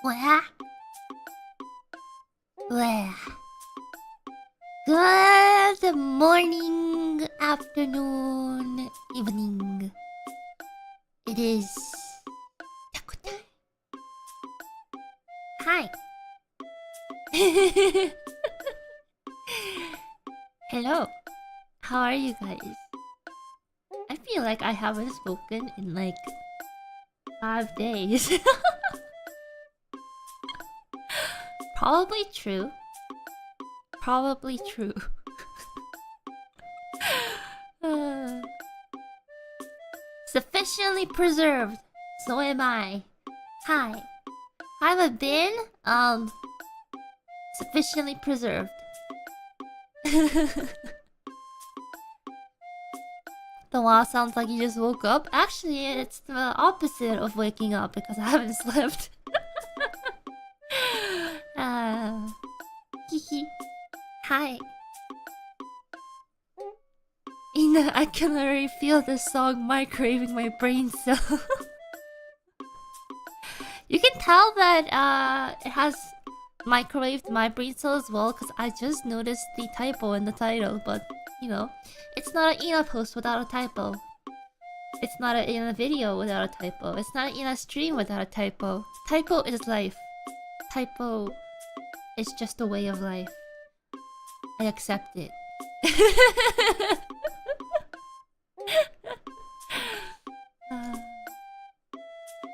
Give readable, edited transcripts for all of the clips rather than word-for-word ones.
Wah. Wah. Good morning, afternoon, evening. It is TAKOTIME. Hi. Hello. How are you guys? I feel like I haven't spoken in like 5 days. Probably true. Probably true. Sufficiently preserved. So am I. Hi. I've been sufficiently preserved. The wow sounds like you just woke up. Actually, it's the opposite of waking up because I haven't slept. Hihi. Hi. Ina, I can already feel this song microwaving my brain cell. You can tell that it has microwaved my brain cell as well because I just noticed the typo in the title, but you know, it's not an Ina post without a typo. It's not an Ina video without a typo. It's not an Ina stream without a typo. Typo is life. Typo is just a way of life. I accept it.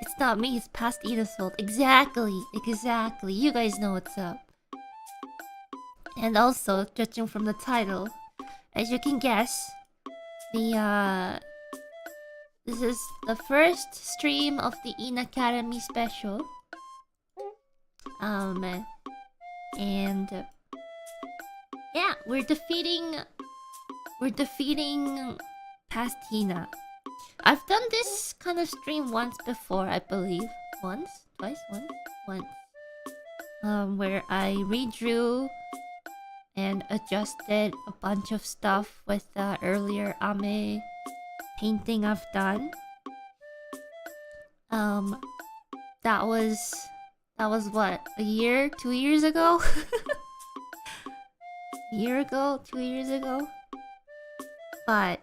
It's not me, it's past Ina's fault. Exactly, exactly. You guys know what's up. And also, judging from the title, as you can guess, this is the first stream of the Inadacemy special. And yeah, we're defeating past Hina. I've done this kind of stream once before, I believe. Once? Twice? Once. Where I redrew and adjusted a bunch of stuff with the earlier Ame painting I've done. That was what? A year? 2 years ago? A year ago? 2 years ago? But,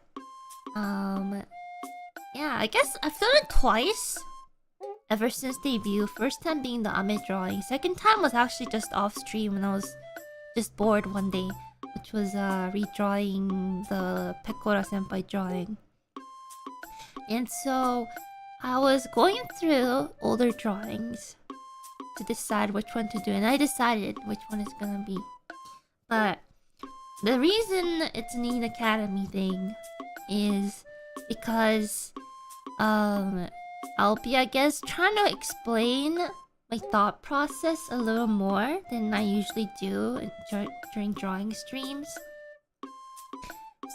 yeah, I guess I've done it twice ever since debut. First time being the Ame drawing. Second time was actually just off stream when I was just bored one day, which was redrawing the Pekora Senpai drawing. And so I was going through older drawings to decide which one to do, and I decided which one it's gonna be. But the reason it's an Inadacemy thing is because I'll be, I guess, trying to explain my thought process a little more than I usually do during drawing streams.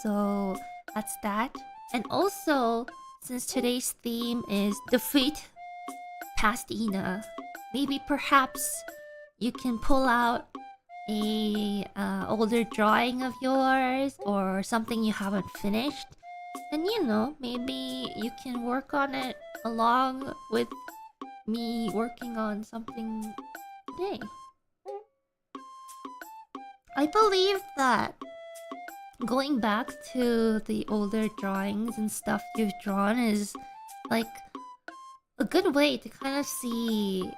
So that's that. And also, since today's theme is defeat past Ina, maybe perhaps you can pull out a older drawing of yours or something you haven't finished, and you know, maybe you can work on it along with me working on something today. I believe that going back to the older drawings and stuff you've drawn is like a good way to kind of see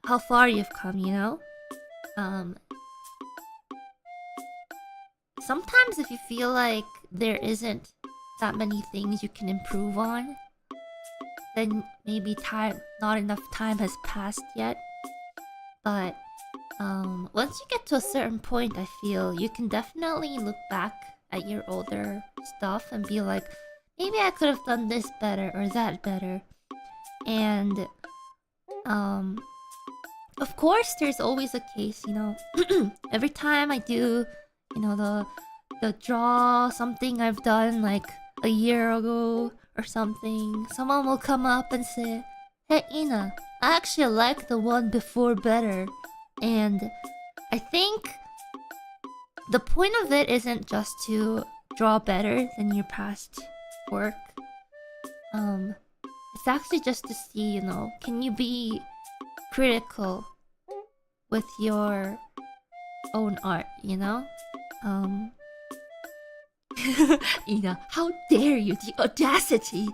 how far you've come, you know? Sometimes if you feel like there isn't that many things you can improve on, then maybe not enough time has passed yet. But once you get to a certain point, I feel you can definitely look back at your older stuff and be like, maybe I could have done this better or that better. And of course there's always a case, you know. Every time I do, you know, the draw something I've done like a year ago or something, someone will come up and say, "Hey Ina, I actually like the one before better." And I think the point of it isn't just to draw better than your past work. It's actually just to see, you know, can you be critical with your own art, you know? Ina, how dare you? The audacity!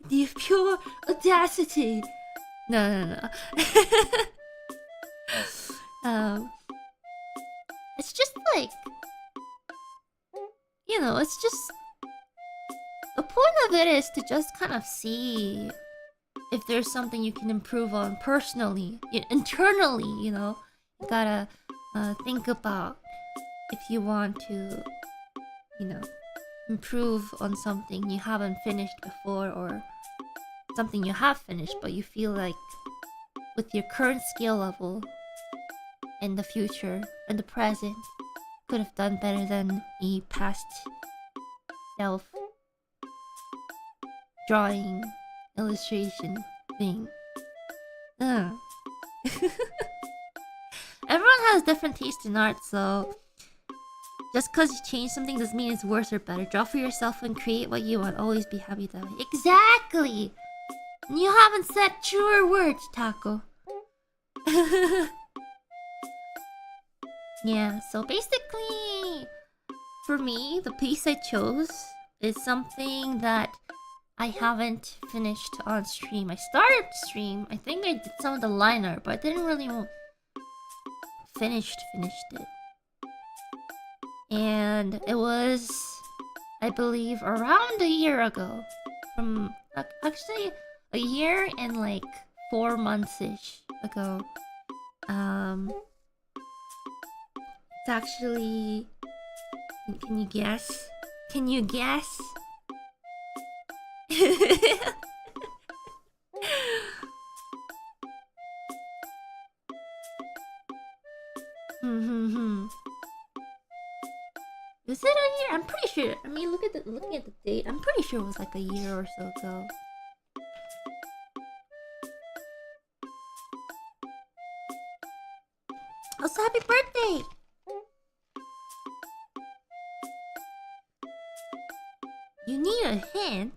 The pure audacity! No. It's just like, you know, it's just the point of it is to just kind of see if there's something you can improve on personally, internally, you know. You gotta think about if you want to, you know, improve on something you haven't finished before, or something you have finished but you feel like with your current skill level in the future and the present could have done better than a past self drawing illustration thing. Everyone has different taste in art, so just cause you change something doesn't mean it's worse or better. Draw for yourself and create what you want. Always be happy that way. Exactly! You haven't said truer words, Taco. Yeah, so basically, for me, the piece I chose is something that I haven't finished on stream. I started stream. I think I did some of the line art, but I didn't really finished it. And it was, I believe, around a year ago. From actually a year and like 4 months-ish ago. It's actually... Can you guess? Can you guess? Is it a year? I'm pretty sure. I mean, looking at the date, I'm pretty sure it was like a year or so ago. Also, happy birthday! You need a hint?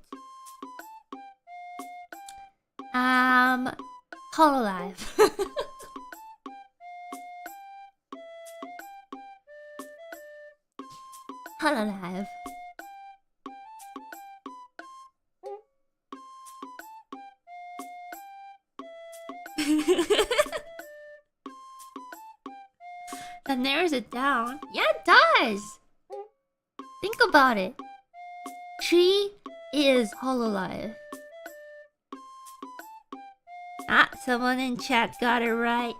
Hololive. Hololive. That narrows it down. Yeah, it does! Think about it. Tree is hololive. Ah, someone in chat got it right.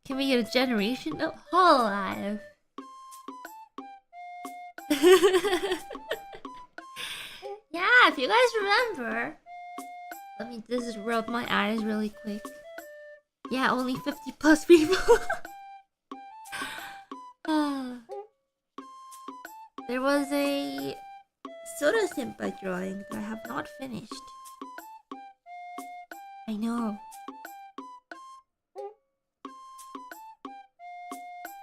Can we get a generation? No, hololive. Yeah, if you guys remember. Let me just rub my eyes really quick. Yeah, only 50 plus people. There was a soda senpai drawing that I have not finished. I know.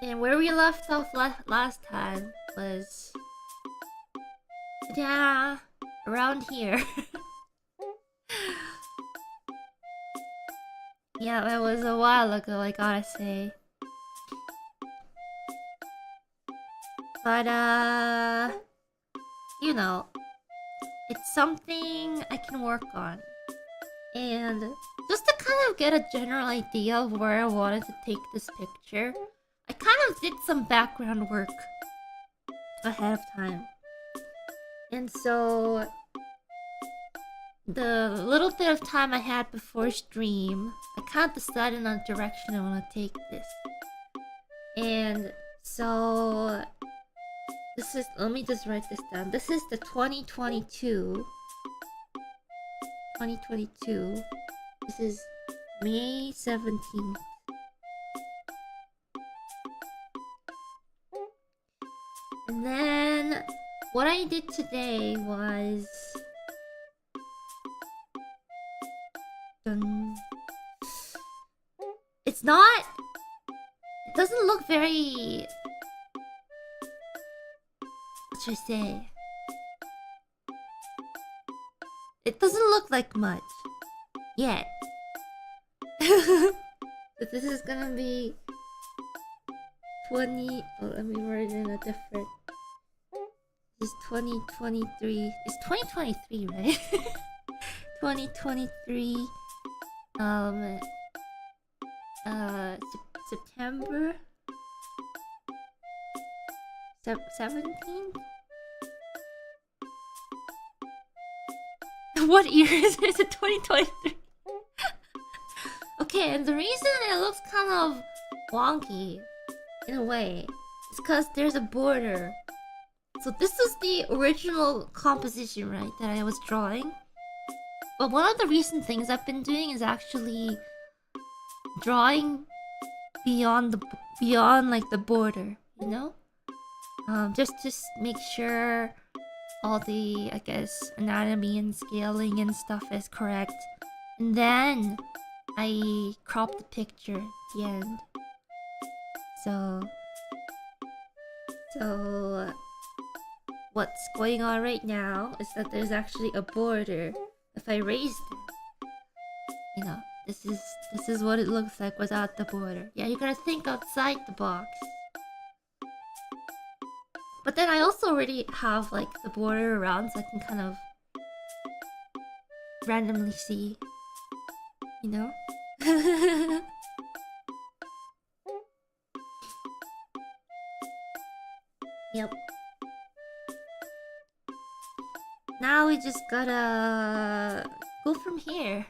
And where we left off last time was... yeah, around here. Yeah, that was a while ago, I gotta say. But, you know, it's something I can work on. And just to kind of get a general idea of where I wanted to take this picture, I kind of did some background work ahead of time. And so, the little bit of time I had before stream, I kind of decided on the direction I want to take this. And so... this is, let me just write this down. This is the 2022. This is May 17th. And then what I did today was... it's not... it doesn't look very... what should I say? It doesn't look like much yet. But this is gonna be 20. Oh, let me write it in a different. It's 2023. It's 2023, right? 2023. September 17th. What year is it? Is it 2023? Okay, and the reason it looks kind of wonky in a way is because there's a border. So this is the original composition, right, that I was drawing. But one of the recent things I've been doing is actually drawing beyond like the border, you know? Just make sure all the, I guess, anatomy and scaling and stuff is correct. And then I crop the picture at the end. So what's going on right now is that there's actually a border. If I raised it, you know, this is what it looks like without the border. Yeah, you gotta think outside the box. But then I also already have like the border around, so I can kind of randomly see, you know? Yep. Now we just gotta go from here.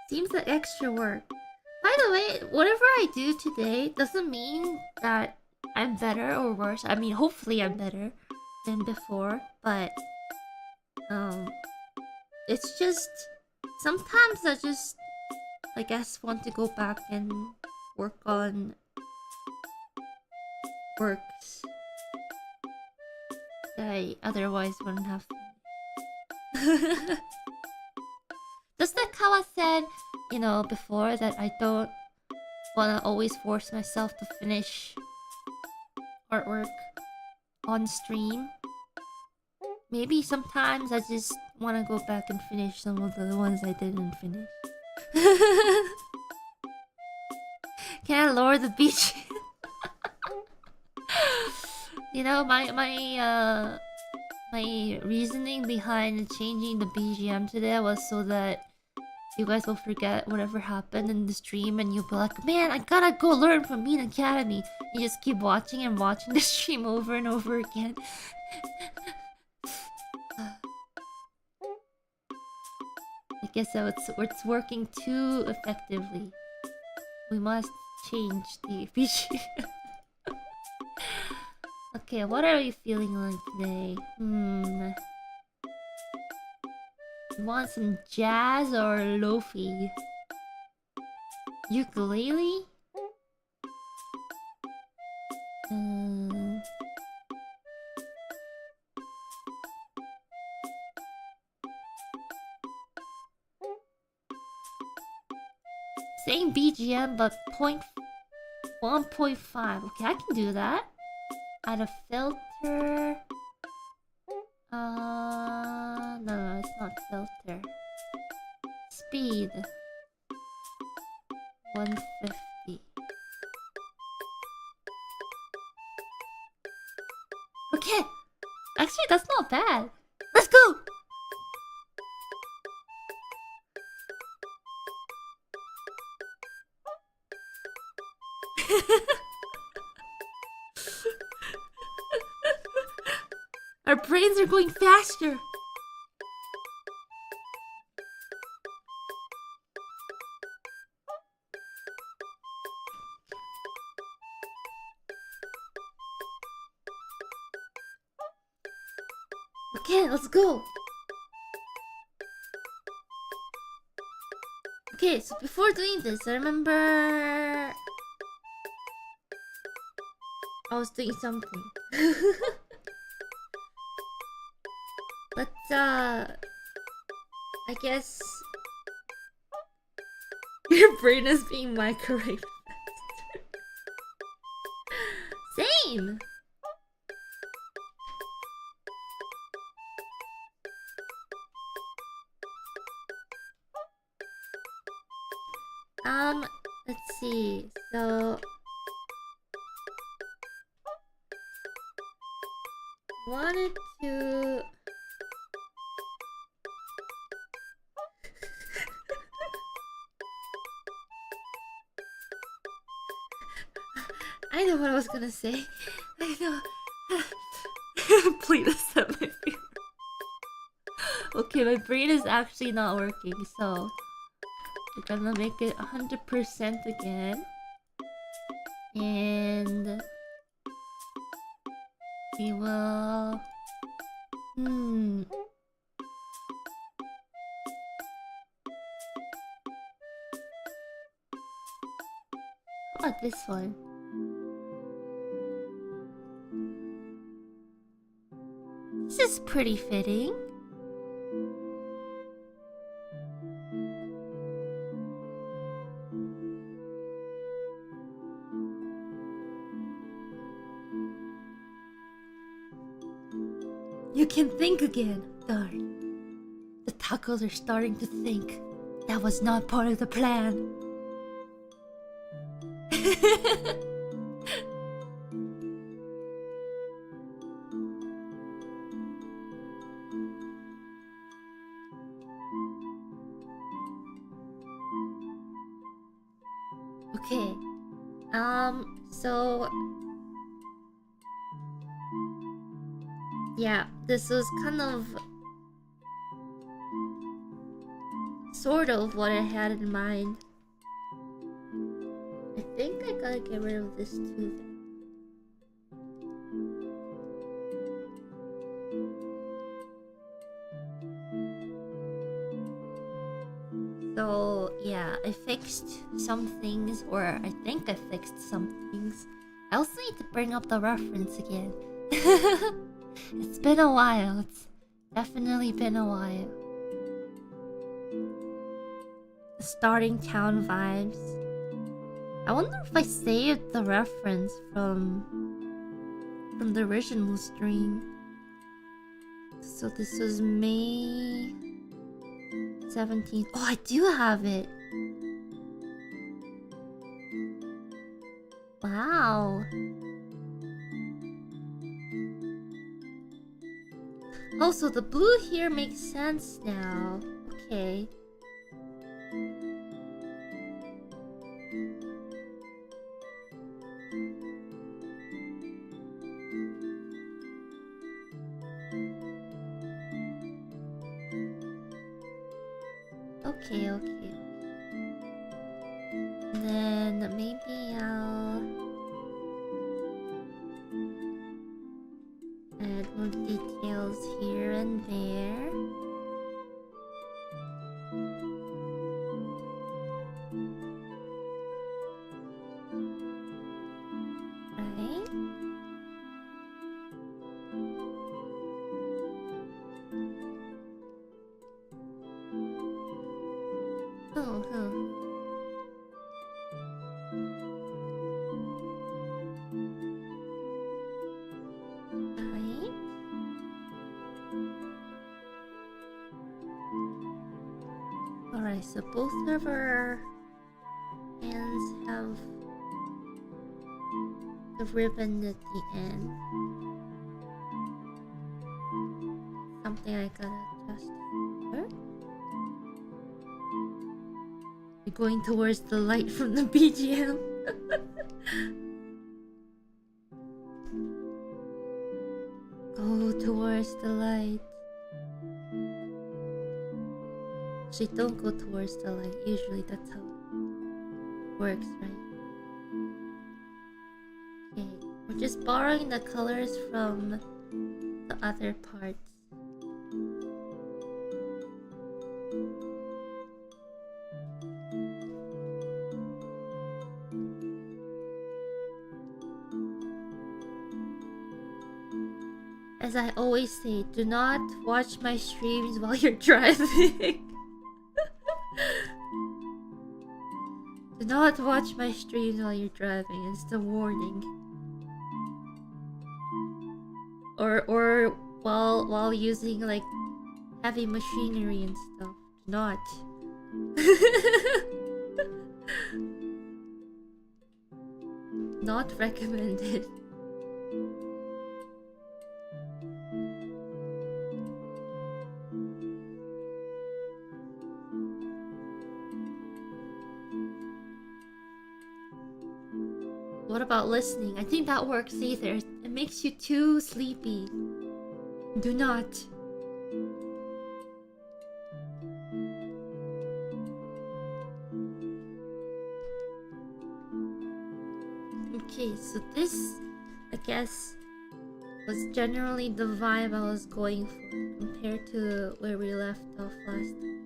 Seems like extra work. By the way, whatever I do today doesn't mean that I'm better or worse. I mean, hopefully I'm better than before, but it's just sometimes I just, I guess, want to go back and work on works that I otherwise wouldn't have. Just like how I said, you know, before, that I don't want to always force myself to finish artwork on stream. Maybe sometimes I just want to go back and finish some of the ones I didn't finish. Can I lower the beach? You know, my reasoning behind changing the BGM today was so that you guys will forget whatever happened in the stream, and you'll be like, man, I gotta go learn from Inadacemy. You just keep watching and watching the stream over and over again. I guess so, it's working too effectively. We must change the BGM. Okay, what are we feeling like today? You want some jazz or lofi? Ukulele? Same BGM but 1.5. Okay, I can do that. Add a filter. No, it's not filter. Speed 150. Okay, actually that's not bad. Let's go. Our brains are going faster. Okay, let's go. Okay, so before doing this, I remember I was doing something. But I guess your brain is being microwaved faster. Same. let's see. So wanted to I know what I was gonna say. I know. Please accept my fear. Okay, my brain is actually not working, so we're gonna make it 100% again. And we will... How about this one? This is pretty fitting. You can think again. Darn. The tacos are starting to think. That was not part of the plan. Okay. So yeah, this was kind of sort of what I had in mind. I think I gotta get rid of this too then. So yeah, I fixed some things, or I think I fixed some things. I also need to bring up the reference again. It's been a while. It's definitely been a while. The starting town vibes. I wonder if I saved the reference from the original stream. So this was May 17th. Oh, I do have it. Wow. Also, the blue here makes sense now. Okay. Okay. Then maybe I'll add more details here and there. Right? Alright, so both of our hands have the ribbon at the end. Something I gotta adjust for. You're going towards the light from the BGM. Go towards the light. Actually, don't go towards the light. Usually that's how it works, right? Okay, we're just borrowing the colors from the other parts. As I always say, do not watch my streams while you're driving. Do not watch my streams while you're driving. It's the warning. Or while using like heavy machinery and stuff. Do not. Not recommended. What about listening? I think that works either. It makes you too sleepy. Do not. Okay, so this, I guess, was generally the vibe I was going for compared to where we left off last time.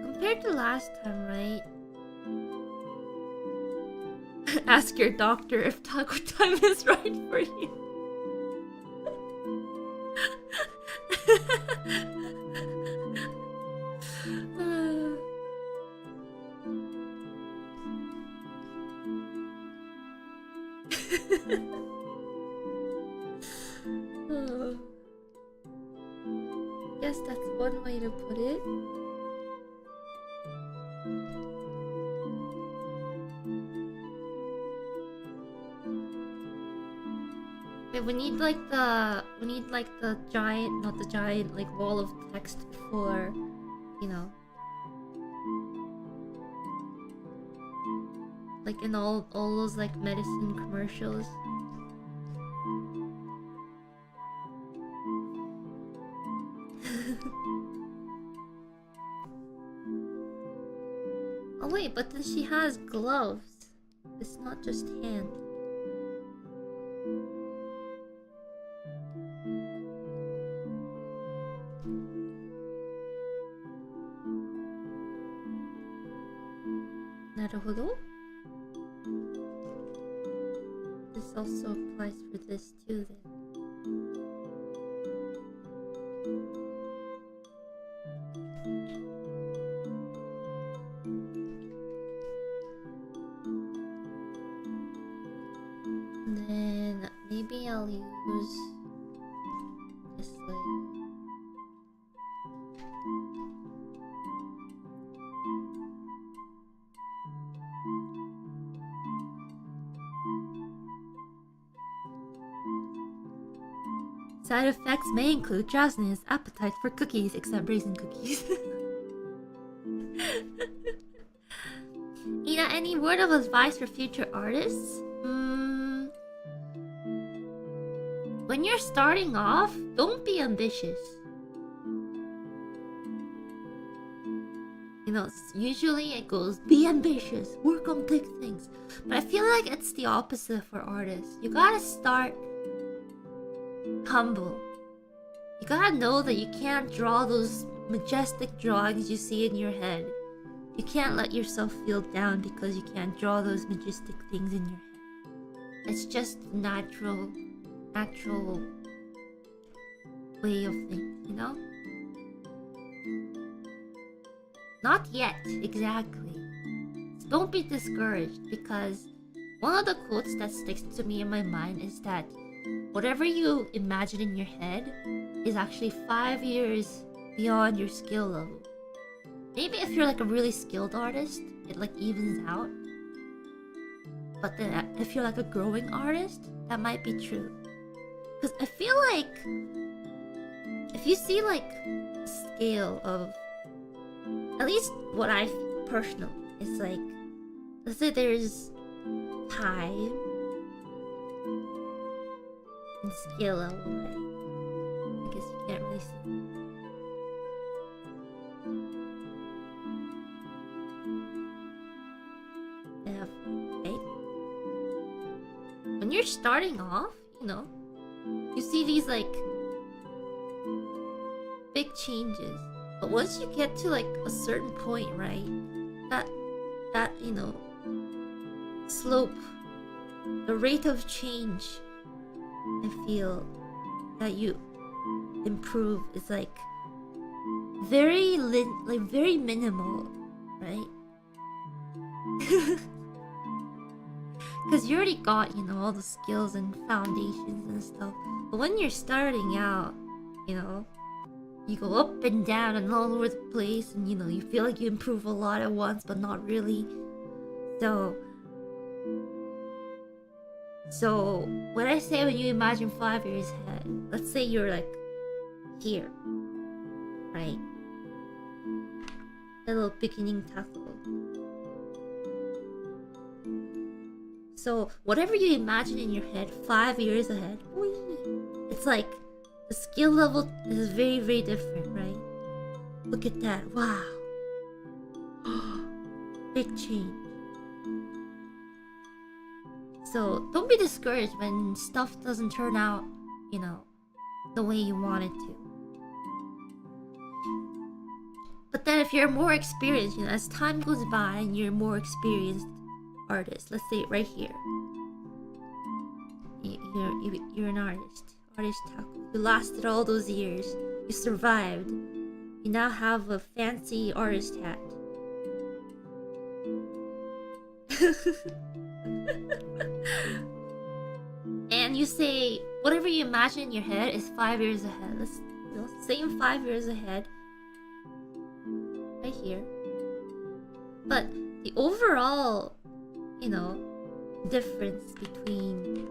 Compared to last time, right? Ask your doctor if TAKOTIME is right for you. Guess that's one way to put it. We need like the giant, not the giant, like wall of text for, you know, like in all those like medicine commercials. Oh wait, but then she has gloves. It's not just hand. Naruhodo. This also applies for this too then. And then maybe I'll use this like side effects may include drowsiness, appetite for cookies, except raisin cookies. Ina, any word of advice for future artists? When you're starting off, don't be ambitious. You know, usually it goes, be ambitious, work on big things. But I feel like it's the opposite for artists. You gotta start humble. You gotta know that you can't draw those majestic drawings you see in your head. You can't let yourself feel down because you can't draw those majestic things in your head. It's just natural way of thinking, you know? Not yet, exactly. So don't be discouraged, because one of the quotes that sticks to me in my mind is that whatever you imagine in your head is actually 5 years beyond your skill level. Maybe if you're like a really skilled artist, it like evens out. But then if you're like a growing artist, that might be true. Because I feel like if you see like a scale of, at least what I feel personally, it's like, let's say there's time and skill level, right? I guess you can't really see. Right? When you're starting off, you know, you see these like big changes, but once you get to like a certain point, right, that you know, slope the rate of change I feel that you improve is like very minimal, right? Because you already got, you know, all the skills and foundations and stuff. But when you're starting out, you know, you go up and down and all over the place, and you know, you feel like you improve a lot at once, but not really. So what I say when you imagine 5 years ahead, let's say you're like here, right? A little beginning tackle. So whatever you imagine in your head 5 years ahead, it's like the skill level is very, very different, right? Look at that. Wow. Big change. So don't be discouraged when stuff doesn't turn out, you know, the way you want it to. But then if you're more experienced, you know, as time goes by and you're more experienced artist, let's say right here, you're an artist Taco. You lasted all those years, you survived, you now have a fancy artist hat. And you say whatever you imagine in your head is 5 years ahead. Let's, you know, same 5 years ahead right here. But the overall, you know, difference between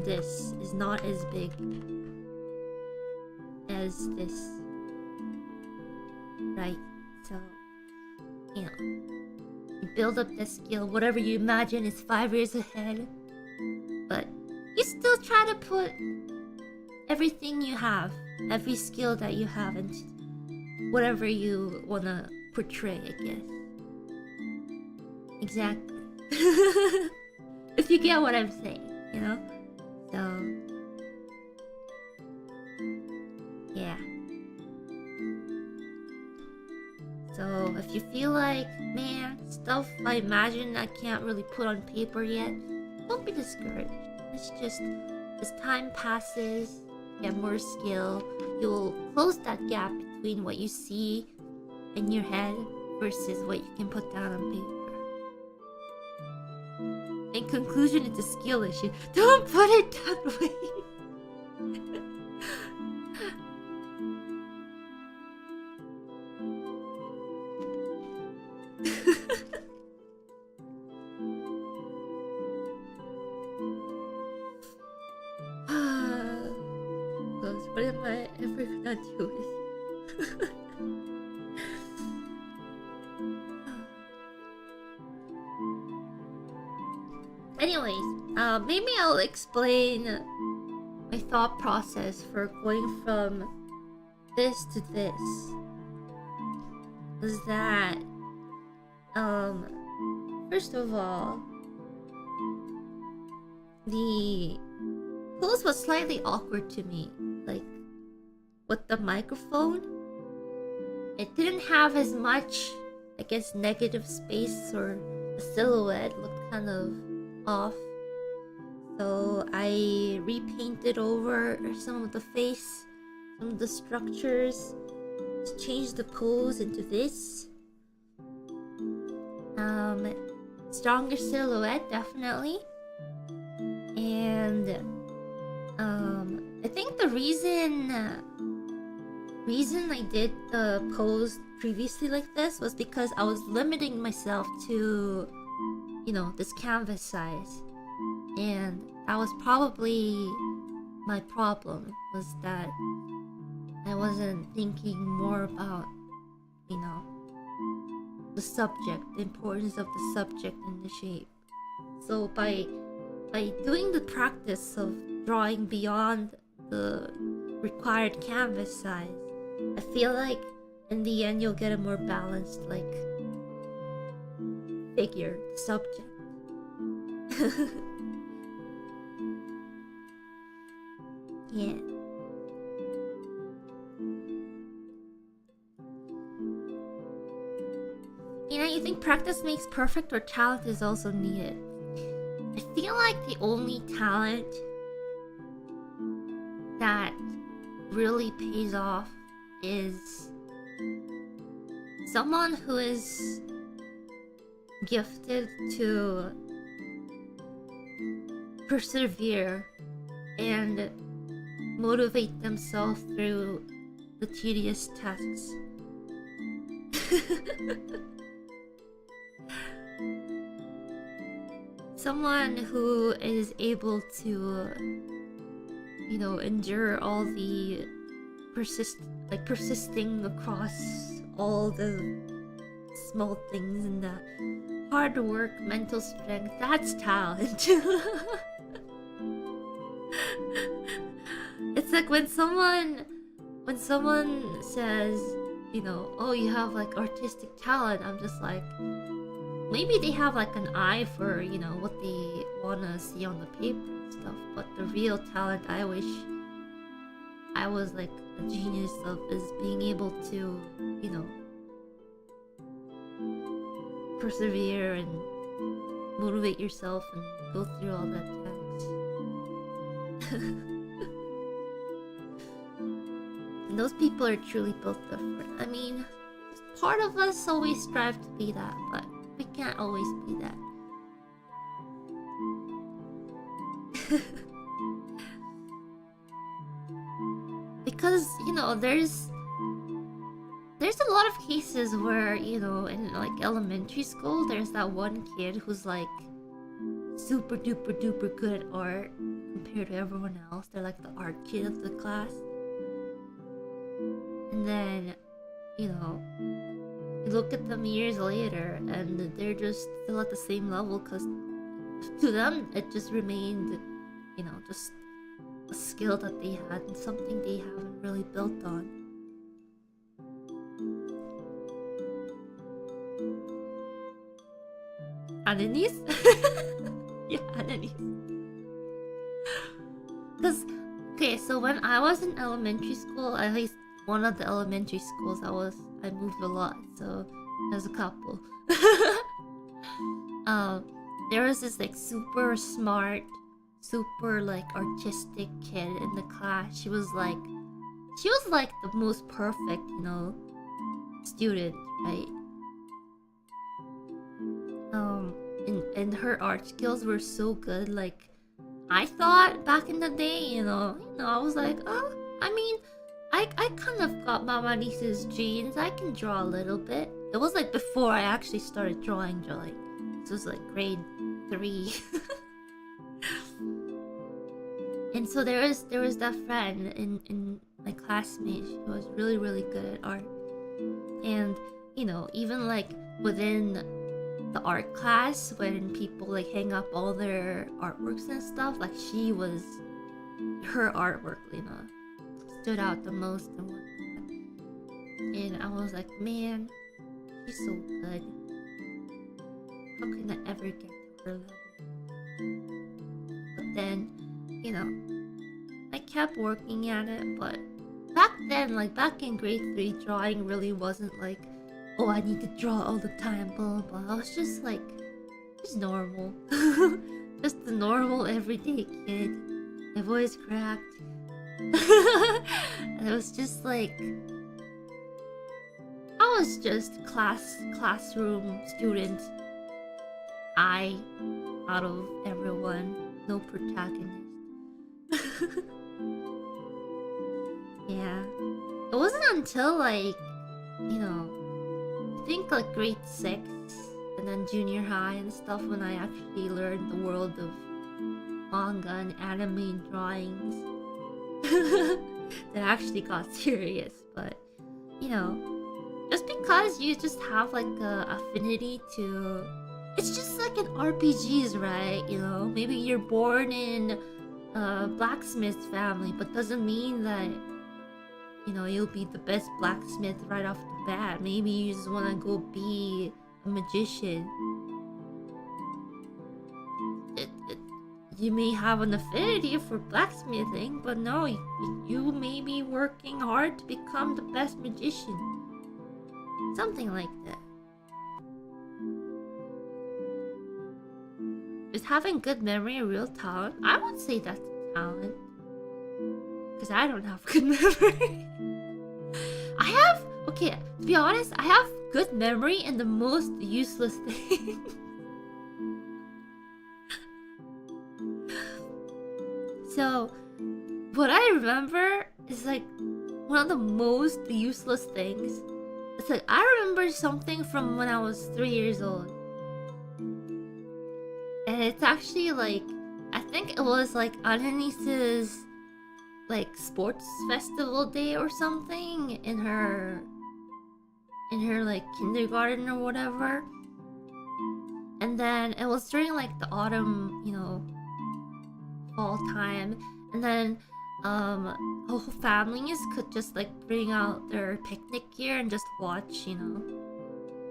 this is not as big as this, right? So, you know, you build up that skill, whatever you imagine is 5 years ahead, but you still try to put everything you have, every skill that you have into whatever you want to portray, I guess. Exactly. If you get what I'm saying, you know? So, yeah. So, if you feel like, man, stuff I imagine I can't really put on paper yet, don't be discouraged. It's just, as time passes, you get more skill, you'll close that gap between what you see in your head versus what you can put down on paper. In conclusion, it's a skill issue. Don't put it that way. What am I ever gonna do with? Anyways, maybe I'll explain my thought process for going from this to this. Was that, first of all, the pose was slightly awkward to me. Like, with the microphone, it didn't have as much, I guess, negative space, or the silhouette looked kind of off. So I repainted over some of the face, some of the structures, changed the pose into this. Stronger silhouette, definitely. And I think the reason I did the pose previously like this was because I was limiting myself to, you know, this canvas size, and that was probably my problem, was that I wasn't thinking more about, you know, the subject, the importance of the subject and the shape. So by doing the practice of drawing beyond the required canvas size, I feel like in the end you'll get a more balanced, like, figure, subject. Yeah. And I you think practice makes perfect or talent is also needed? I feel like the only talent that really pays off is someone who is gifted to persevere and motivate themselves through the tedious tasks. Someone who is able to, you know, endure all the persisting across all the small things and the hard work, mental strength. That's talent. It's like when someone says, you know, oh, you have like artistic talent, I'm just like, maybe they have like an eye for, you know, what they wanna see on the paper and stuff, but the real talent I wish I was like a genius of is being able to, you know, persevere and motivate yourself and go through all that tasks. And those people are truly built different. I mean, part of us always strive to be that, but we can't always be that. Because, you know, there's a lot of cases where, you know, in like elementary school, there's that one kid who's like super duper duper good at art compared to everyone else. They're like the art kid of the class. And then, you know, you look at them years later and they're just still at the same level because to them it just remained, you know, just a skill that they had and something they haven't really built on. Ananis? Yeah, ananis. Because, okay, so when I was in elementary school, at least one of the elementary schools I moved a lot, so there's a couple. There was this like super smart, super like artistic kid in the class. She was like the most perfect, you know, student, right? And her art skills were so good. Like, I thought back in the day, you know, I was like, oh, I mean, I kind of got Mama Niece's genes. I can draw a little bit. It was like before I actually started drawing. This was like grade 3. And so there was that friend in my classmate. She was really, really good at art. And, you know, even like within the art class, when people like hang up all their artworks and stuff, like her artwork, you know, stood out the most and whatnot. And I was like, man, she's so good. How can I ever get to her level? But then, you know, I kept working at it. But back then, like back in grade 3, drawing really wasn't like, oh, I need to draw all the time, blah blah blah. I was just like, just normal. Just the normal everyday kid. My voice cracked. And it was just like, I was just classroom student. I out of everyone, no protagonist. Yeah. It wasn't until like, you know, I think like grade 6 and then junior high and stuff when I actually learned the world of manga and anime and drawings that actually got serious. But, you know, just because you just have like a affinity to, it's just like in RPGs, right? You know, maybe you're born in a blacksmith family, but doesn't mean that, you know, you'll be the best blacksmith right off the bat. Maybe you just want to go be a magician. You may have an affinity for blacksmithing, but no, you may be working hard to become the best magician. Something like that. Is having good memory a real talent? I would say that's a talent. Because I don't have good memory. I have... Okay, to be honest, I have good memory in the most useless thing. So, what I remember is like one of the most useless things. It's like, I remember something from when I was 3 years old. And it's actually like, I think it was like Annalise's like sports festival day or something in her like kindergarten or whatever. And then it was during like the autumn, you know, fall time. And then whole families could just like bring out their picnic gear and just watch, you know,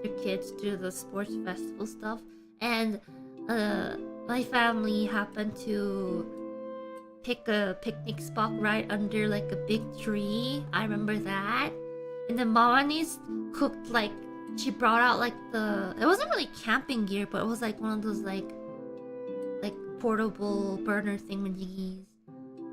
their kids do the sports festival stuff. And my family happened to pick a picnic spot right under like a big tree. I remember that. And then Mamanis cooked like, she brought out like it wasn't really camping gear, but it was like one of those like portable burner thingamajiggies.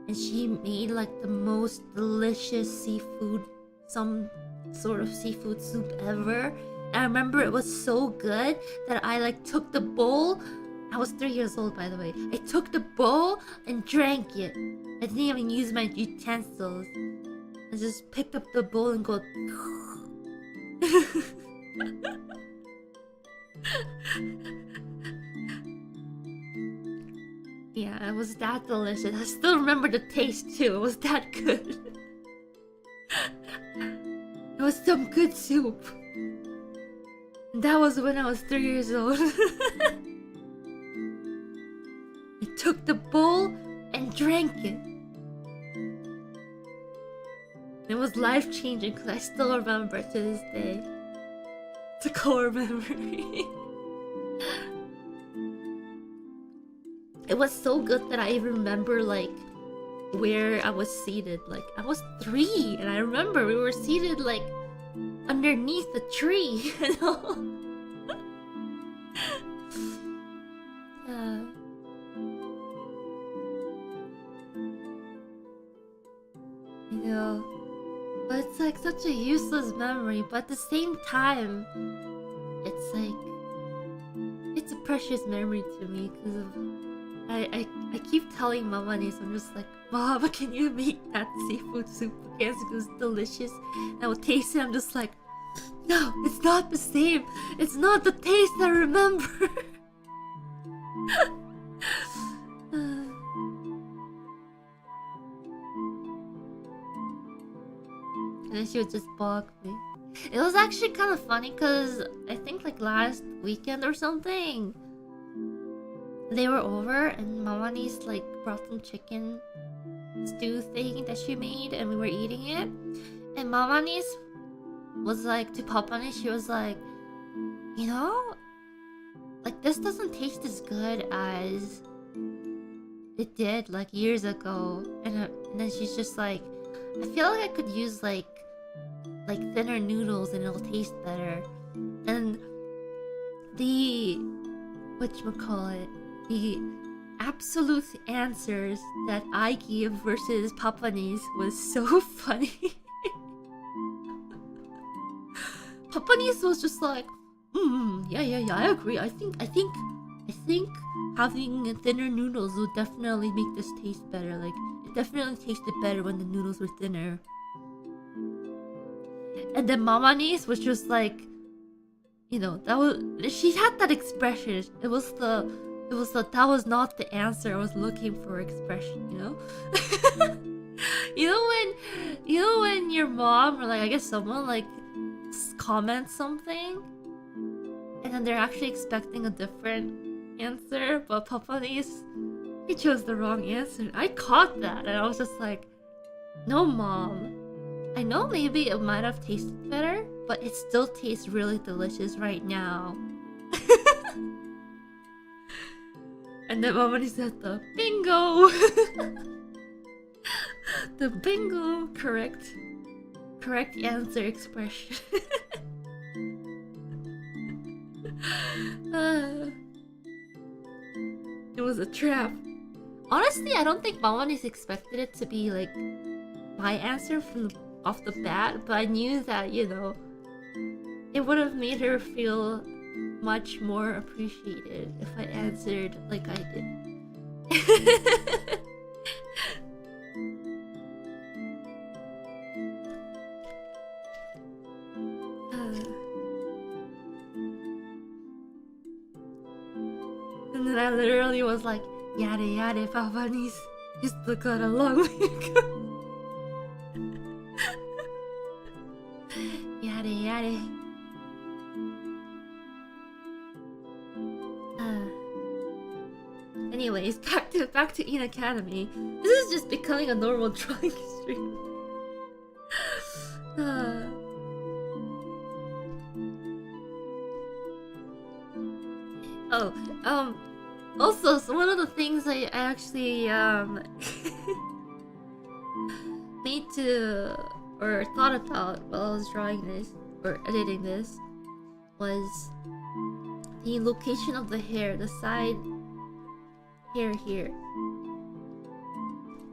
And she made like the most delicious seafood, some sort of seafood soup ever. And I remember it was so good that I like took the bowl. I was 3 years old, by the way. I took the bowl and drank it. I didn't even use my utensils. I just picked up the bowl and go. Yeah, it was that delicious. I still remember the taste too. It was that good. It was some good soup. And that was when I was 3 years old. I took the bowl and drank it. It was life-changing because I still remember to this day. It's a core memory. It was so good that I even remember like where I was seated. Like I was 3 and I remember we were seated like underneath the tree, you know? You know, but it's like such a useless memory, but at the same time, it's like, it's a precious memory to me because of, I keep telling Mama Nis, I'm just like, Mom, can you make that seafood soup again? It was delicious. And I will taste it, I'm just like, no, it's not the same. It's not the taste I remember. And then she would just bug me. It was actually kind of funny because I think like last weekend or something, they were over and Mama Nis like brought some chicken stew thing that she made and we were eating it. And Mama Nis was like to Papa Nis, she was like, you know, like this doesn't taste as good as it did like years ago. And then she's just like, I feel like I could use like thinner noodles and it'll taste better. And the whatchamacallit, the absolute answers that I give versus Papa Nis was so funny. Papa Nis was just like, yeah, I agree. I think having thinner noodles will definitely make this taste better. Like it definitely tasted better when the noodles were thinner. And then Mama Nis was just like, you know, she had that expression. It was that was not the answer I was looking for expression, you know? you know when your mom or like I guess someone like comments something and then they're actually expecting a different answer, but Papa Nis, he chose the wrong answer. I caught that and I was just like, no, Mom. I know maybe it might have tasted better, but it still tastes really delicious right now. And then Mama Nis said the bingo! The bingo correct answer expression. It was a trap. Honestly, I don't think Mawanis expected it to be like my answer from off the bat, but I knew that, you know, it would have made her feel much more appreciated if I answered like I did. And then I literally was like, yada yada, Papanis, you still got a long way to go. Yada yada. Anyways, back to Inadacemy. This is just becoming a normal drawing stream. Also, so one of the things I actually made to or thought about while I was drawing this or editing this was the location of the hair, the side hair here.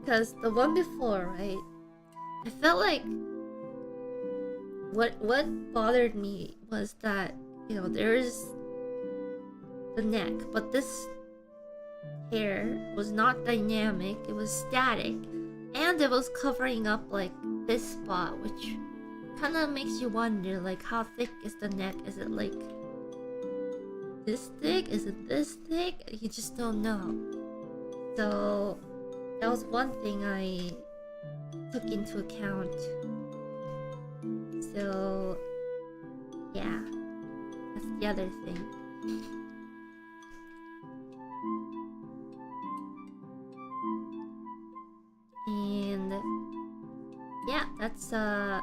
Because the one before, right? I felt like what bothered me was that, you know, there's the neck, but this hair was not dynamic, it was static, and it was covering up like this spot, which kind of makes you wonder, like, how thick is the neck? Is it like this thick? Is it this thick? You just don't know. So that was one thing I took into account. So yeah, that's the other thing. And yeah, that's the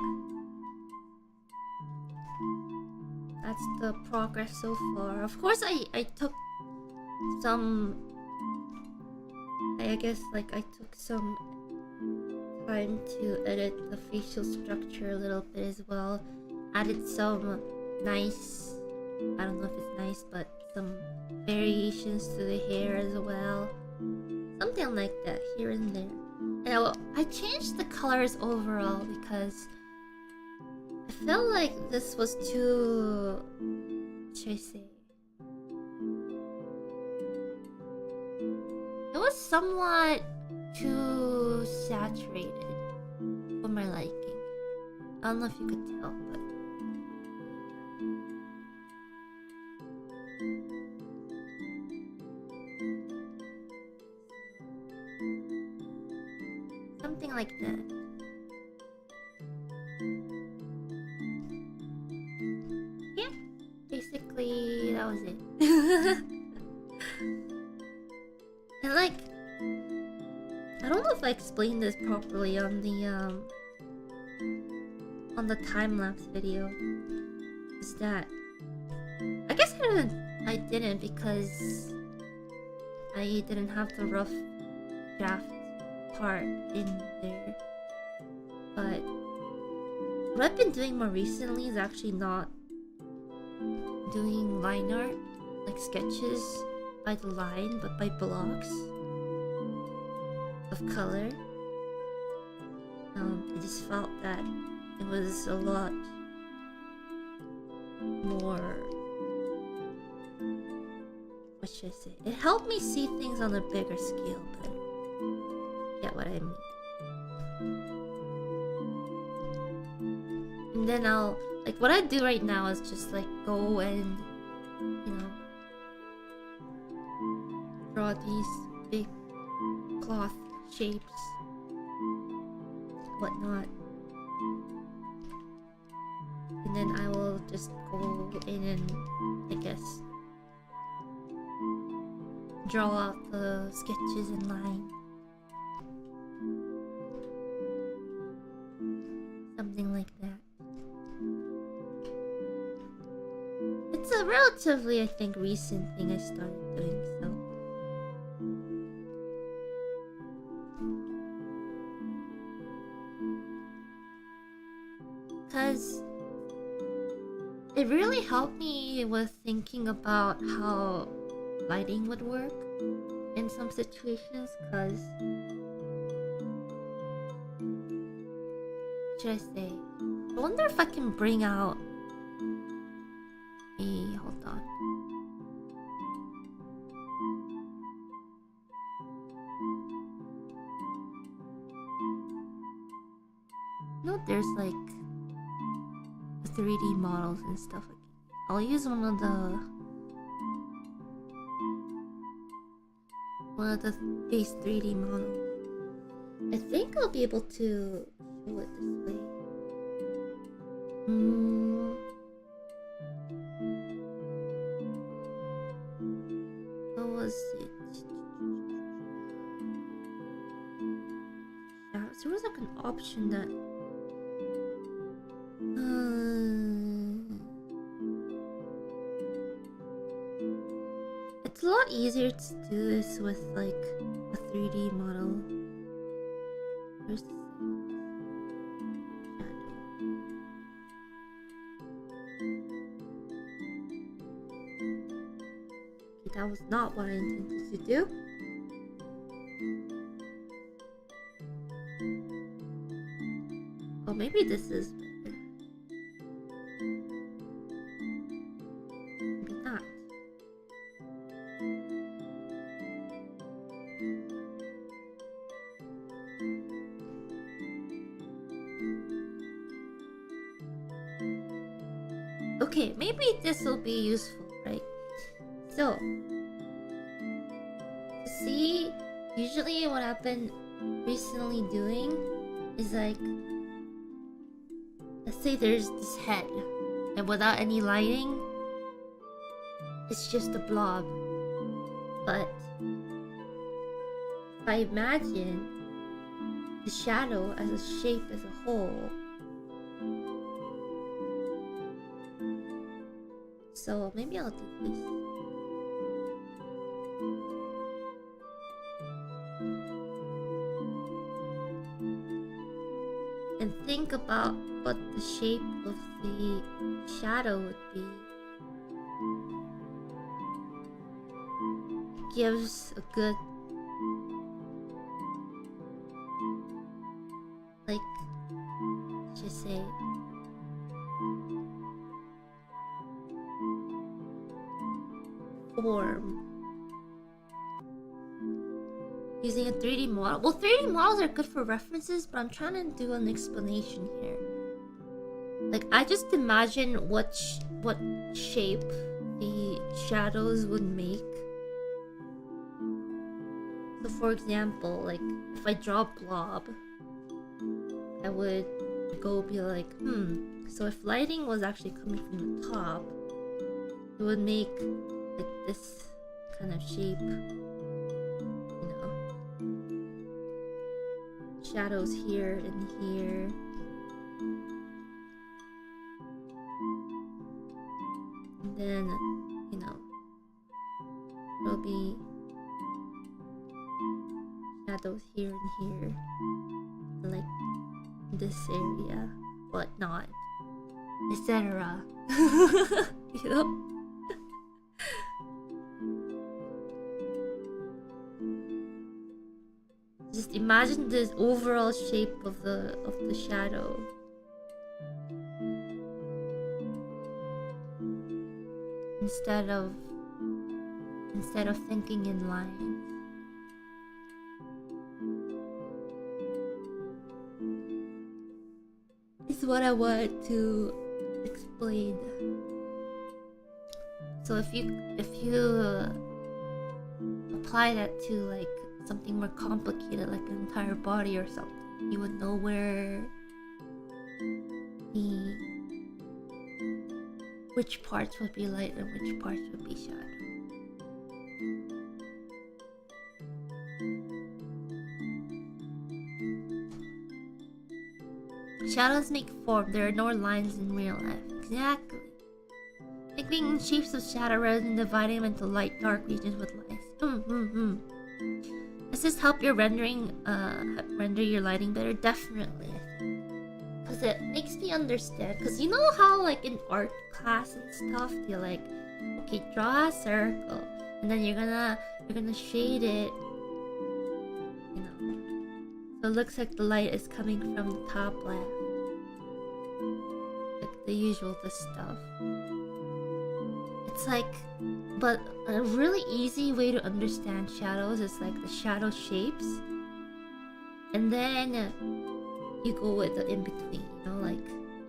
progress so far. Of course, I took some, I guess, like, I took some time to edit the facial structure a little bit as well. Added some nice, I don't know if it's nice, but some variations to the hair as well. Something like that here and there. And I changed the colors overall because I felt like this was too, what should I say? It was somewhat too saturated for my liking. I don't know if you could tell, but something like that. Yeah, basically that was it. And like, I don't know if I explained this properly on the time-lapse video. Is that I guess I didn't because I didn't have the rough draft part in there. But what I've been doing more recently is actually not doing line art, like sketches by the line, but by blocks of color. I just felt that it was a lot more, what should I say? It helped me see things on a bigger scale, but get what I mean. And then I'll, like, what I do right now is just like go and, you know, draw these big cloth shapes, whatnot. And then I will just go in and, I guess, draw out the sketches in line. Something like that. It's a relatively, I think, recent thing I started doing, so. Because it really helped me with thinking about how lighting would work. in some situations, because should I say? I wonder if I can bring out a hold on. No, there's like 3D models and stuff. I'll use one of the base 3D models. I think I'll be able to show it this way. What was it? Yeah, there was like an option that it's a lot easier to do this with like a 3D model. Where's the okay, that was not what I intended to do. Oh, maybe this is better. Maybe not. Okay, maybe this will be useful, right? So, see, usually what I've been recently doing is like, let's say there's this head, and without any lighting, it's just a blob. But if I imagine the shadow as a shape as a whole, so maybe I'll do this. And think about what the shape of the shadow would be. It gives a good, like, just say, form. Using a 3D model. Well, 3D models are good for references, but I'm trying to do an explanation here. Like, I just imagine what shape the shadows would make. So, for example, like, if I draw a blob, I would be like, so if lighting was actually coming from the top, it would make like this kind of shape, you know, shadows here and here, and then, you know, there'll be shadows here and here, and like this area, whatnot, etc. You know. Just imagine this overall shape of the shadow. Instead of thinking in lines. It's what I want to explain. So if you apply that to like something more complicated, like an entire body or something, you would know where which parts would be light and which parts would be shadow. Shadows make form. There are no lines in real life. Exactly. Like making shapes of shadow rather than dividing them into light, dark regions with lines. Does this help your render your lighting better? Definitely. Because it makes me understand. Because you know how like in art class and stuff, they're like, okay, draw a circle. and then you're gonna shade it, you know, so it looks like the light is coming from the top left, like the usual stuff. It's like, but a really easy way to understand shadows is like the shadow shapes, and then you go with the in between, you know, like,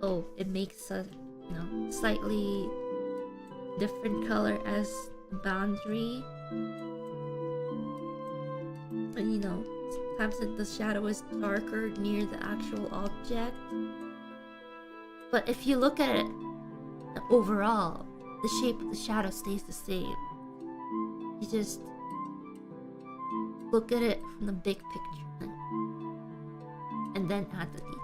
oh, it makes a, you know, slightly different color as the boundary, and you know, sometimes the shadow is darker near the actual object. But if you look at it overall, the shape of the shadow stays the same. You just look at it from the big picture and then add the detail.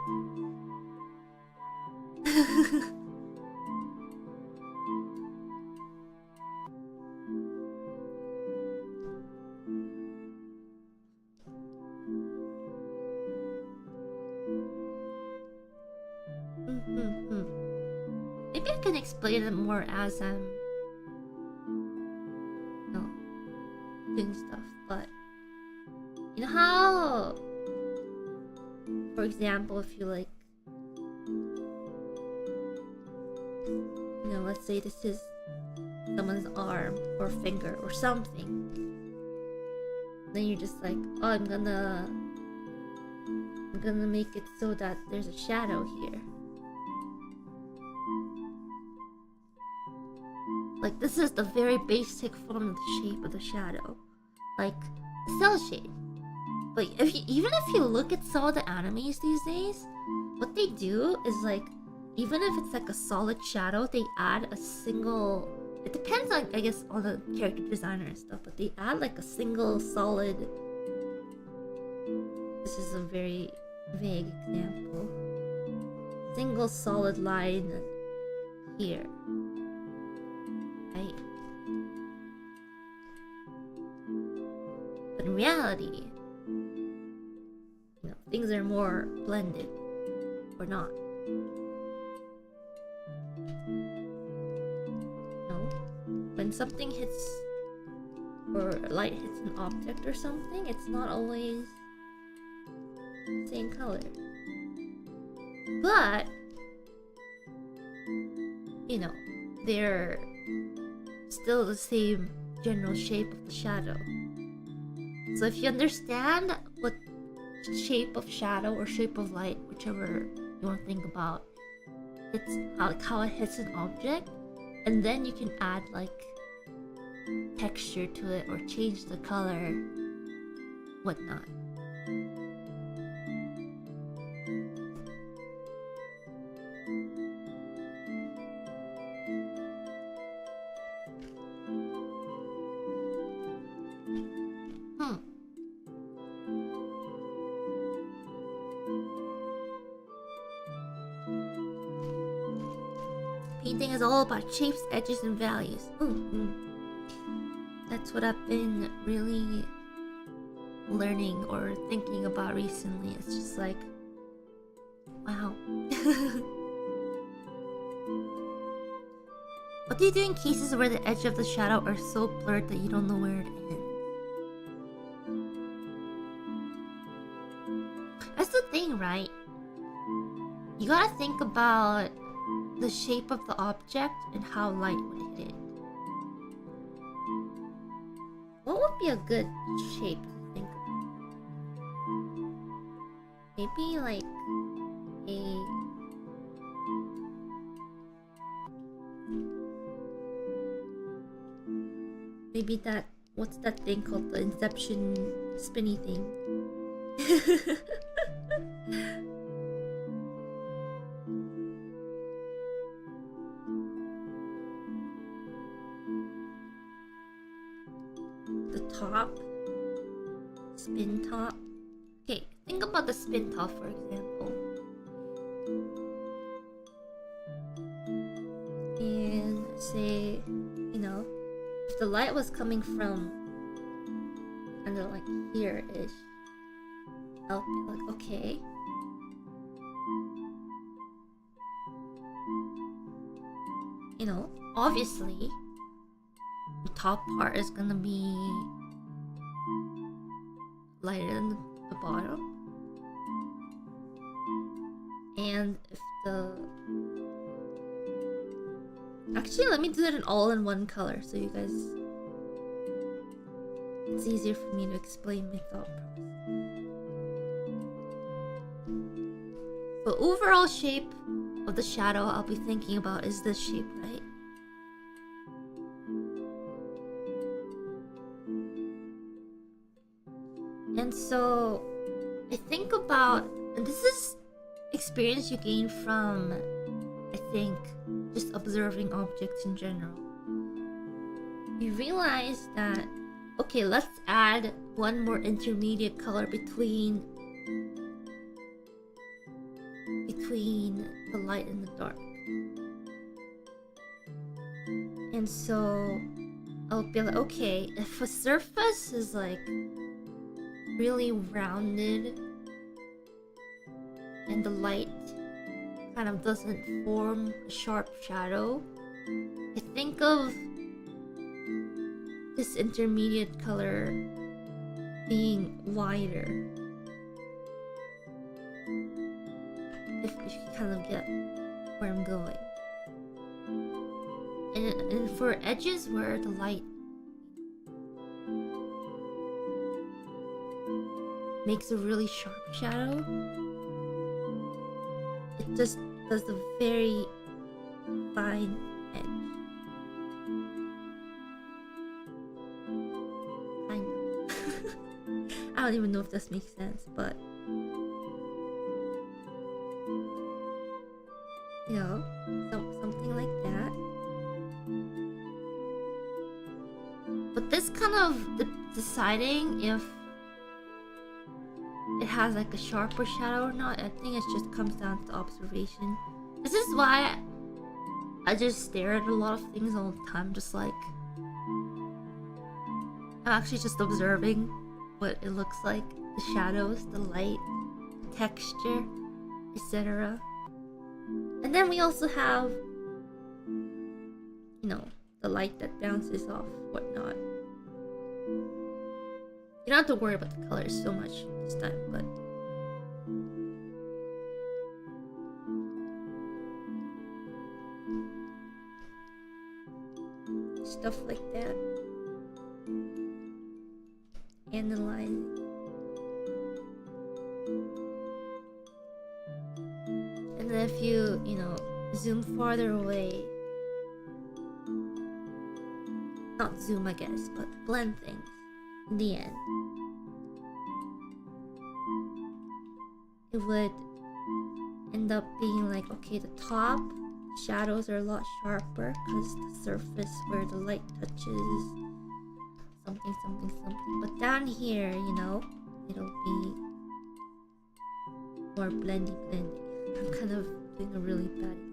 Maybe I can explain it more as I'm, you know, doing stuff. But you know how, for example, if you like, you know, let's say this is someone's arm or finger or something, then you're just like, oh, I'm gonna make it so that there's a shadow here. Like, this is the very basic form of the shape of the shadow, like a cell shade. But even if you look at some of the animes these days, what they do is like, even if it's like a solid shadow, they add a single. It depends on, I guess, on the character designer and stuff, but they add like a single solid. This is a very vague example. Single solid line here. Right? But in reality, you know, things are more blended or not. When something hits or light hits an object or something, it's not always the same color. But, you know, they're still the same general shape of the shadow. So if you understand what shape of shadow or shape of light, whichever you want to think about, it's how it hits an object, and then you can add like texture to it or change the color, whatnot. Painting is all about shapes, edges, and values. That's what I've been really learning or thinking about recently. It's just like, wow. What do you do in cases where the edge of the shadow are so blurred that you don't know where it ends? That's the thing, right? You gotta think about the shape of the object and how light would hit it. What would be a good shape to think of? Maybe like a... Maybe that... What's that thing called? The Inception spinny thing. Top, spin top. Okay, think about the spin top, for example. And say, you know, if the light was coming from under like here-ish, I'll be like, okay. You know, obviously, top part is gonna be lighter than the bottom. And if the... Actually, let me do it in all in one color so you guys... It's easier for me to explain my thought process. The overall shape of the shadow I'll be thinking about is this shape, right? And so I think about, and this is experience you gain from, I think, just observing objects in general. You realize that, okay, let's add one more intermediate color between the light and the dark. And so I'll be like, okay, if a surface is like really rounded and the light kind of doesn't form a sharp shadow, I think of this intermediate color being wider. If you kind of get where I'm going. And for edges where the light makes a really sharp shadow, it just does a very fine edge. Kind of. I don't even know if this makes sense, but you know, something like that. But this kind of deciding if it has like a sharper shadow or not, I think it just comes down to observation. This is why I just stare at a lot of things all the time, just like I'm actually just observing what it looks like, the shadows, the light, the texture, etc. And then we also have, you know, the light that bounces off, whatnot. You don't have to worry about the colors so much this time, but stuff like that. Analyzing. And then if you know, zoom farther away, not zoom I guess, but blend things in the end, it would end up being like, okay, the top shadows are a lot sharper because the surface where the light touches something, but down here, you know, it'll be more blendy. I'm kind of doing a really bad example.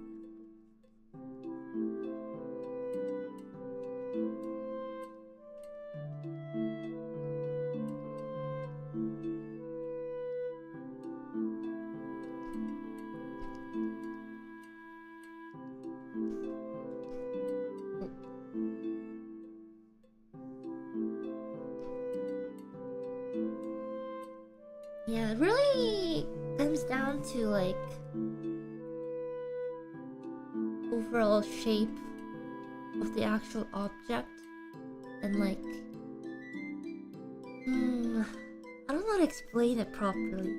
Yeah, it really comes down to like overall shape of the actual object and like I don't know how to explain it properly.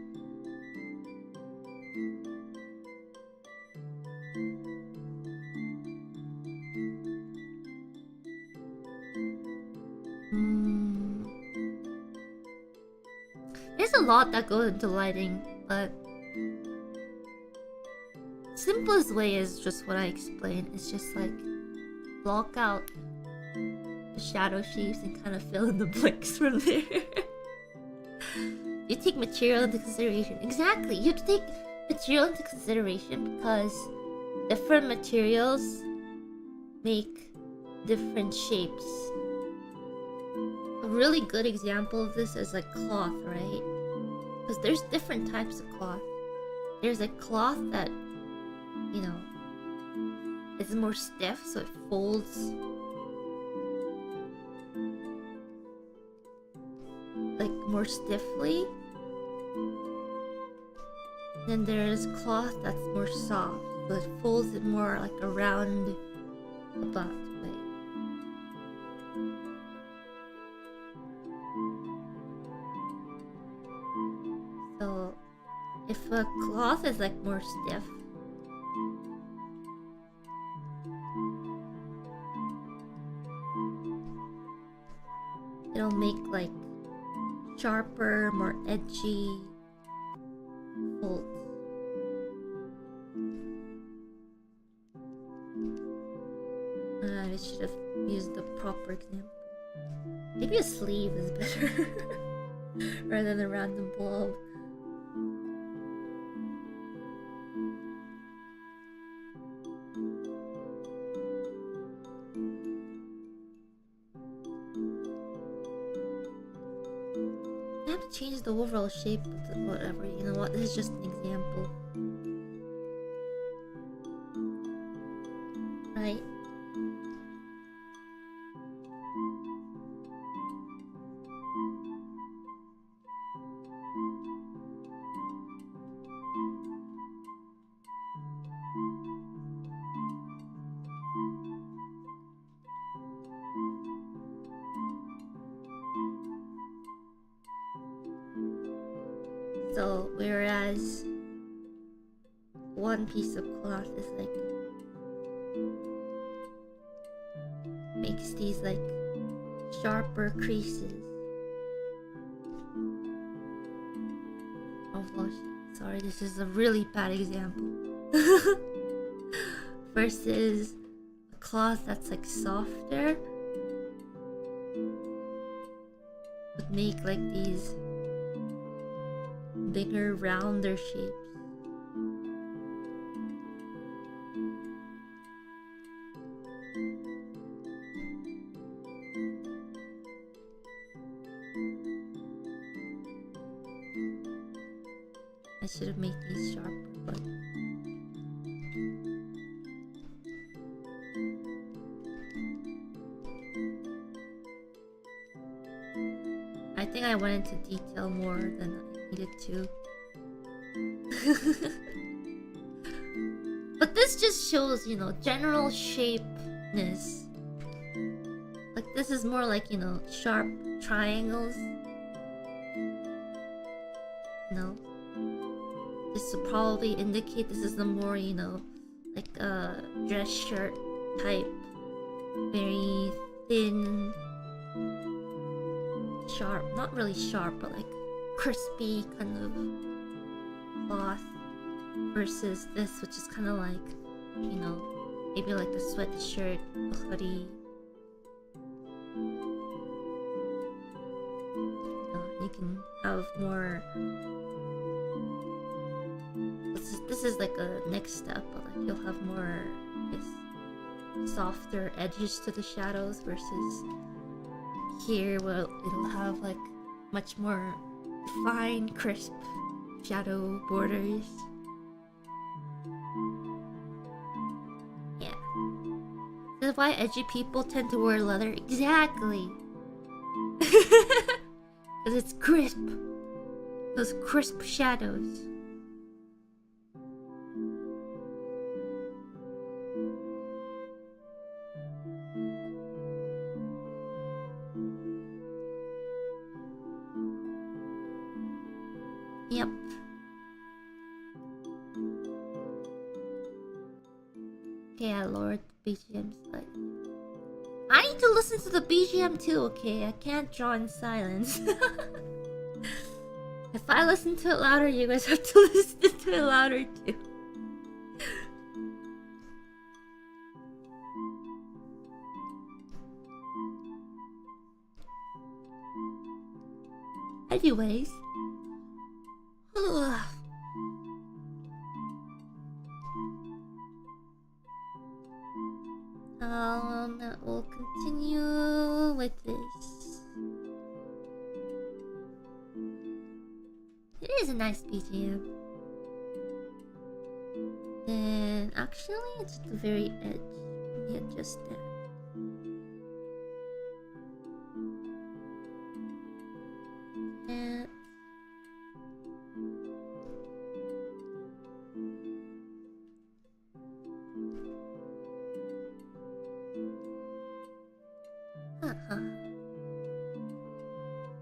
There's a lot that goes into lighting, but simplest way is just what I explained. It's just like block out the shadow shapes and kind of fill in the blanks from there. You take material into consideration. Exactly, you have to take material into consideration because different materials make different shapes. A really good example of this is like cloth, right? Because there's different types of cloth. There's like cloth that, you know, is more stiff, so it folds like more stiffly. Then there's cloth that's more soft, so it folds it more like around about way. So if a cloth is like more stiff, it'll make like sharper, more edgy folds. I should have used the proper example. Maybe a sleeve is better rather than a random blob. I have to change the overall shape of the whatever. You know what? This is just an example. Right? So, whereas one piece of cloth is like makes these like sharper creases. Oh gosh, sorry, this is a really bad example. Versus a cloth that's like softer would make like these bigger, rounder shapes. I should have made these sharper, but I think I went into detail more than I needed to. But this just shows, you know, general shapeness. Like this is more like, you know, sharp triangles. No. This would probably indicate this is the more, you know, like a dress shirt type. Very thin, sharp, not really sharp, but like crispy kind of cloth, versus this, which is kind of like, you know, maybe like a sweatshirt, a hoodie. You can have more. This is like a next step, but like you'll have more, I guess, softer edges to the shadows, versus here, well, it'll have like much more fine, crisp shadow borders. Yeah. That's why edgy people tend to wear leather. Exactly. Because it's crisp. Those crisp shadows. Yep. Okay, I lowered the BGM slightly. I need to listen to the BGM too, okay? I can't draw in silence. If I listen to it louder, you guys have to listen to it louder too. Anyways. We'll continue with this. It is a nice BGM. Then actually it's the very edge. Let me adjust that.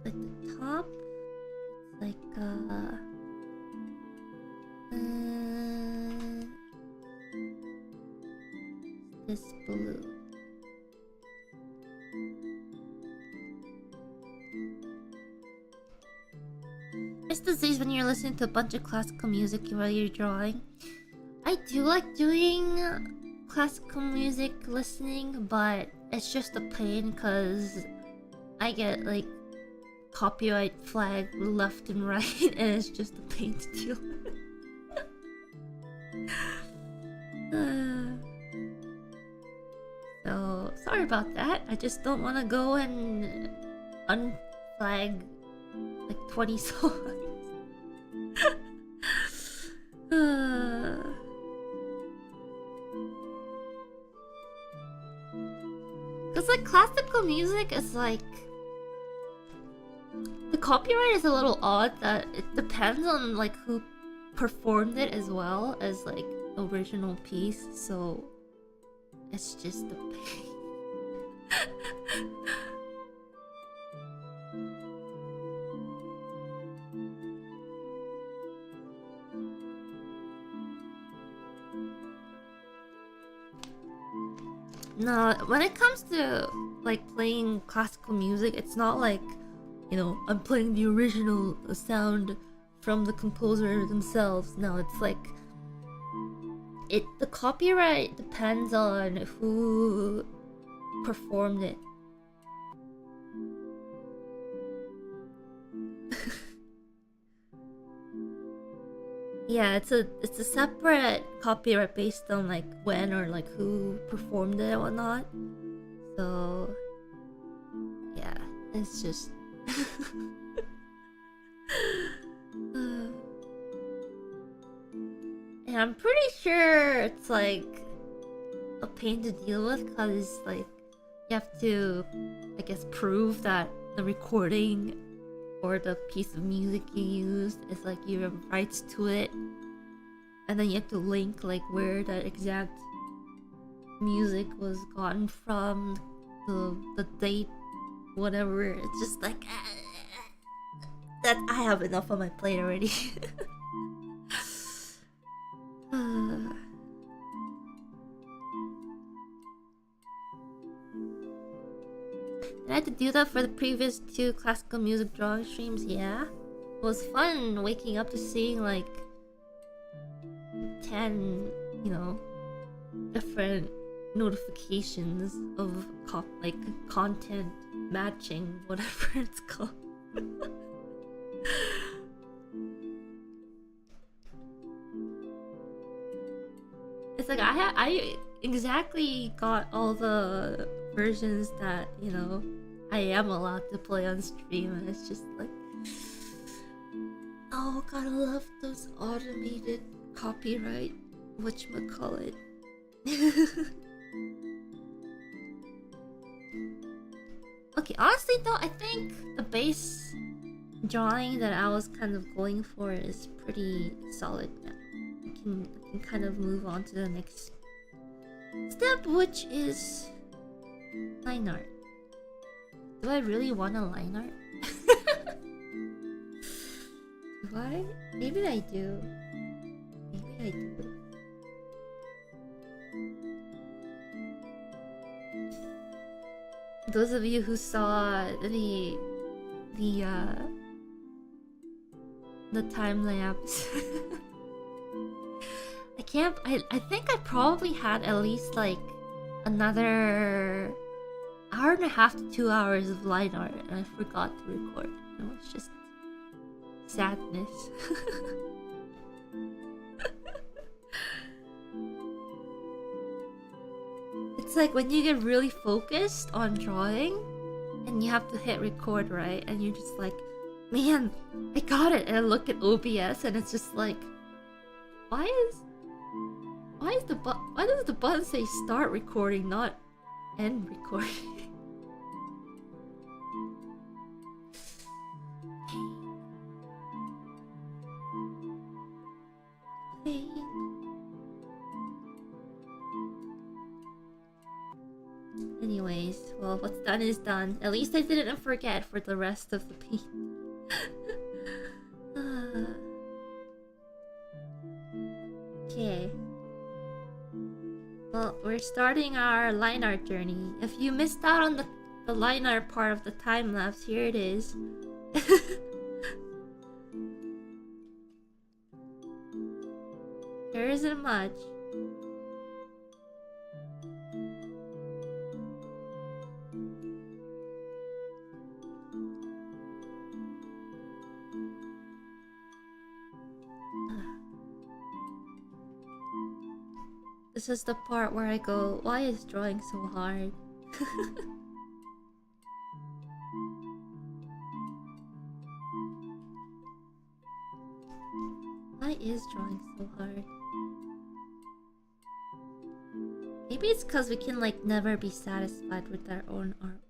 like the top, like this blue. It's the days when you're listening to a bunch of classical music while you're drawing. I do like doing classical music listening, but it's just a pain because I get like copyright flag left and right, and it's just a pain to deal with. So sorry about that. I just don't want to go and unflag like 20 songs. Cause like classical music is like the copyright is a little odd that it depends on like who performed it as well as like original piece, so it's just a pain. No, when it comes to like playing classical music, it's not like, you know, I'm playing the original sound from the composer themselves. No, it's like the copyright depends on who performed it. Yeah, it's a separate copyright based on like when or like who performed it and whatnot. So yeah, it's just and I'm pretty sure it's like a pain to deal with because like you have to, I guess, prove that the recording or the piece of music you used is like you have rights to it, and then you have to link like where that exact music was gotten from, the date, whatever. It's just like that I have enough on my plate already. Did I have to do that for the previous 2 classical music drawing streams? Yeah. It was fun waking up to seeing like 10, you know, different notifications of like content matching, whatever it's called. It's like I exactly got all the versions that, you know, I am allowed to play on stream, and it's just like, oh god, I love those automated copyright whatchamacallit. Okay, honestly though, I think the base drawing that I was kind of going for is pretty solid now. I can kind of move on to the next step, which is line art. Do I really want a line art? Do I? Maybe I do. Maybe I do. Those of you who saw the time lapse. I think I probably had at least like another hour and a half to 2 hours of line art, and I forgot to record. It was just sadness. It's like when you get really focused on drawing and you have to hit record, right? And you're just like, man, I got it. And I look at OBS and it's just like, why does the button say start recording, not end recording? Anyways, well, what's done is done. At least I didn't forget for the rest of the paint. Okay. Well, we're starting our line art journey. If you missed out on the line art part of the time lapse, here it is. There isn't much. This is the part where I go, why is drawing so hard? Why is drawing so hard? Maybe it's because we can like never be satisfied with our own art.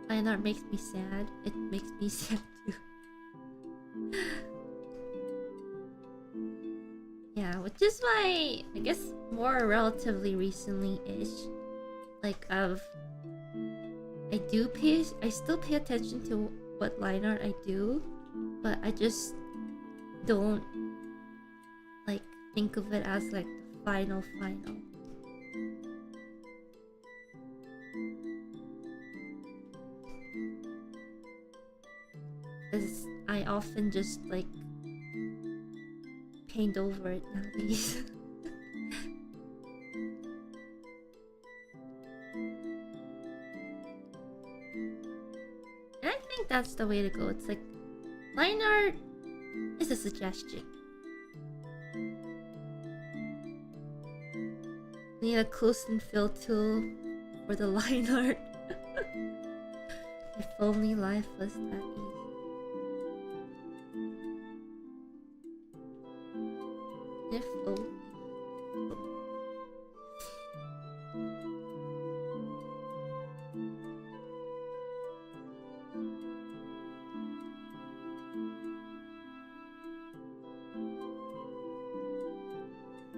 Line art makes me sad. It makes me sad too. Yeah, which is why I guess more relatively recently-ish, like I still pay attention to what line art I do, but I just don't like think of it as like the final. Because I often just like paint over it nowadays. And I think that's the way to go. It's like line art is a suggestion. Need a close and fill tool for the line art. If only life was that easy. If only.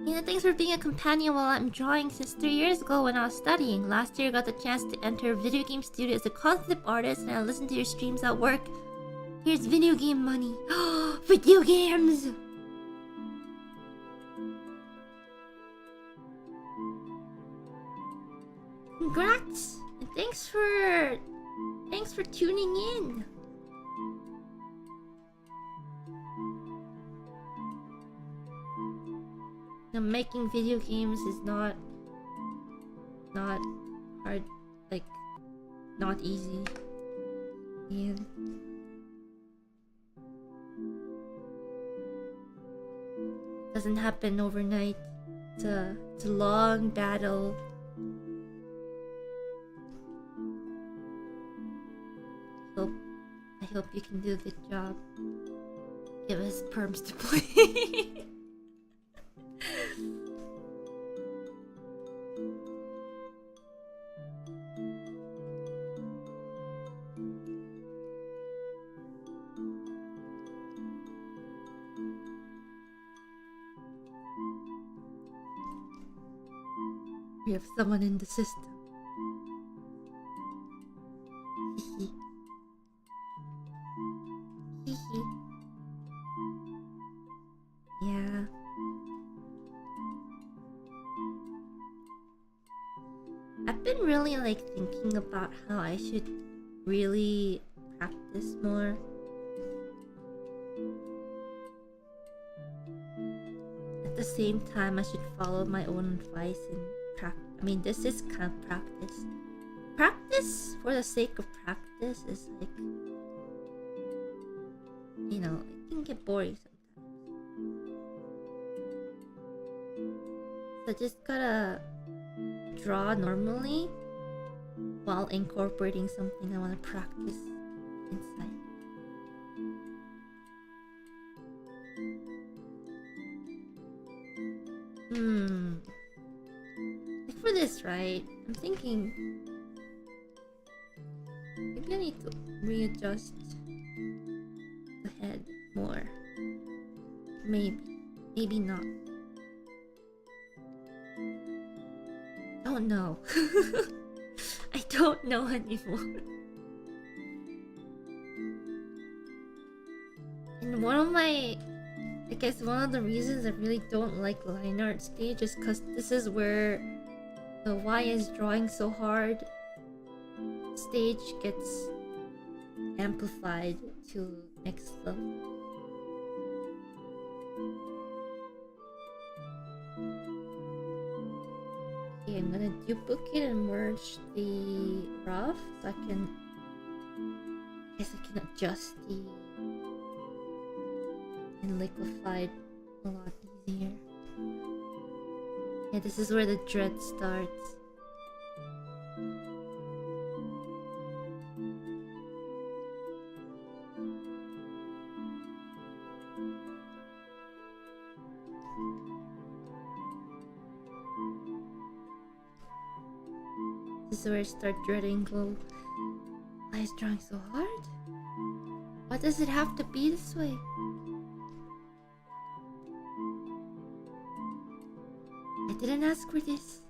Yeah, thanks for being a companion while I'm drawing since 3 years ago when I was studying. Last year I got the chance to enter video game studio as a concept artist and I listened to your streams at work. Here's video game money. Video games! Congrats! And thanks for tuning in. Now, making video games is not hard, like not easy. And doesn't happen overnight. It's a long battle. I hope you can do a good job. Give us perms to play. We have someone in the system. Yeah. I've been really like thinking about how I should really practice more. At the same time, I should follow my own advice and practice. I mean, this is kind of practice. Practice for the sake of practice is like, you know, it can get boring sometimes. So just gotta draw normally while incorporating something I want to practice inside. Like for this, right? I'm thinking maybe I need to readjust more. Maybe. Maybe not. Don't know. I don't know anymore. And one of my... I guess one of the reasons I really don't like line art stage is because this is where the why is drawing so hard stage gets amplified to next level. Okay, I'm gonna duplicate and merge the rough so I can... I guess I can adjust the... and liquefied a lot easier. Yeah, this is where the dread starts. This is where I start dreading. Whoa, why is drawing so hard? Why does it have to be this way? I didn't ask for this.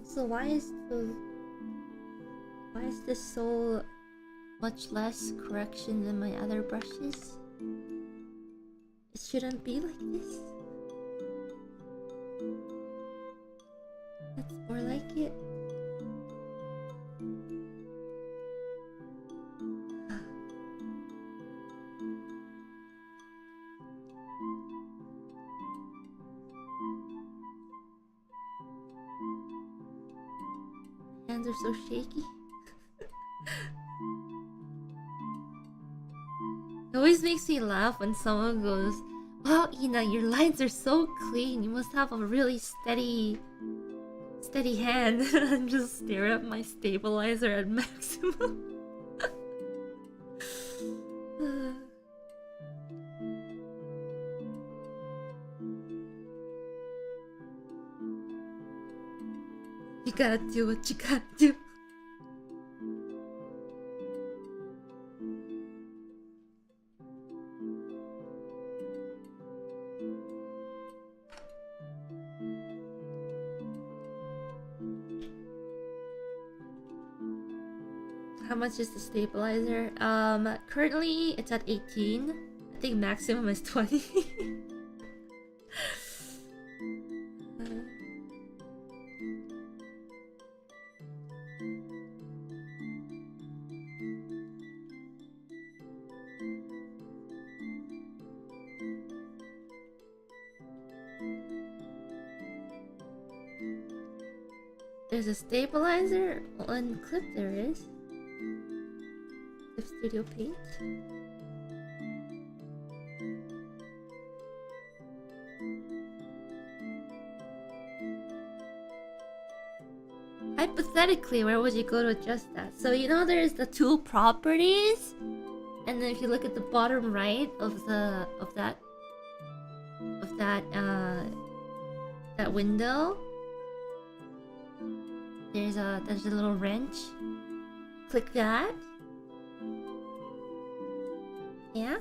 So why is this so much less correction than my other brushes? It shouldn't be like this. That's more like it. Hands are so shaky. It always makes me laugh when someone goes, "Wow, Ina, your lines are so clean. You must have a really steady hand." And just stare at my stabilizer at maximum. You gotta do what you gotta do. How much is the stabilizer? Currently it's at 18. I think maximum is 20. There's a stabilizer on Clip, there is. Clip Studio Paint. Hypothetically, where would you go to adjust that? So you know there's the tool properties, and then if you look at the bottom right of that window, there's a little wrench. Click that. Yeah.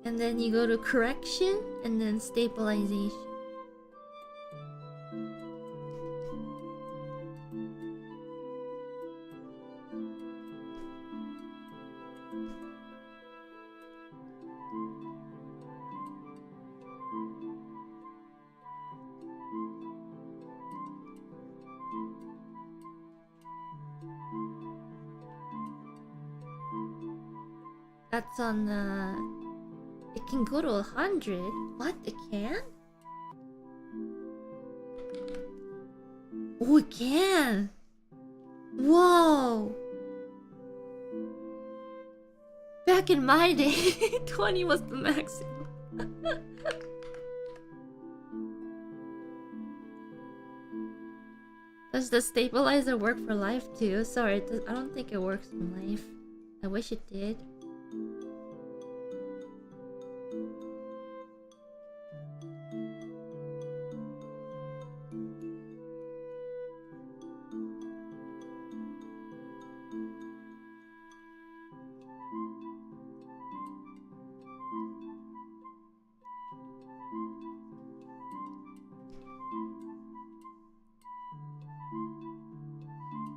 And then you go to correction and then stabilization. That's on it can go to 100. What? It can? Oh, it can! Whoa! Back in my day, 20 was the maximum. Does the stabilizer work for life too? Sorry, I don't think it works in life. I wish it did.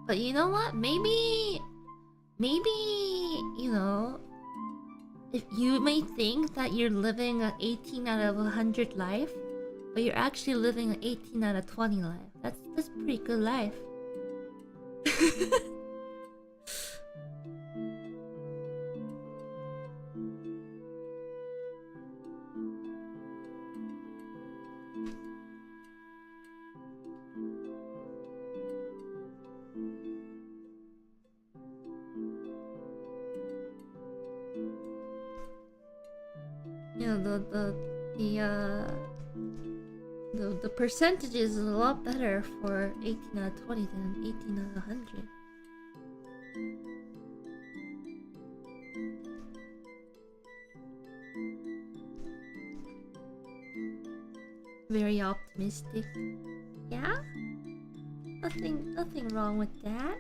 But you know what? Maybe, you know, if you may think that you're living an 18 out of 100 life, but you're actually living an 18 out of 20 life. That's pretty good life. You know, the percentage is a lot better for 18 out of 20 than 18 out of 100. Very optimistic. Yeah? Nothing wrong with that.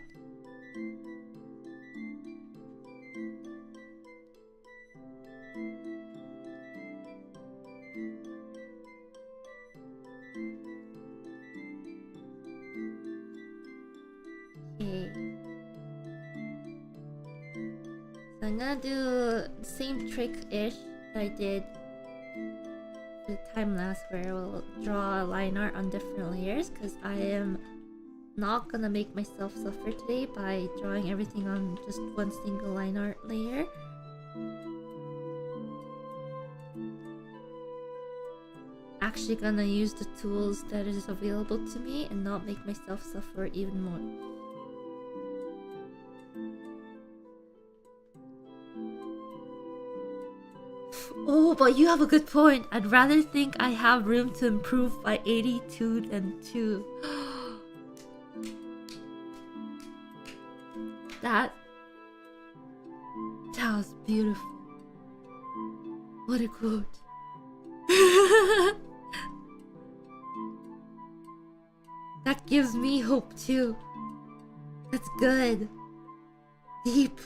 Okay. So I'm gonna do the same trick-ish that I did the time lapse, where I will draw line art on different layers, because I am not gonna make myself suffer today by drawing everything on just one single line art layer. Actually gonna use the tools that is available to me and not make myself suffer even more. Oh, but you have a good point. I'd rather think I have room to improve by 82 than 2. That was beautiful. What a quote. That gives me hope too. That's good. Deep.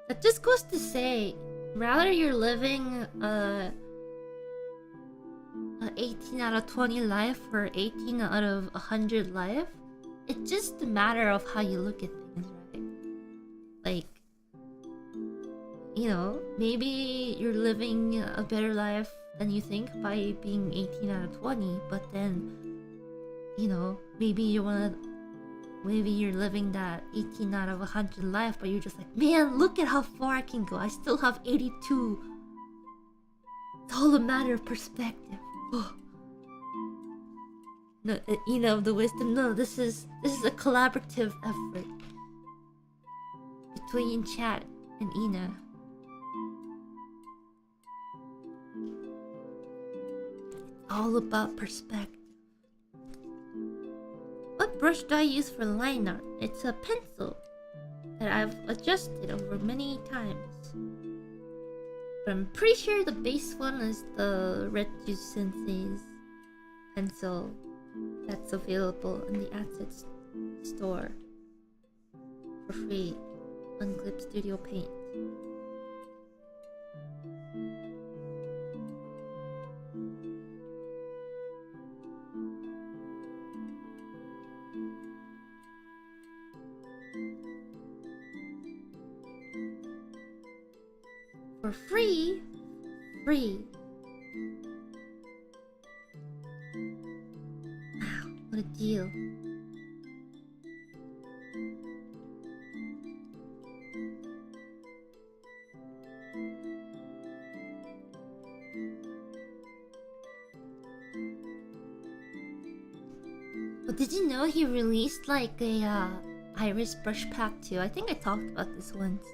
That just goes to say, rather you're living a 18 out of 20 life or 18 out of 100 life, it's just a matter of how you look at things, right? Like, you know, maybe you're living a better life than you think by being 18 out of 20, but then, you know, maybe you're living that 18 out of 100 life, but you're just like, man, look at how far I can go. I still have 82. It's all a matter of perspective. Oh. No, you know, the wisdom. No, this is a collaborative effort between chat and Ina. It's all about perspective. What brush do I use for line art? It's a pencil that I've adjusted over many times. But I'm pretty sure the base one is the Red Juice Sensei's pencil that's available in the Assets store for free on Clip Studio Paint. For free? Free. Wow, what a deal. Well, did you know he released like a iris brush pack too? I think I talked about this once.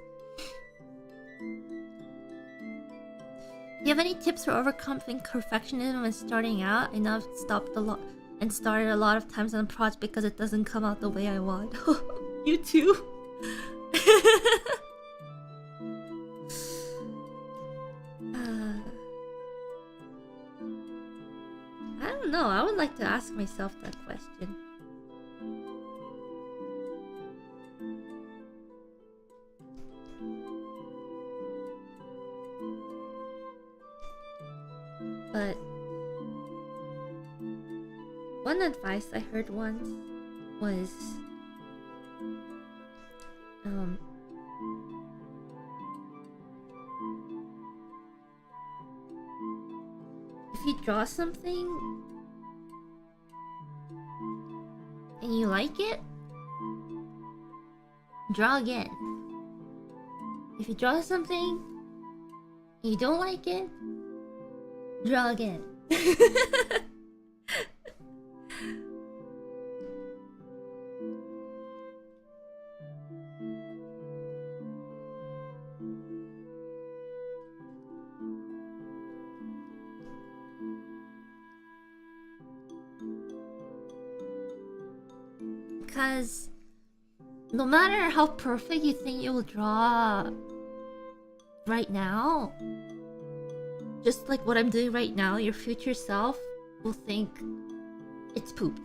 Do you have any tips for overcoming perfectionism when starting out? I know I've stopped a lot and started a lot of times on a project because it doesn't come out the way I want. You too? I don't know. I would like to ask myself that question. one advice I heard once was if you draw something and you like it, draw again. If you draw something and you don't like it, draw again. Because no matter how perfect you think you'll draw right now, just like what I'm doing right now, your future self will think it's poop.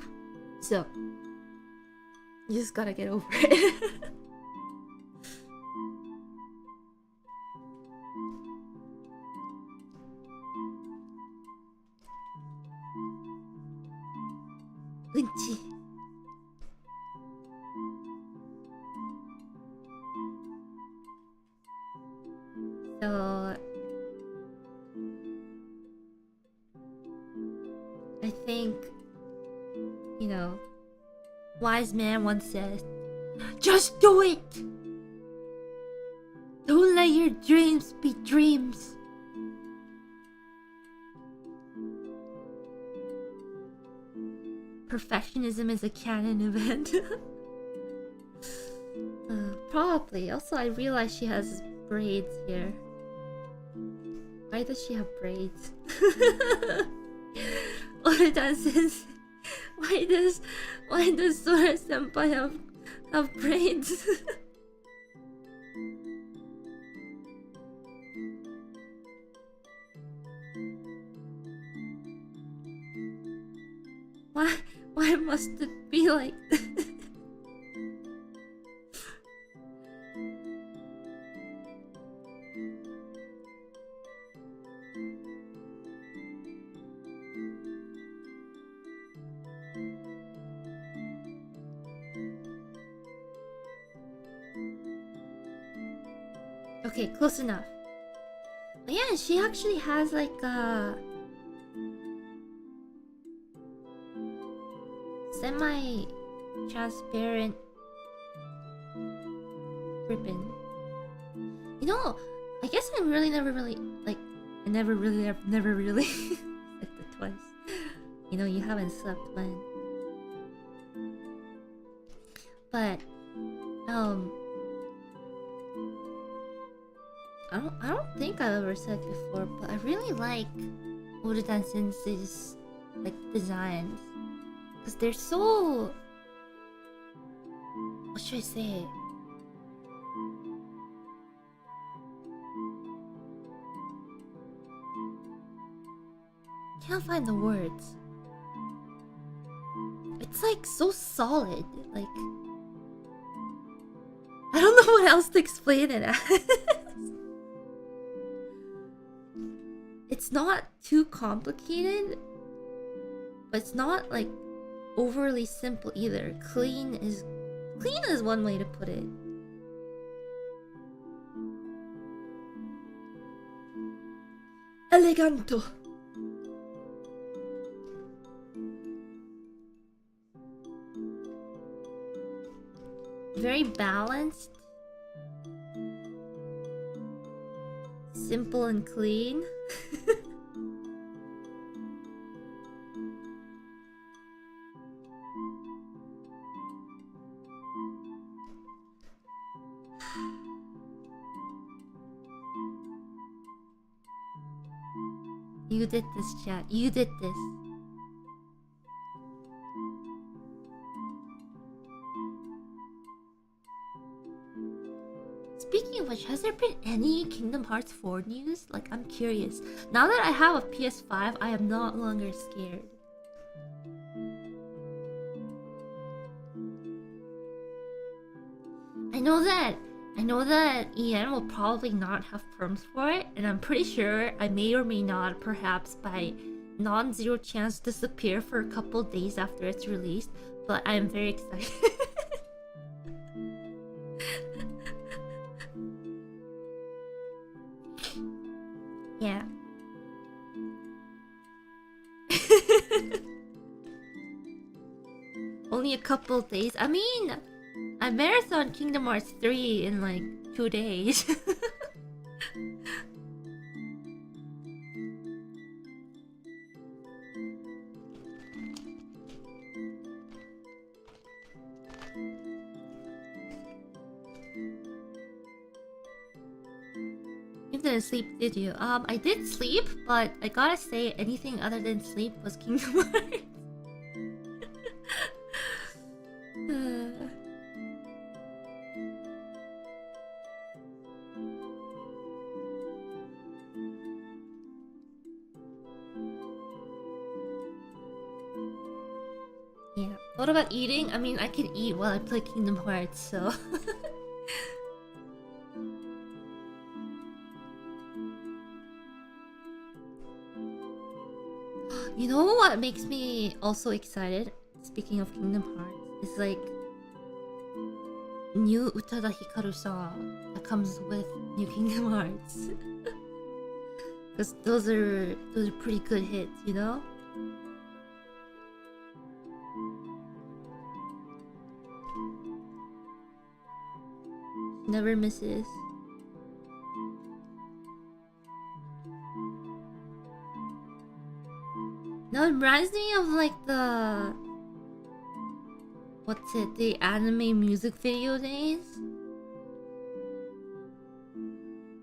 So you just gotta get over it. Unchi. So I think, you know, wise man once said, just do it! Don't let your dreams be dreams. Perfectionism is a canon event. Probably. Also, I realized she has braids here. Why does she have braids? Why does Sora Senpai have braids? Why must it be like this? Okay, close enough. But yeah, she actually has like a semi-transparent ribbon. You know, I guess I really never really like. I never really said that twice. You know, you haven't slept when. But I don't think I've ever said before, but I really like Orudan Sensei's like designs, because they're so, what should I say? Can't find the words. It's like so solid, like I don't know what else to explain it as. It's not too complicated, but it's not like overly simple either. Clean is one way to put it. Eleganto. Very balanced. Simple and clean. You did this, chat. You did this. Speaking of which, has there been any Kingdom Hearts 4 news? Like, I'm curious. Now that I have a PS5, I am no longer scared. I know that Ian will probably not have perms for it, and I'm pretty sure I may or may not, perhaps by non-zero chance disappear for a couple days after it's released, but I'm very excited. Yeah. Only a couple days. I mean, I marathon Kingdom Hearts 3 in like 2 days. You didn't sleep, did you? I did sleep, but I gotta say, anything other than sleep was Kingdom Hearts. Yeah. What about eating? I mean, I can eat while I play Kingdom Hearts, so... You know what makes me also excited? Speaking of Kingdom Hearts, is like new Utada Hikaru song that comes with New Kingdom Hearts. Because those are pretty good hits, you know? Never misses. No, it reminds me of like the... What's it? The anime music video days?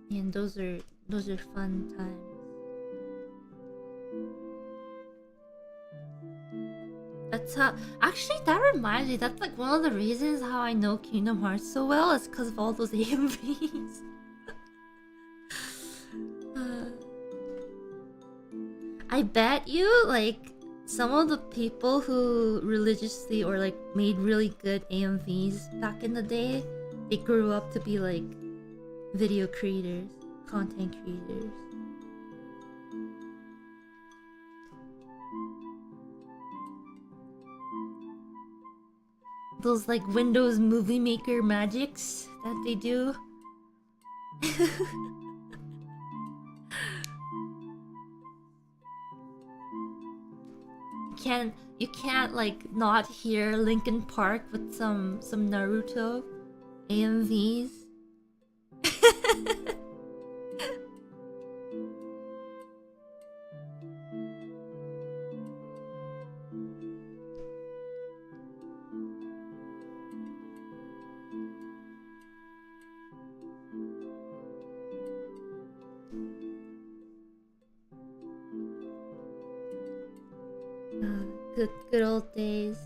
And those are fun times. That's how... Actually, that reminds me, that's like one of the reasons how I know Kingdom Hearts so well is because of all those AMVs. I bet you, like, some of the people who religiously or like made really good AMVs back in the day, they grew up to be like video creators, content creators. Those like Windows Movie Maker magics that they do. You can't like not hear Linkin Park with some Naruto AMVs. Good old days.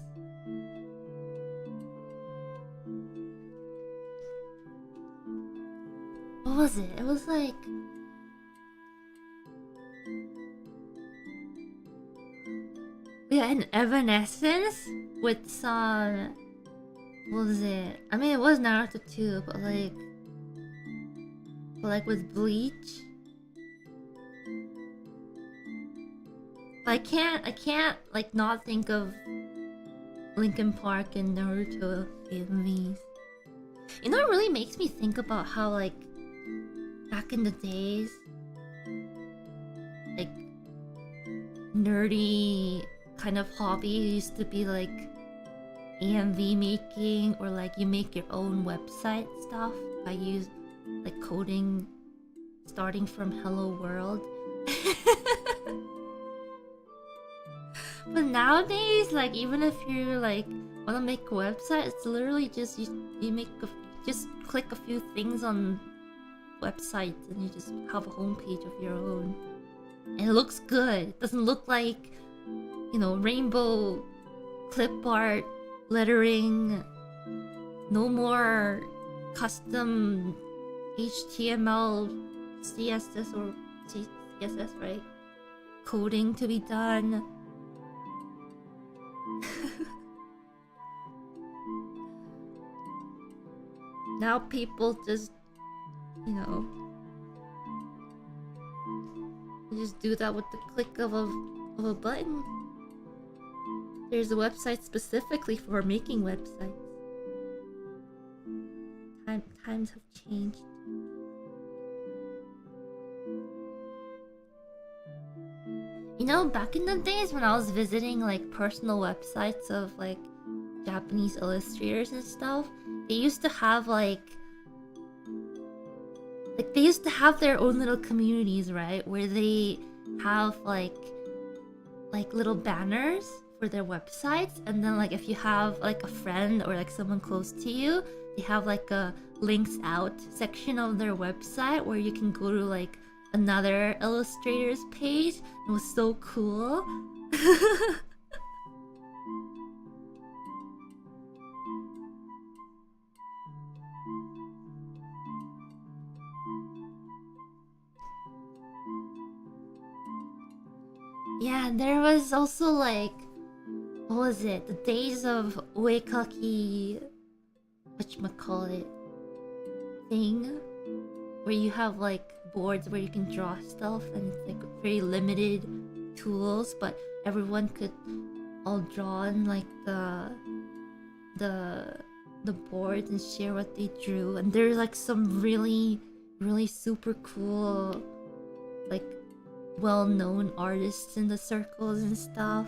What was it? It was like... Yeah, an Evanescence with some... What was it? I mean, it was Naruto too, but like with Bleach. I can't like not think of Linkin Park and Naruto AMVs. You know, it really makes me think about how like back in the days, like nerdy kind of hobby used to be like AMV making, or like you make your own website stuff by like coding starting from Hello World. But nowadays, like even if you like want to make a website, it's literally just just click a few things on websites and you just have a homepage of your own, and it looks good. It doesn't look like, you know, rainbow clip art lettering. No more custom HTML, CSS or CSS, right? Coding to be done. Now people just, you know, just do that with the click of a of a button. There's a website specifically for making websites. Times have changed. You know, back in the days when I was visiting like personal websites of like Japanese illustrators and stuff, they used to have like they used to have their own little communities, right? Where they have like little banners for their websites, and then like if you have like a friend or like someone close to you, they have like a links out section of their website where you can go to like another illustrator's page. It was so cool. Yeah, there was also like, what was it? The days of oekaki, whatchamacallit, thing, where you have like boards where you can draw stuff, and it's like very limited tools, but everyone could all draw on like the boards and share what they drew. And there's like some really super cool like well-known artists in the circles and stuff.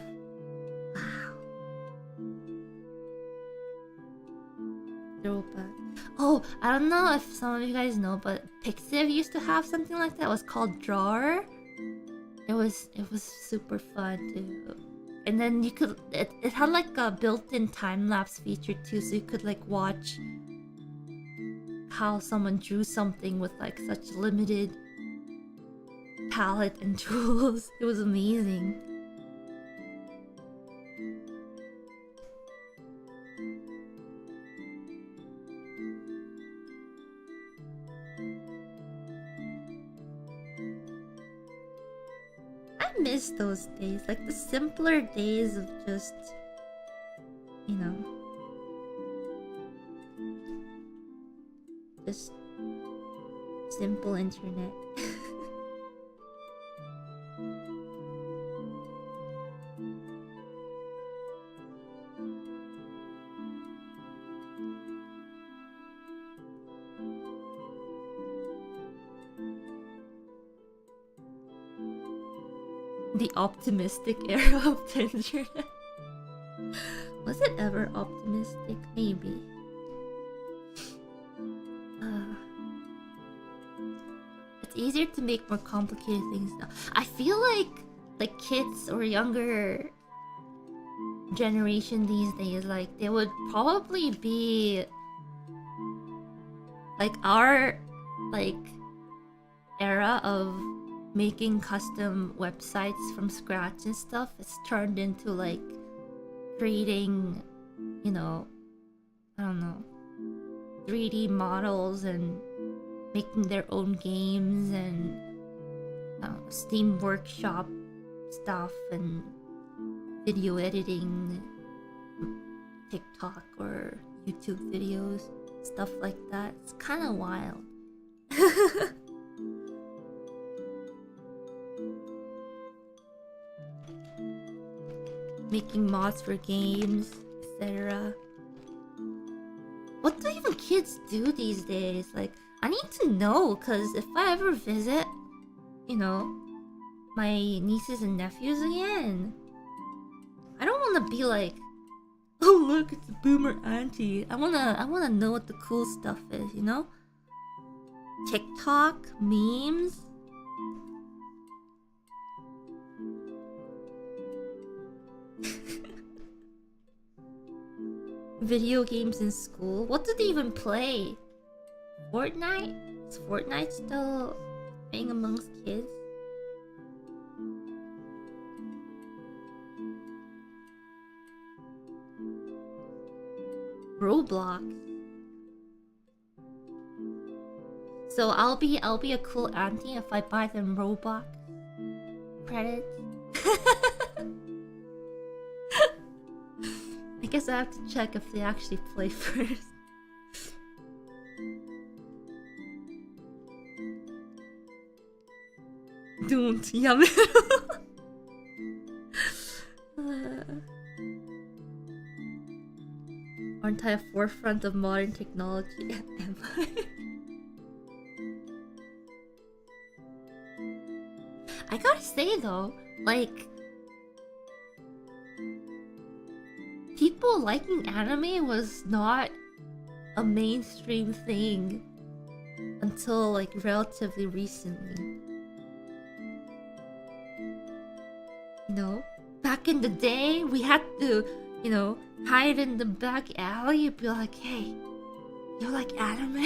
Wow. Throwback. Oh, I don't know if some of you guys know, but Pixiv used to have something like that. It was called Drawer. It was super fun too. And then you could it had like a built-in time-lapse feature too, so you could like watch how someone drew something with like such limited palette and tools. It was amazing. I miss those days, like the simpler days of just, you know, just simple internet. The optimistic era of the internet. Was it ever optimistic? Maybe. It's easier to make more complicated things now. I feel like kids or younger generation these days, like they would probably be like our like era of making custom websites from scratch and stuff. It's turned into like creating, you know, I don't know, 3D models and making their own games and Steam Workshop stuff and video editing, TikTok or YouTube videos, stuff like that. It's kind of wild. Making mods for games, etc. What do even kids do these days? Like, I need to know, because if I ever visit, you know, my nieces and nephews again, I don't want to be like, oh look, it's a boomer auntie. I wanna know what the cool stuff is, you know? TikTok, memes. Video games in school. What do they even play? Fortnite? Is Fortnite still playing amongst kids? Roblox. So I'll be a cool auntie if I buy them Roblox credits. I guess I have to check if they actually play first. Don't, yeah. Aren't I a forefront of modern technology? Am I? I gotta say though, like, people liking anime was not a mainstream thing until like relatively recently. You know, back in the day, we had to, you know, hide in the back alley and be like, hey, you like anime?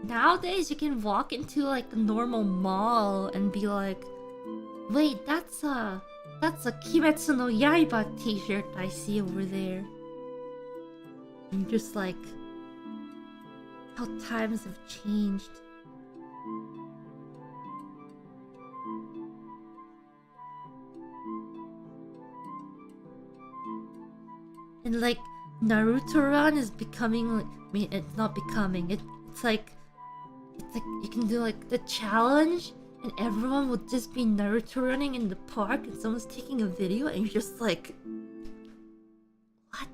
Nowadays, you can walk into like a normal mall and be like, wait, that's a Kimetsu no Yaiba t-shirt I see over there. And just like, how times have changed. And like, Naruto Run is becoming like, I mean, it's not becoming, it's like you can do like the challenge and everyone would just be Naruto running in the park and someone's taking a video and you're just like, what?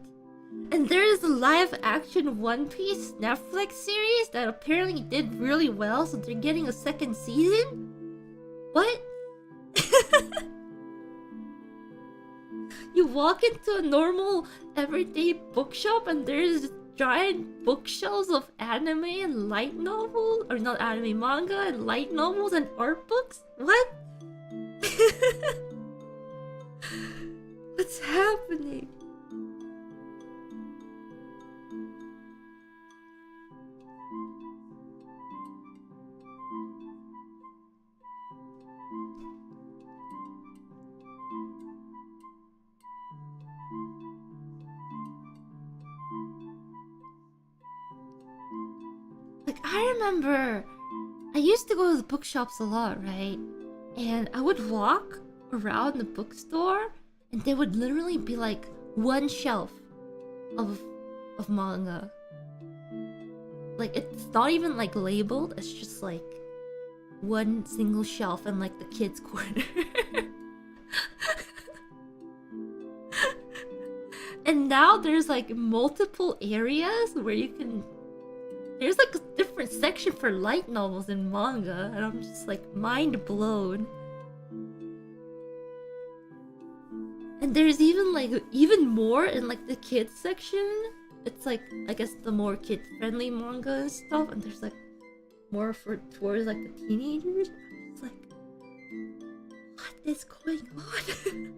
And there's a live action One Piece Netflix series that apparently did really well, so they're getting a second season? What? You walk into a normal everyday bookshop and there's giant bookshelves of anime and light novels, or not anime, manga and light novels and art books? What? What's happening? Like, I remember I used to go to the bookshops a lot, right? And I would walk around the bookstore and there would literally be like one shelf of manga. Like, it's not even like labeled, it's just like one single shelf in like the kids' corner. And now there's like multiple areas where you can, there's like a different section for light novels and manga, and I'm just like mind blown. And there's even like even more in like the kids section. It's like, I guess, the more kid friendly manga and stuff, and there's like more for towards like the teenagers. I'm just like, what is going on?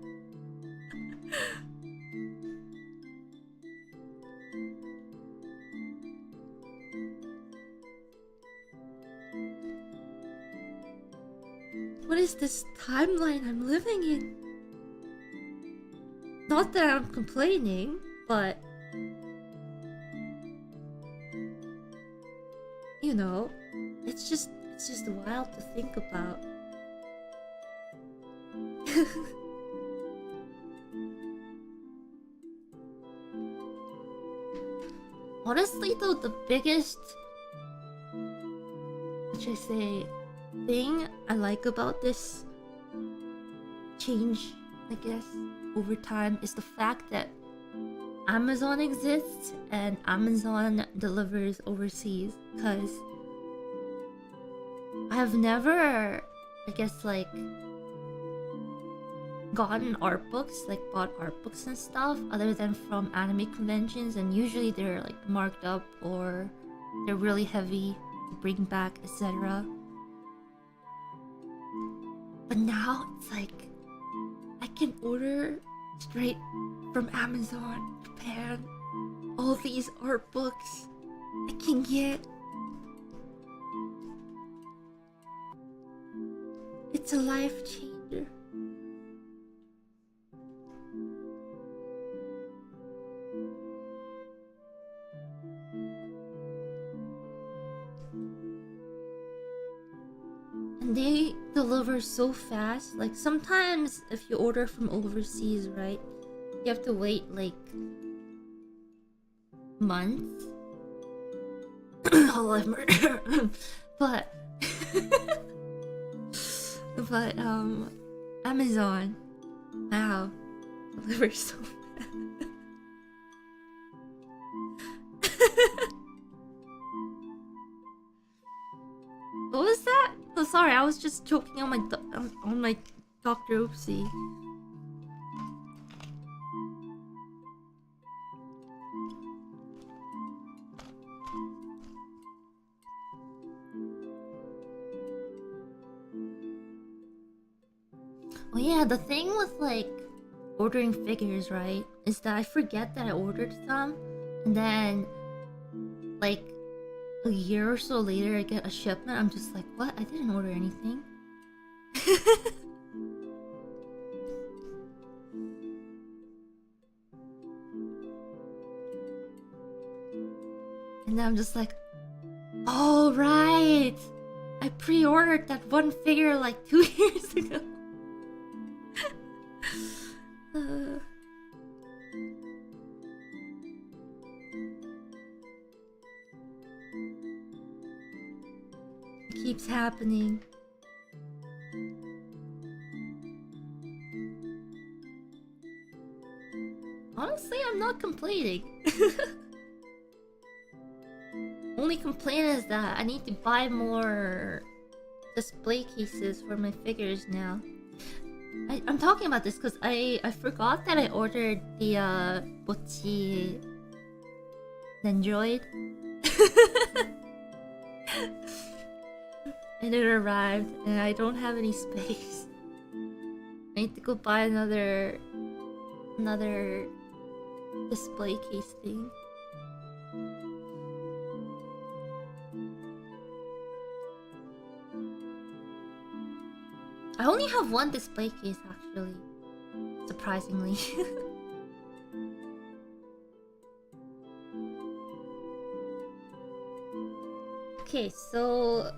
What is this timeline I'm living in? Not that I'm complaining, but you know, it's just wild to think about. Honestly though, the biggest, what should I say, thing I like about this change, I guess, over time is the fact that Amazon exists and Amazon delivers overseas. Because I've never, I guess, like, gotten art books, like bought art books and stuff, other than from anime conventions, and usually they're like marked up or they're really heavy to bring back, etc. But now it's like I can order straight from Amazon, Japan, all these art books I can get. It's a life changer. And they deliver so fast. Like, sometimes if you order from overseas, right, you have to wait like months. Hololive murder. but Amazon, wow, delivers so fast. What was that? Oh, sorry, I was just choking on my Dr. Oopsie. Oh yeah, the thing with like ordering figures, right, is that I forget that I ordered some, and then like a year or so later I get a shipment. I'm just like, what? I didn't order anything. And then I'm just like, oh right, I pre-ordered that one figure like 2 years ago. It keeps happening. Honestly, I'm not complaining. Only complaint is that I need to buy more display cases for my figures now. I'm talking about this because I forgot that I ordered the Mochi Android. And it arrived and I don't have any space. I need to go buy another display case thing. I only have one display case actually, surprisingly. Okay, so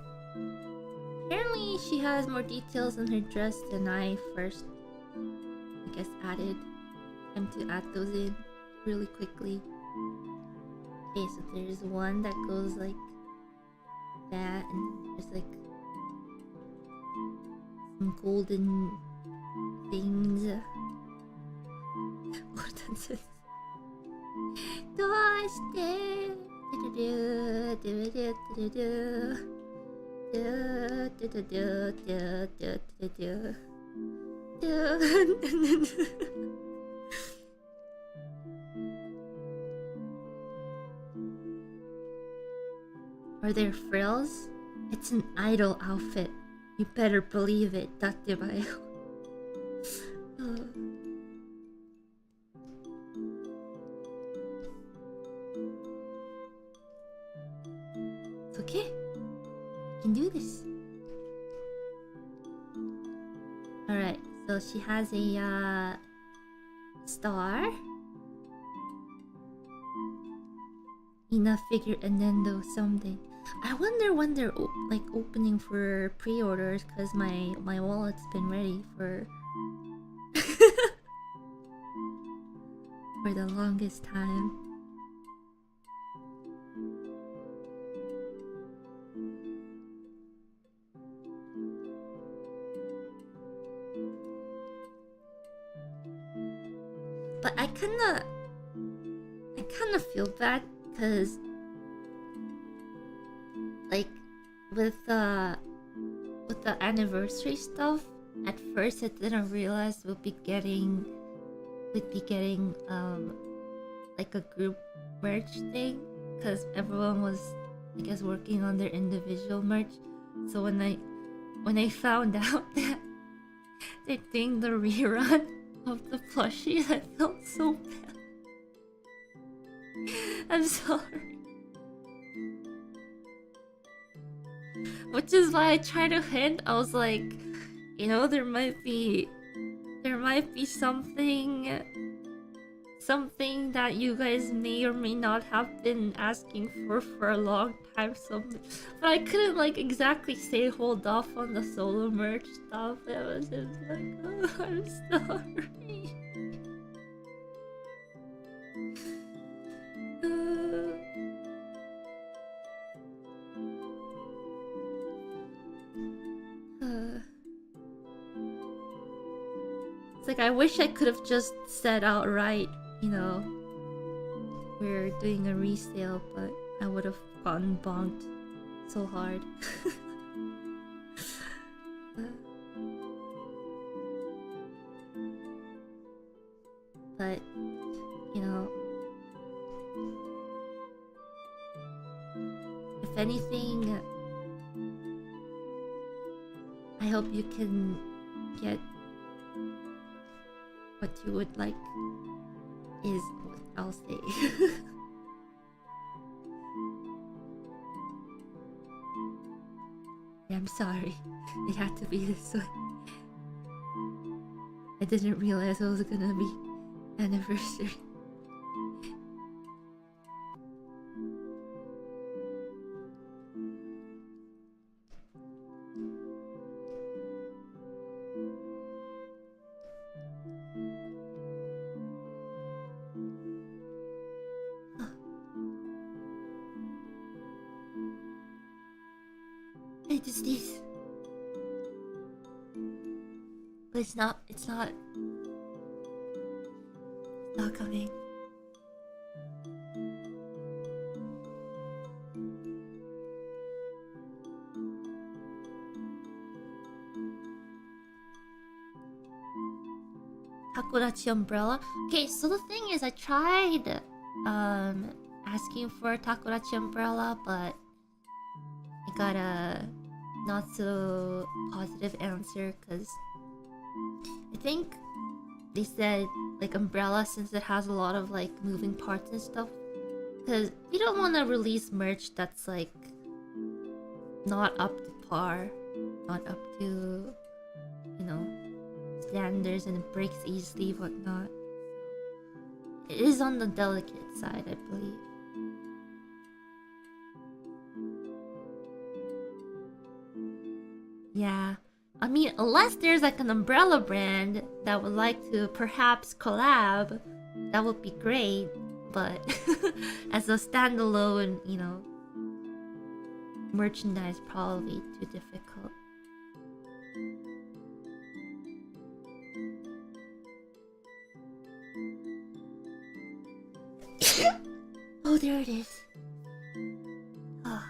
apparently she has more details on her dress than I first, I guess, added. Time to add those in really quickly. Okay, so there's one that goes like that, and there's like some golden things. What is this? Are there frills? It's an idol outfit. You better believe it. Datebayo. It's okay. I can do this. Alright, so she has a star in a figure Nintendo someday. I wonder when they're like opening for pre-orders, because my wallet's been ready for for the longest time. But I kinda feel bad because like with the anniversary stuff, at first I didn't realize we'd be getting like a group merch thing, because everyone was, I guess, working on their individual merch. So when I found out that they're doing the rerun of the plushies, I felt so bad. I'm sorry. Which is why I tried to hint. I was like, you know, there might be something that you guys may or may not have been asking for a long time. But I couldn't like exactly say hold off on the solo merch stuff. It was just like, oh, I'm sorry. It's like I wish I could have just said outright, you know, we're doing a resale, but I would have gotten bonked so hard. But, you know, if anything, I hope you can get what you would like, is what I'll say. Yeah, I'm sorry. It had to be this way. I didn't realize it was gonna be anniversary. I just this. But it's not coming. Takodachi umbrella. Okay, so the thing is, I tried asking for a Takodachi umbrella, but I got a not so positive answer because I think they said like umbrella, since it has a lot of like moving parts and stuff, because we don't want to release merch that's like not up to par, not up to, you know, standards, and it breaks easily, whatnot. It is on the delicate side, I believe. Yeah, I mean, unless there's like an umbrella brand that would like to perhaps collab, that would be great. But as a standalone, you know, merchandise, probably too difficult. Oh, there it is. Oh.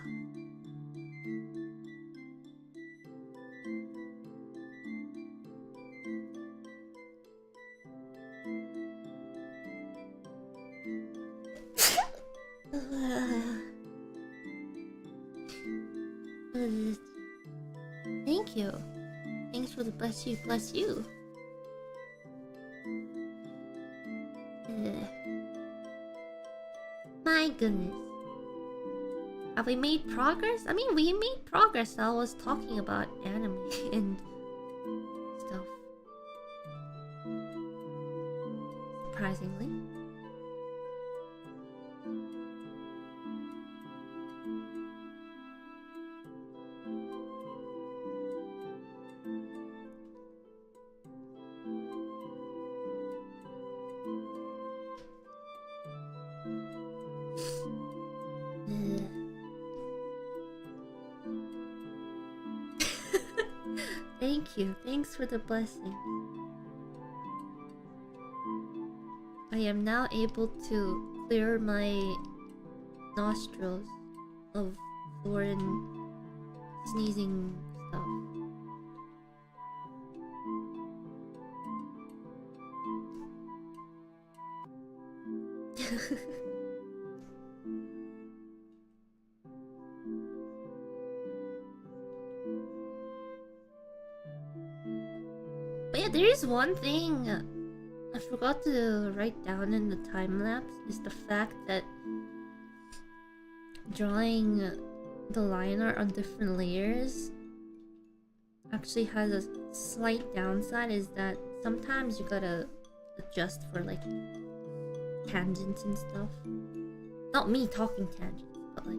Thank you. Thanks for the bless you, bless you. My goodness. Have we made progress? I mean, we made progress. I was talking about anime and stuff. Surprisingly. Thank you. Thanks for the blessing. I am now able to clear my nostrils of foreign sneezing stuff. But yeah, there is one thing I forgot to write down in the time lapse, is the fact that drawing the line art on different layers actually has a slight downside, is that sometimes you gotta adjust for like tangents and stuff. Not me talking tangents, but like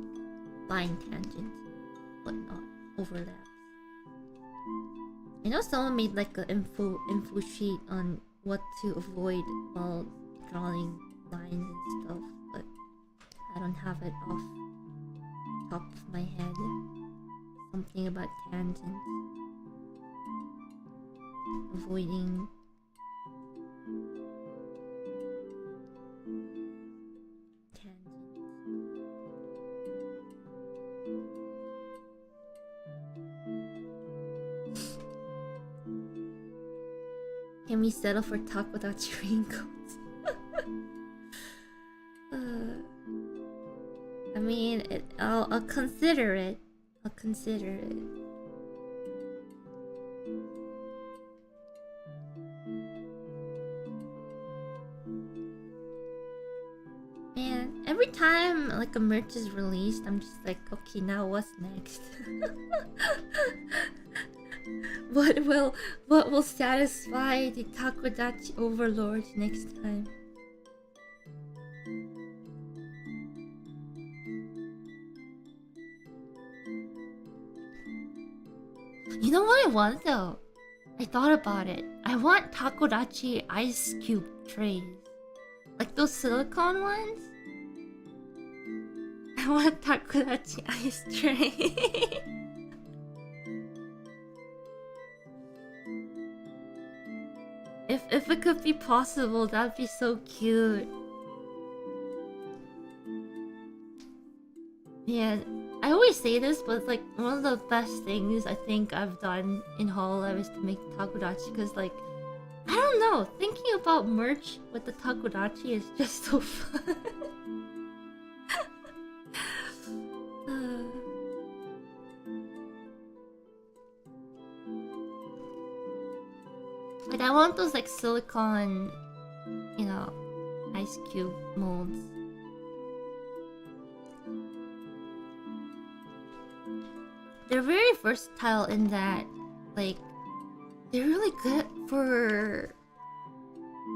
line tangents, whatnot, overlaps. I know someone made like an info sheet on what to avoid while drawing lines and stuff, but I don't have it off the top of my head. Something about tangents. Avoiding tangents. Can we settle for Takodachi raincoats? I mean, I'll consider it. I'll consider it. Man, every time like a merch is released, I'm just like, okay, now what's next? What will satisfy the Takodachi overlords next time? You know what I want though? I thought about it. I want Takodachi ice cube trays. Like those silicone ones? I want Takodachi ice tray. If it could be possible, that'd be so cute. Yeah, I always say this, but like one of the best things I think I've done in hololive is to make Takodachi, because like, I don't know, thinking about merch with the Takodachi is just so fun. Like I want those like silicone, you know, ice cube molds. They're very versatile in that, like, they're really good for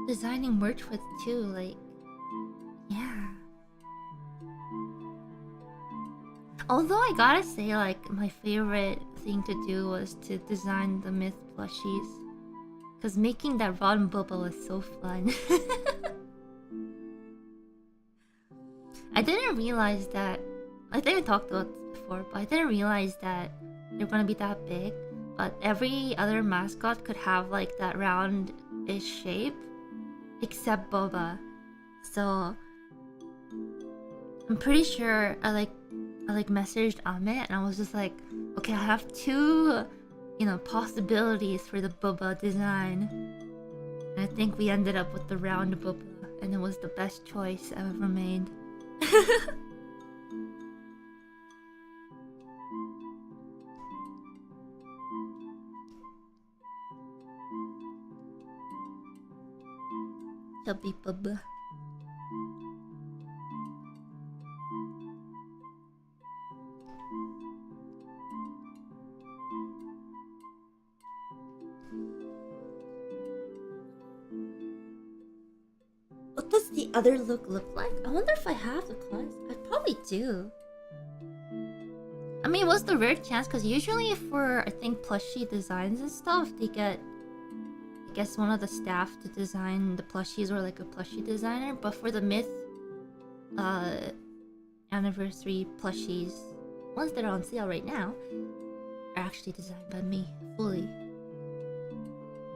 designing merch with too, like, yeah. Although I gotta say, like, my favorite thing to do was to design the myth plushies. Because making that rotten bubble was so fun. I didn't realize that, I think I talked about this before, but I didn't realize that they're gonna be that big. But every other mascot could have like that round-ish shape, except Boba. So I'm pretty sure I messaged Amit and I was just like, okay, I have two, you know, possibilities for the Boba design. And I think we ended up with the round Boba, and it was the best choice I've ever made. Chubby Boba. What does the other look like? I wonder if I have the class. I probably do. I mean, what's the rare chance? Because usually for, I think, plushie designs and stuff, they get, I guess, one of the staff to design the plushies or like a plushie designer. But for the myth anniversary plushies, ones that are on sale right now, are actually designed by me fully.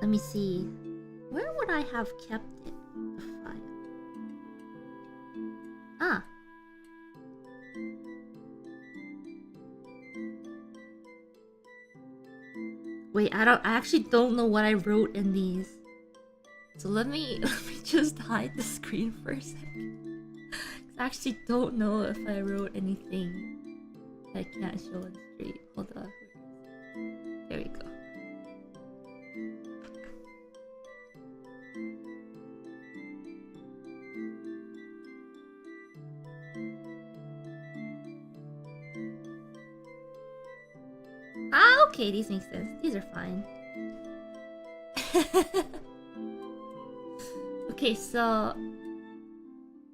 Let me see. Where would I have kept it? The file. Ah. Wait, I actually don't know what I wrote in these. So let me just hide the screen for a second. I actually don't know if I wrote anything that I can't show on stream. Hold on. There we go. Ah, okay, these make sense. These are fine. Okay, so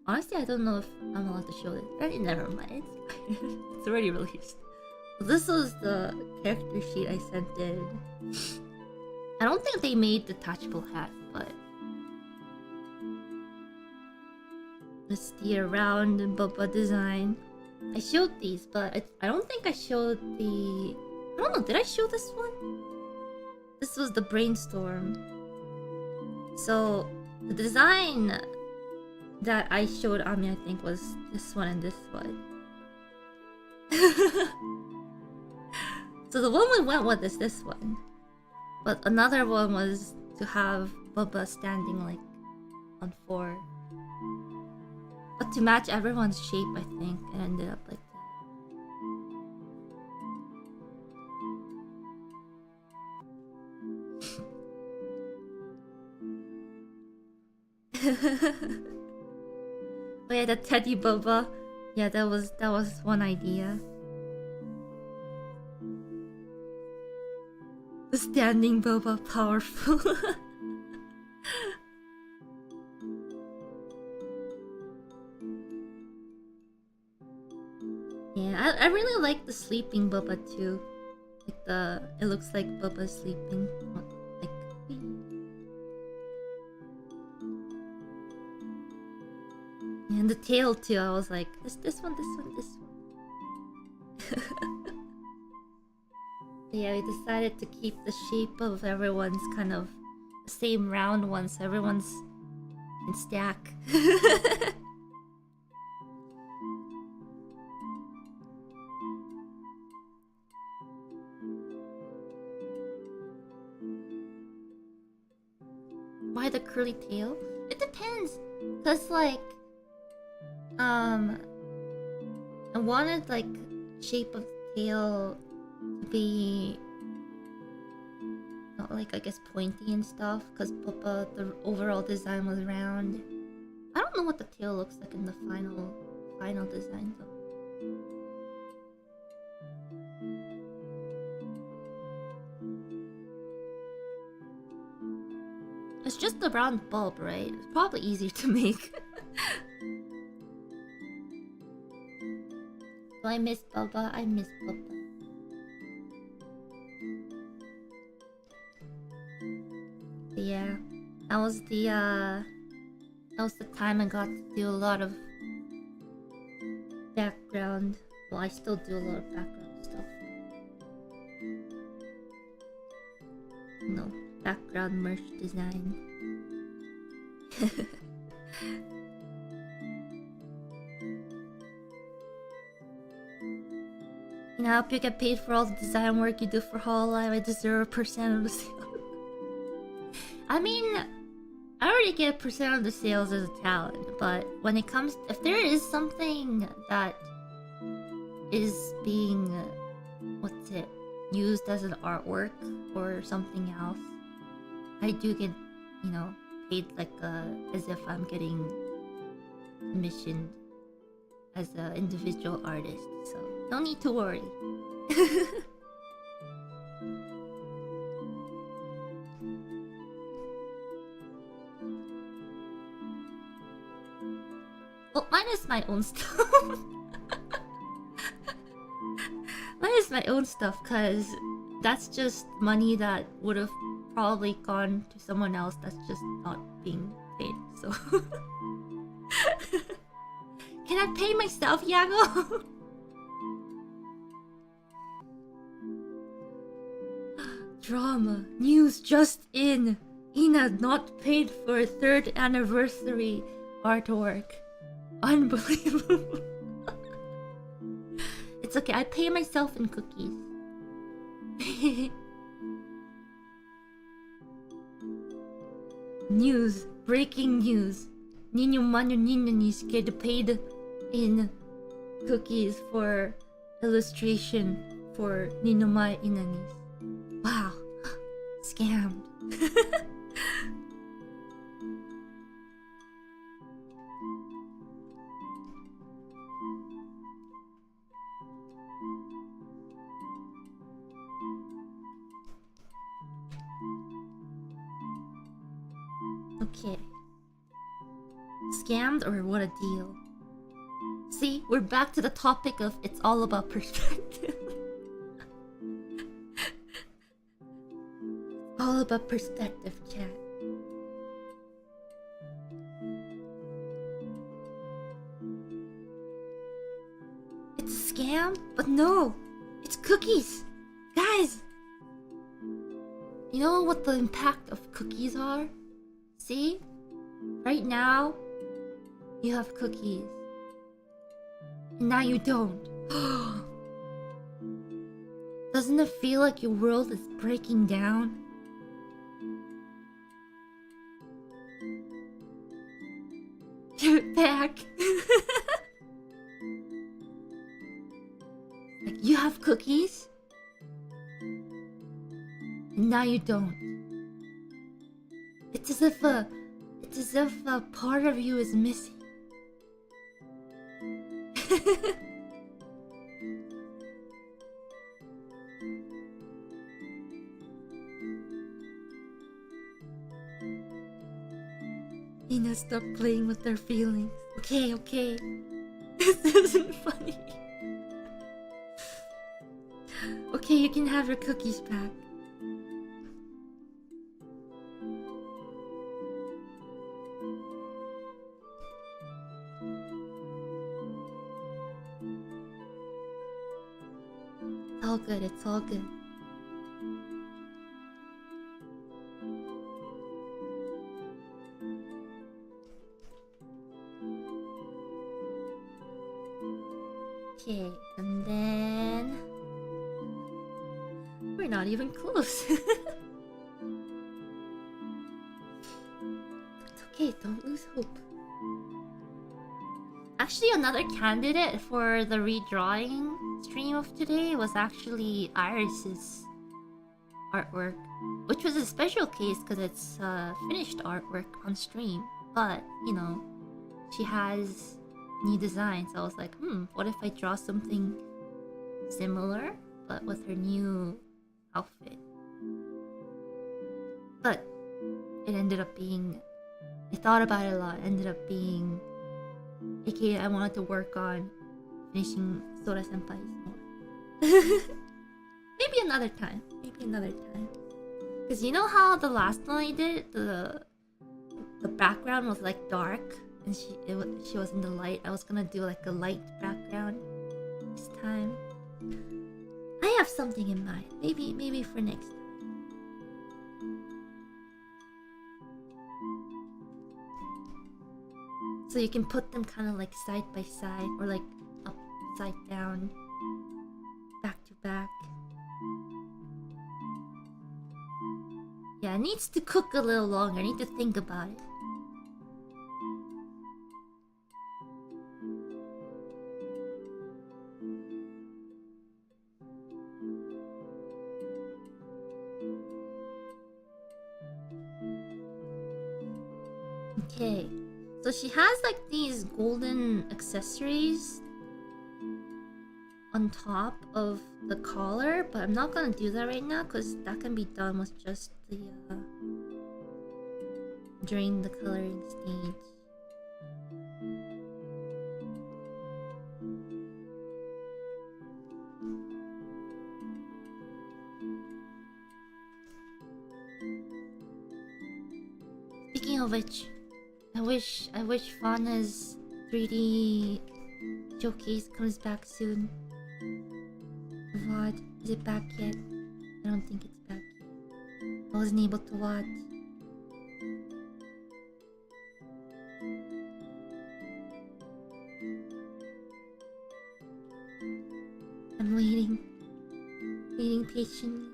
honestly, I don't know if I'm allowed to show this. Never mind. It's already released. This was the character sheet I sent in. I don't think they made detachable hat, but It's the round Bubba design. I showed these, but I don't think I showed the... I don't know, did I show this one? This was the brainstorm. So, the design that I showed Ami, I think, was this one and this one. So the one we went with is this one. But another one was to have Bubba standing like on 4. But to match everyone's shape, I think, it ended up like that. Oh yeah, the teddy Bubba. Yeah, that was one idea. The standing Bubba, powerful. Yeah, I really like the sleeping Bubba too. Like it looks like Bubba sleeping. Like, and the tail too. I was like, this one. Yeah, we decided to keep the shape of everyone's kind of the same round one, so everyone's can stack. Why the curly tail? It depends, cause like, I wanted like shape of tail to be not like I guess pointy and stuff, cause Papa the overall design was round. I don't know what the tail looks like in the final design though. It's just a round bulb, right? It's probably easier to make. Do I miss Bubba? I miss Bubba. But yeah, that was the time I got to do a lot of background. Well, I still do a lot of background stuff. No, background merch design. And I hope you get paid for all the design work you do for hololive. I deserve a percent of the sales. I mean, I already get a percent of the sales as a talent, but when it comes, if there is something that is being, used as an artwork or something else, I do get, paid like as if I'm getting commissioned as an individual artist, so no need to worry. Well, mine is my own stuff. Mine is my own stuff, cause that's just money that would have probably gone to someone else that's just not being paid, so... Can I pay myself, Yago? Drama. News just in. Ina not paid for 3rd anniversary artwork. Unbelievable. It's okay, I pay myself in cookies. News. Breaking news. Ninomae get paid in cookies for illustration for Ninomae Inanis. Wow. Scammed. Okay. Scammed or what a deal? See, we're back to the topic of it's all about perspective. All about perspective, chat. scam? But no, it's cookies. Guys, you know what the impact of cookies are? See? Right now, you have cookies. And now you don't. Doesn't it feel like your world is breaking down? You're back. Like, you have cookies? And now you don't. It's as if a part of you is missing. Nina, stop playing with their feelings. Okay, okay. This isn't funny. Okay, you can have your cookies back. It's all good, it's all good. Okay, and then... we're not even close. It's okay, don't lose hope. Actually, another candidate for the redrawing stream of today was actually Iris's artwork, which was a special case because it's finished artwork on stream. But, you know, she has new designs. So I was like, what if I draw something similar but with her new outfit? But it ended up being, I thought about it a lot. It ended up being, aka I wanted to work on finishing Sora Senpai's more. Maybe another time. Maybe another time. Because you know how the last one I did, the background was like dark and she was in the light. I was gonna do like a light background this time. I have something in mind. Maybe for next time. So you can put them kind of like side by side or like upside down, back to back. Yeah, it needs to cook a little longer. I need to think about it. Okay, so she has like these golden accessories on top of the collar, but I'm not gonna do that right now because that can be done with just the during the coloring stage. Speaking of which, I wish Fauna's 3D showcase comes back soon. VOD, is it back yet? I don't think it's back yet. I wasn't able to watch. I'm waiting patiently.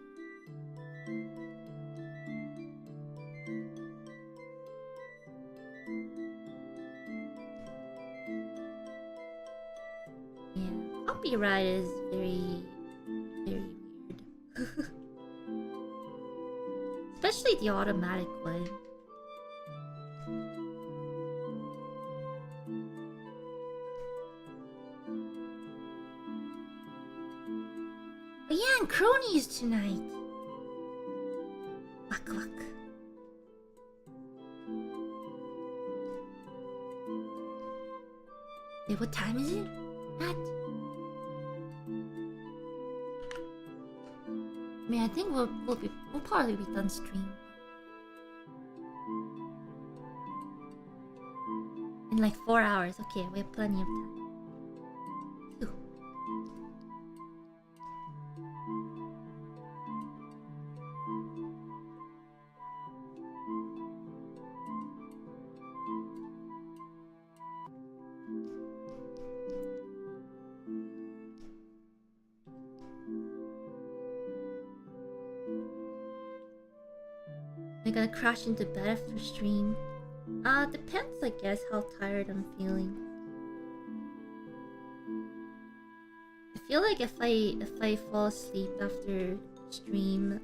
Copyright is very weird. Especially the automatic one. But yeah, and cronies tonight. Wak wak. Wait, what time is it? What? I mean, I think we'll probably be done stream in like 4 hours. Okay, we have plenty of time. Phew. I gonna crash into bed after stream? Depends, I guess, how tired I'm feeling. I feel like if I fall asleep after stream,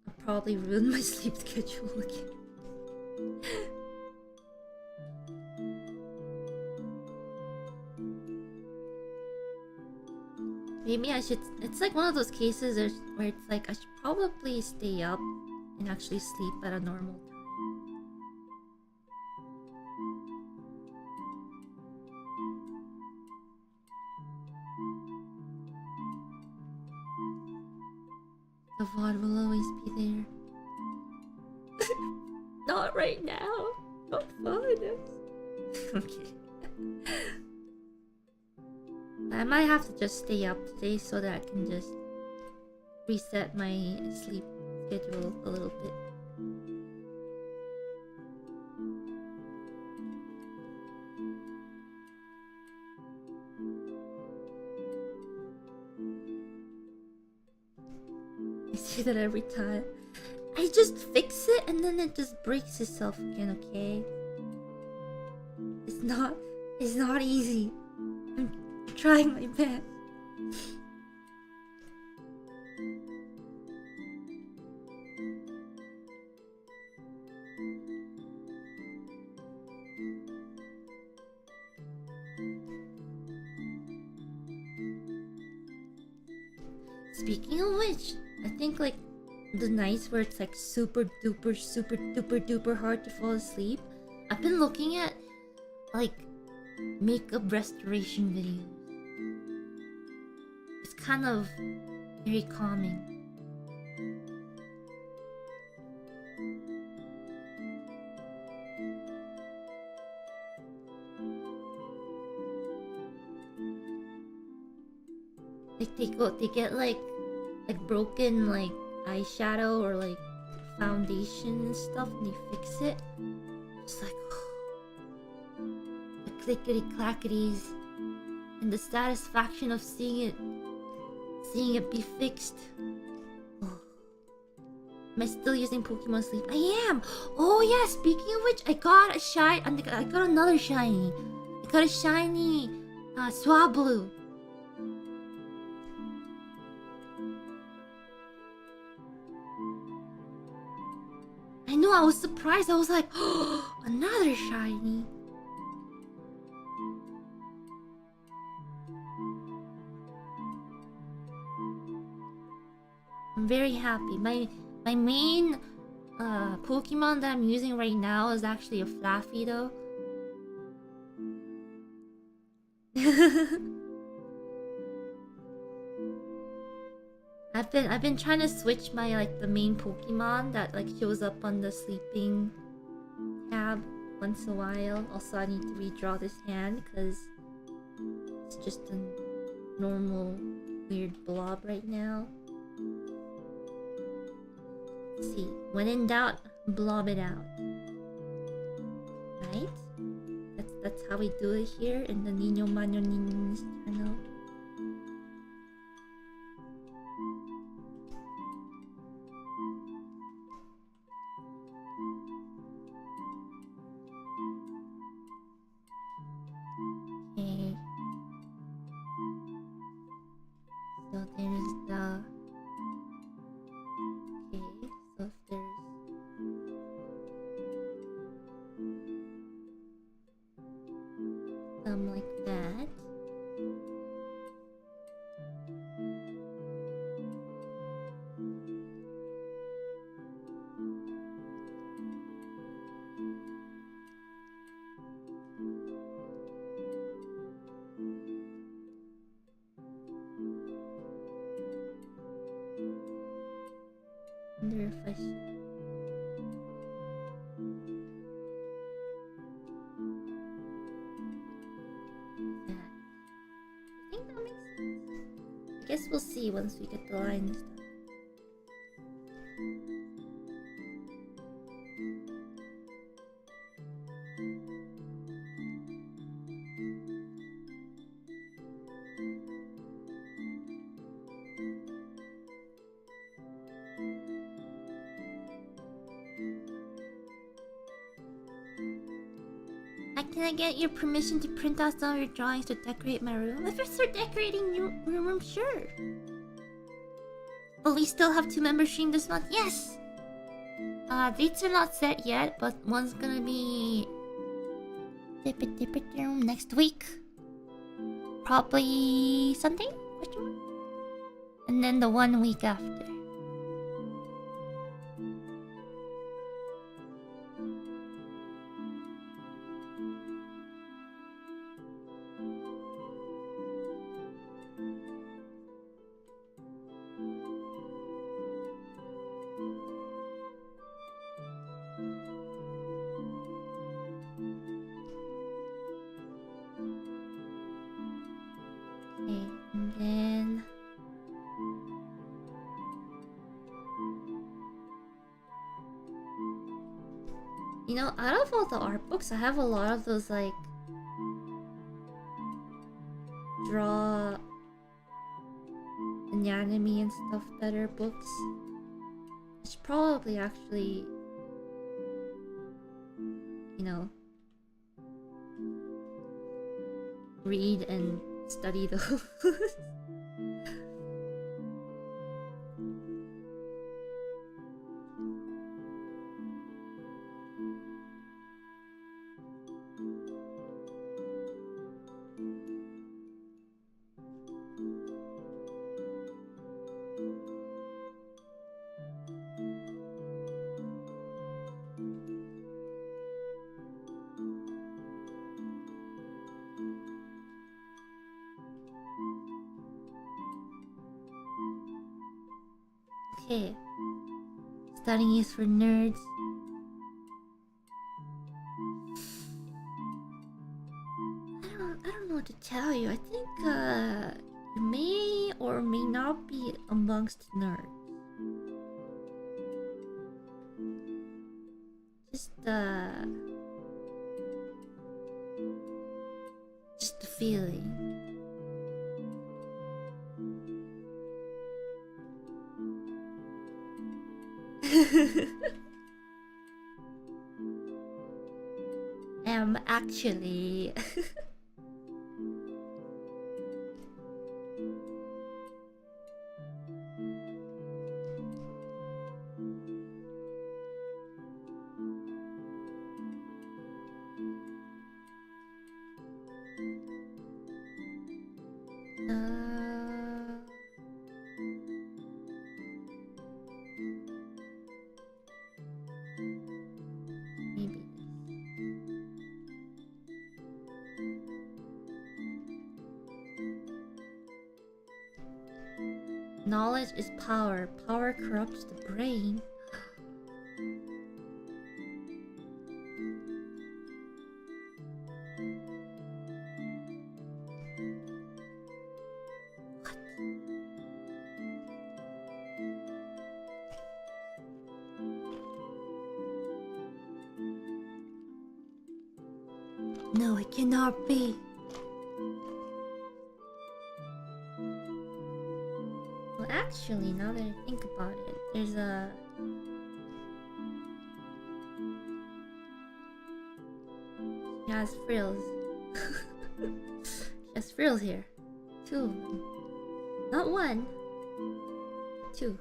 I'll probably ruin my sleep schedule again. Maybe I should. It's like one of those cases where it's like I should probably stay up and actually sleep at a normal time. The VOD will always be there. Not right now. Not fun. Okay. I might have to just stay up today so that I can just reset my sleep schedule a little bit. I say that every time. I just fix it and then it just breaks itself again, okay? It's not easy. I'm trying my best. Speaking of which, I think like the nights where it's like super duper hard to fall asleep, I've been looking at like makeup restoration videos. It's kind of very calming. Like they get like broken like eyeshadow or like foundation and stuff and they fix it. It's like the clickety clackities and the satisfaction of seeing it be fixed. Oh. Am I still using Pokemon Sleep? I am! Oh yeah, speaking of which, I got another shiny. I got a shiny Swablu. I know, I was surprised. I was like, oh, another shiny. I'm very happy. My main Pokemon that I'm using right now is actually a Flaffy though. I've been trying to switch my like the main Pokemon that like shows up on the sleeping tab once in a while. Also, I need to redraw this hand because it's just a normal weird blob right now. Let's see, when in doubt, blob it out. Right? That's how we do it here in the Ninomae channel. Okay. So there's the... Okay, so if there's... some like that. Wonder if I should... that. I think that makes sense. I guess we'll see once we get the lines done. can I get your permission to print out some of your drawings to decorate my room? If I start decorating your room, sure. Will we still have 2 members stream this month? Yes! Dates are not set yet, but one's gonna be... next week. Probably Sunday? Question mark? And then the 1 week after. You know, out of all the art books, I have a lot of those like draw anatomy and stuff better books. I should probably actually, you know, read and study those. Okay. Studying is for nerds. I don't know what to tell you. I think you may or may not be amongst nerds. Just the feeling. Actually knowledge is power. Power corrupts the brain. What? No, it cannot be. Actually, now that I think about it, there's a... She has frills. She has frills here. 2 of them. Not 1. 2.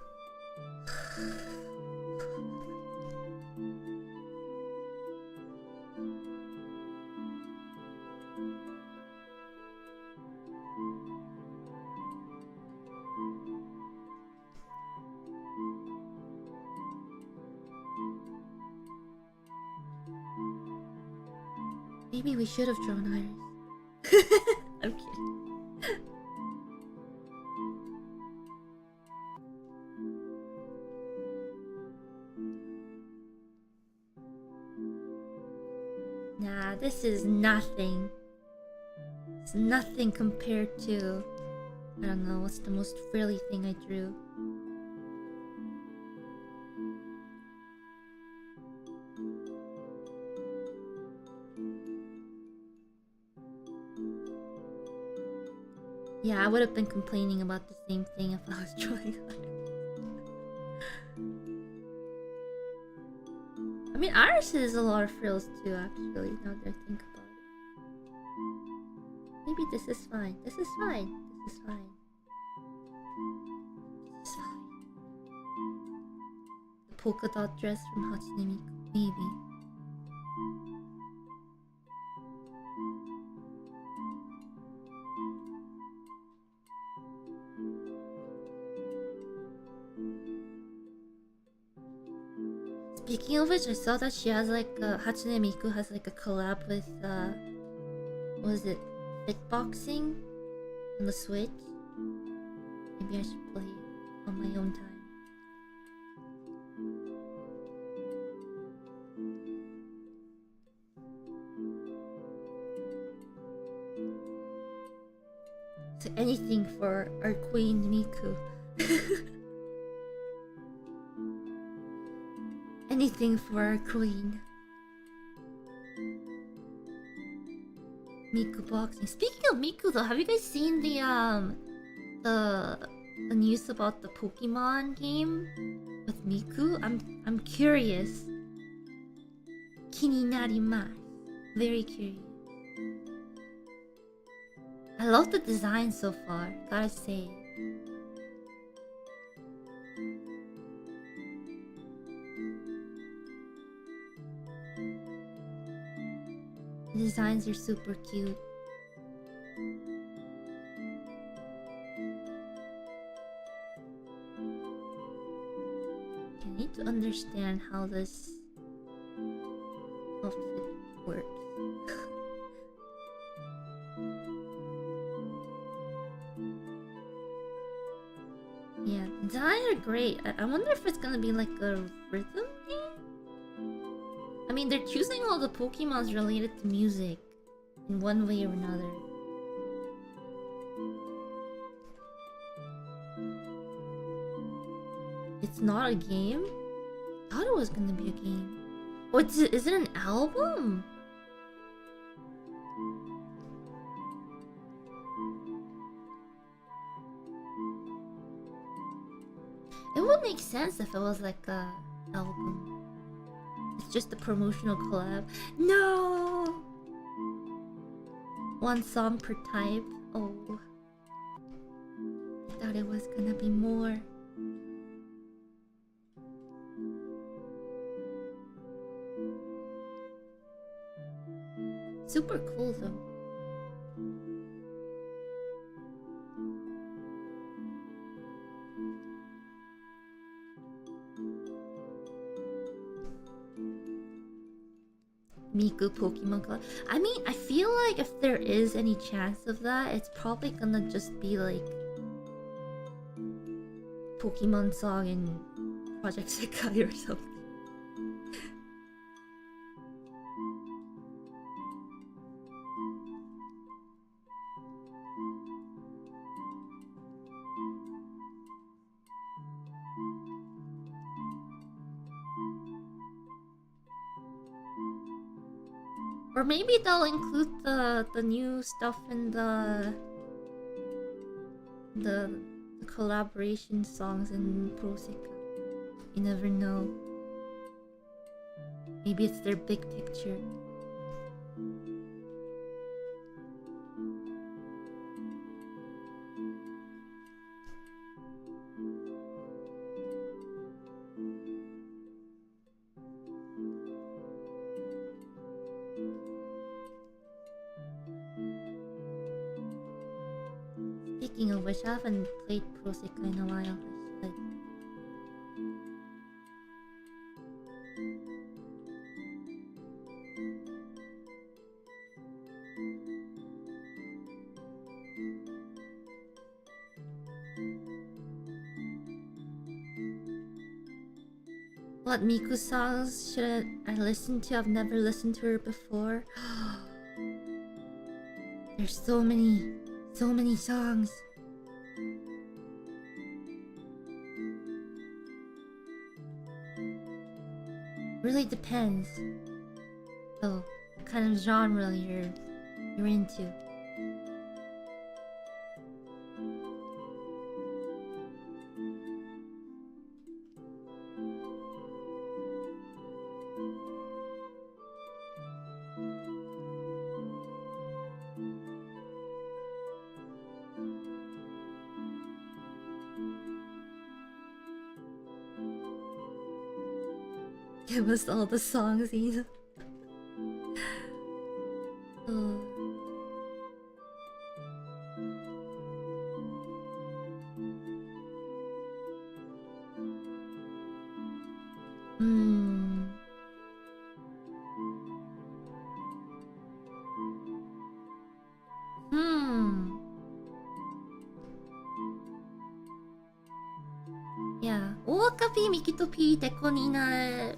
Maybe we should have drawn Iris. I'm kidding. Nah, this is nothing. It's nothing compared to... I don't know, what's the most frilly thing I drew? Yeah, I would have been complaining about the same thing if I was drawing Iris. I mean, Iris has a lot of frills too, actually, now that I think about it. Maybe this is fine. This is fine. This is fine. This is fine. The polka dot dress from Hatsune Miku. Maybe. Speaking of which, I saw that she has like Hatsune Miku has like a collab with what was it? Fitboxing on the Switch. Maybe I should play it on my own time. So anything for our queen Miku. Anything for our queen. Miku boxing. Speaking of Miku though, have you guys seen the news about the Pokemon game with Miku? I'm curious. Kininarimasu. Very curious. I love the design so far, gotta say. The designs are super cute. I need to understand how this outfit works. Yeah, designs are great. I wonder if it's gonna be like a rhythm game? I mean, they're choosing all the Pokemons related to music in one way or another. It's not a game? I thought it was gonna be a game. Oh, is it an album? It would make sense if it was like a album. It's just a promotional collab. No! One song per type. Oh. I thought it was gonna be more. Super cool though. Miku Pokemon Club. I mean, I feel like if there is any chance of that, it's probably gonna just be like Pokemon song in Project Sekai or something. Or maybe they'll include the new stuff in the collaboration songs in Proseka. You never know. Maybe it's their big picture. Speaking of which, I haven't played Proseka in a while. I should. What Miku songs should I listen to? I've never listened to her before. There's so many songs. Really depends. Oh, what kind of genre you're into. Give us all the songs, Ina. Oh. Hmm. Hmm. Yeah. Okapi, Mikitopi, Tekonina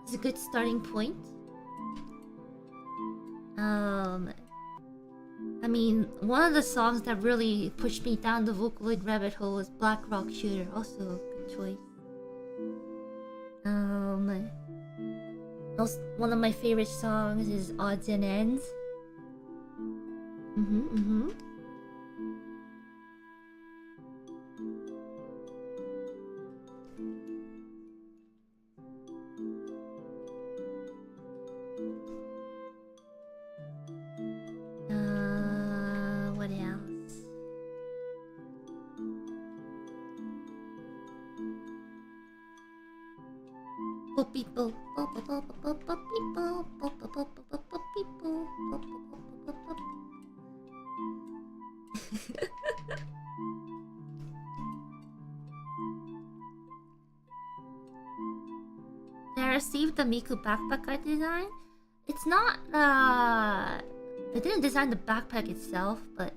is a good starting point. I mean, one of the songs that really pushed me down the Vocaloid rabbit hole was Black Rock Shooter, also a good choice. One of my favorite songs is Odds and Ends. What else? People. Did I receive the Miku backpack I designed? It's not, I didn't design the backpack itself, but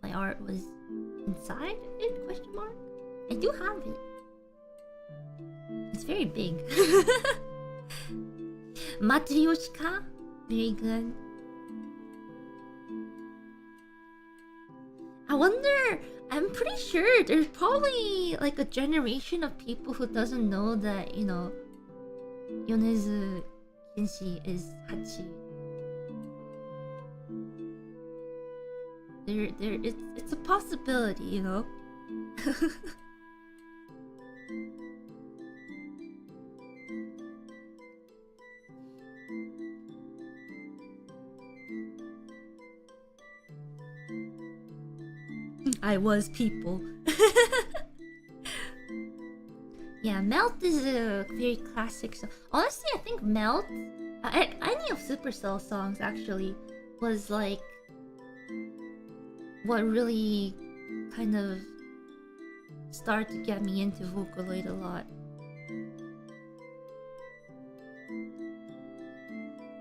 my art was inside it, question mark? I do have it. It's very big. Matryoshka? Very good. I wonder, I'm pretty sure there's probably like a generation of people who doesn't know that, you know, Yonezu Kenshi is Hachi. It's a possibility, you know. I was people. Yeah, Melt is a very classic song. Honestly, I think Melt, any of Supercell songs actually, was like what really kind of started to get me into Vocaloid a lot.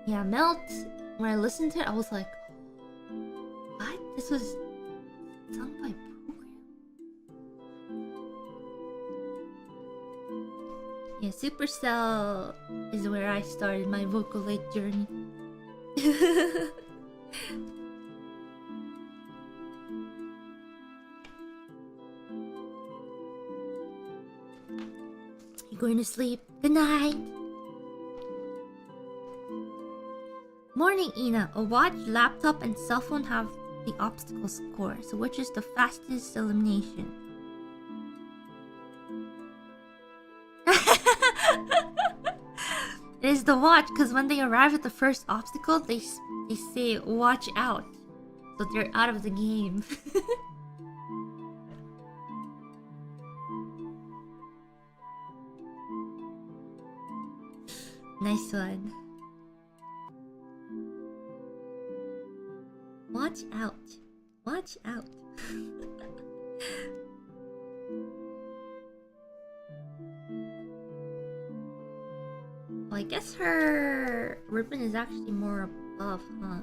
Yeah, Melt, when I listened to it, I was like, what? This was sung by program? Yeah, Supercell is where I started my Vocaloid journey. You going to sleep? Good night. Morning, Ina. A watch, laptop, and cell phone have the obstacle score. So which is the fastest elimination? It is the watch, because when they arrive at the first obstacle, they say, watch out. So they're out of the game. Nice one. Watch out. Watch out. Well, I guess her ribbon is actually more above, huh?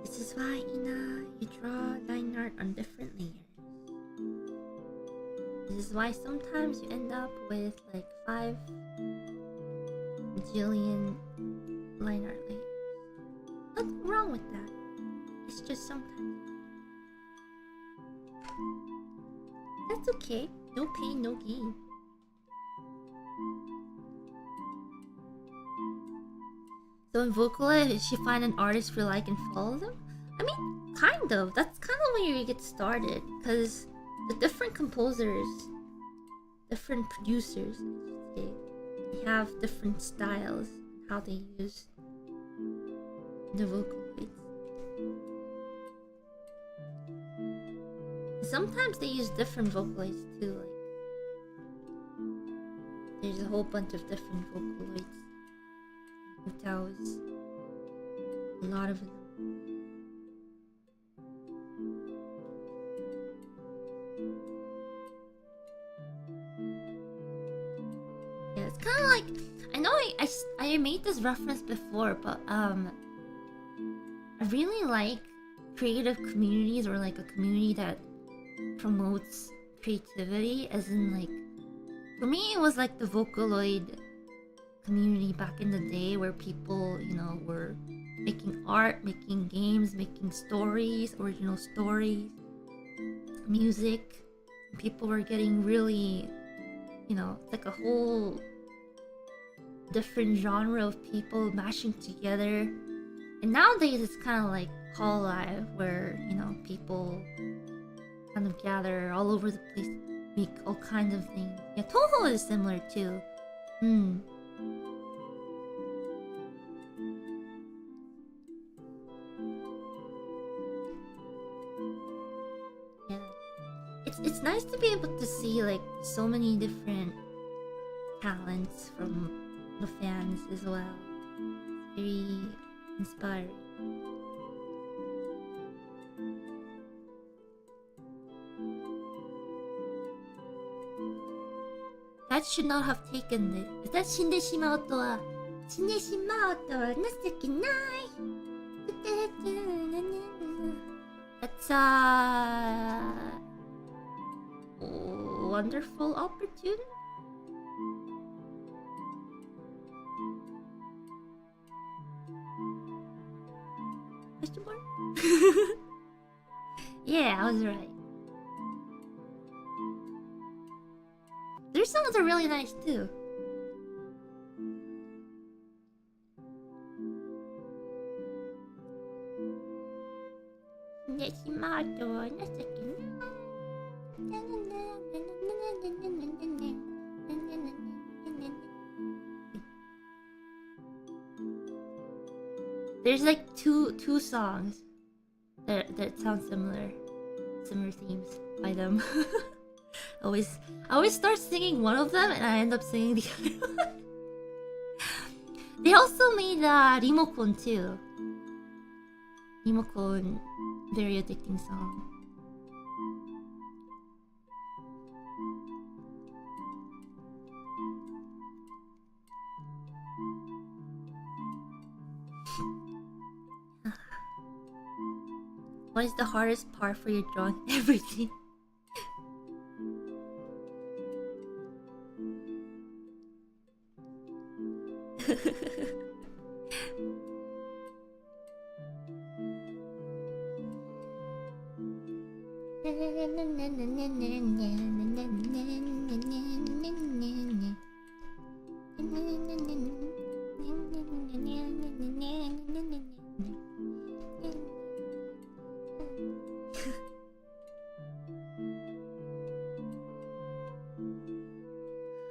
This is why, Ina, you draw line art on different layers. This is why sometimes you end up with like 5 jillion line art layers. Nothing wrong with that. It's just sometimes. That's okay. No pain, no gain. So in Vocaloid, did she find an artist you like and follow them? I mean, kind of. That's kind of where you get started. Because the different composers, different producers, they have different styles, how they use the Vocaloids. Sometimes they use different Vocaloids too, like There's a whole bunch of different Vocaloids. Hotels. A lot of them. Yeah, it's kind of like, I know I made this reference before, but I really like creative communities, or like a community that promotes creativity, as in like, for me it was like the Vocaloid community back in the day, where people, you know, were making art, making games, making stories, original stories, music. People were getting really, you know, it's like a whole different genre of people mashing together. And nowadays it's kind of like hololive, where, you know, people kind of gather all over the place, make all kinds of things. Yeah, Toho is similar too. Yeah, it's nice to be able to see like so many different talents from the fans as well. Very inspiring. That should not have taken it. That 死んでしまうとは情けない。 That's a wonderful opportunity. Question mark? Yeah, I was right. Their songs are really nice too. There's like two songs that sound similar themes by them. I always start singing one of them and I end up singing the other one. They also made Rimokon too. Rimokon, very addicting song. What is the hardest part for your drawing? Everything.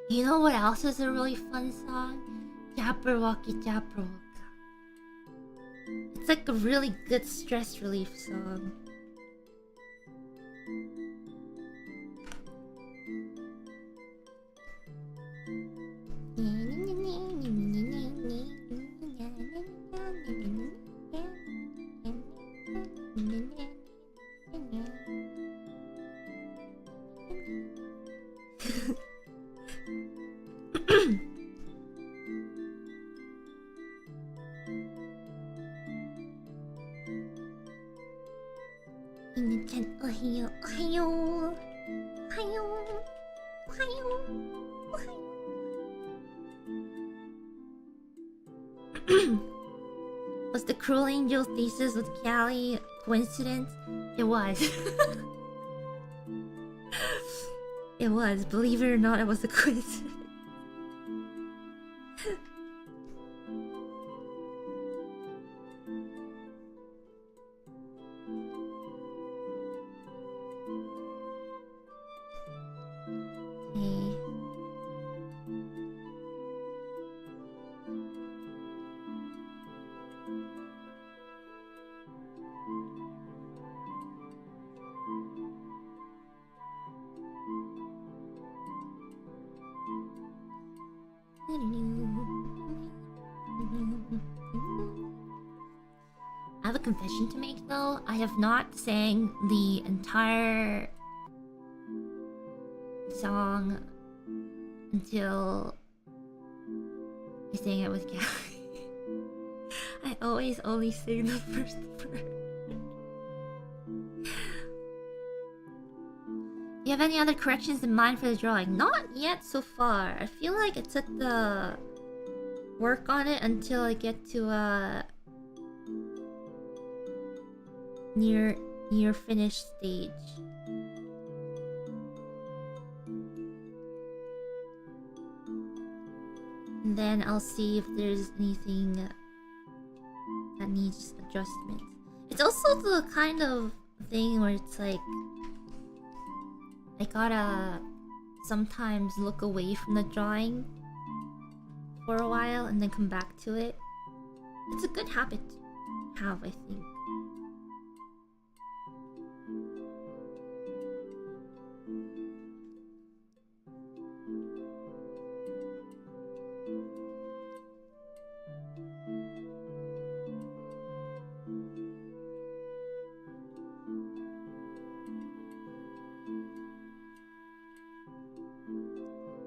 You know what else is a really fun song? Jabberwocky Jabberwocka. It's like a really good stress relief song. Was the Cruel Angel thesis with Callie a coincidence? It was. It was. Believe it or not, it was a coincidence. I have a confession to make though. I have not sang the entire song until I sang it with Gabby. I always only sing the first part. Do you have any other corrections in mind for the drawing? Not yet so far. I feel like it's at the work on it until I get to near finished stage. And then I'll see if there's anything that needs adjustment. It's also the kind of thing where it's like I gotta sometimes look away from the drawing for a while and then come back to it. It's a good habit to have, I think.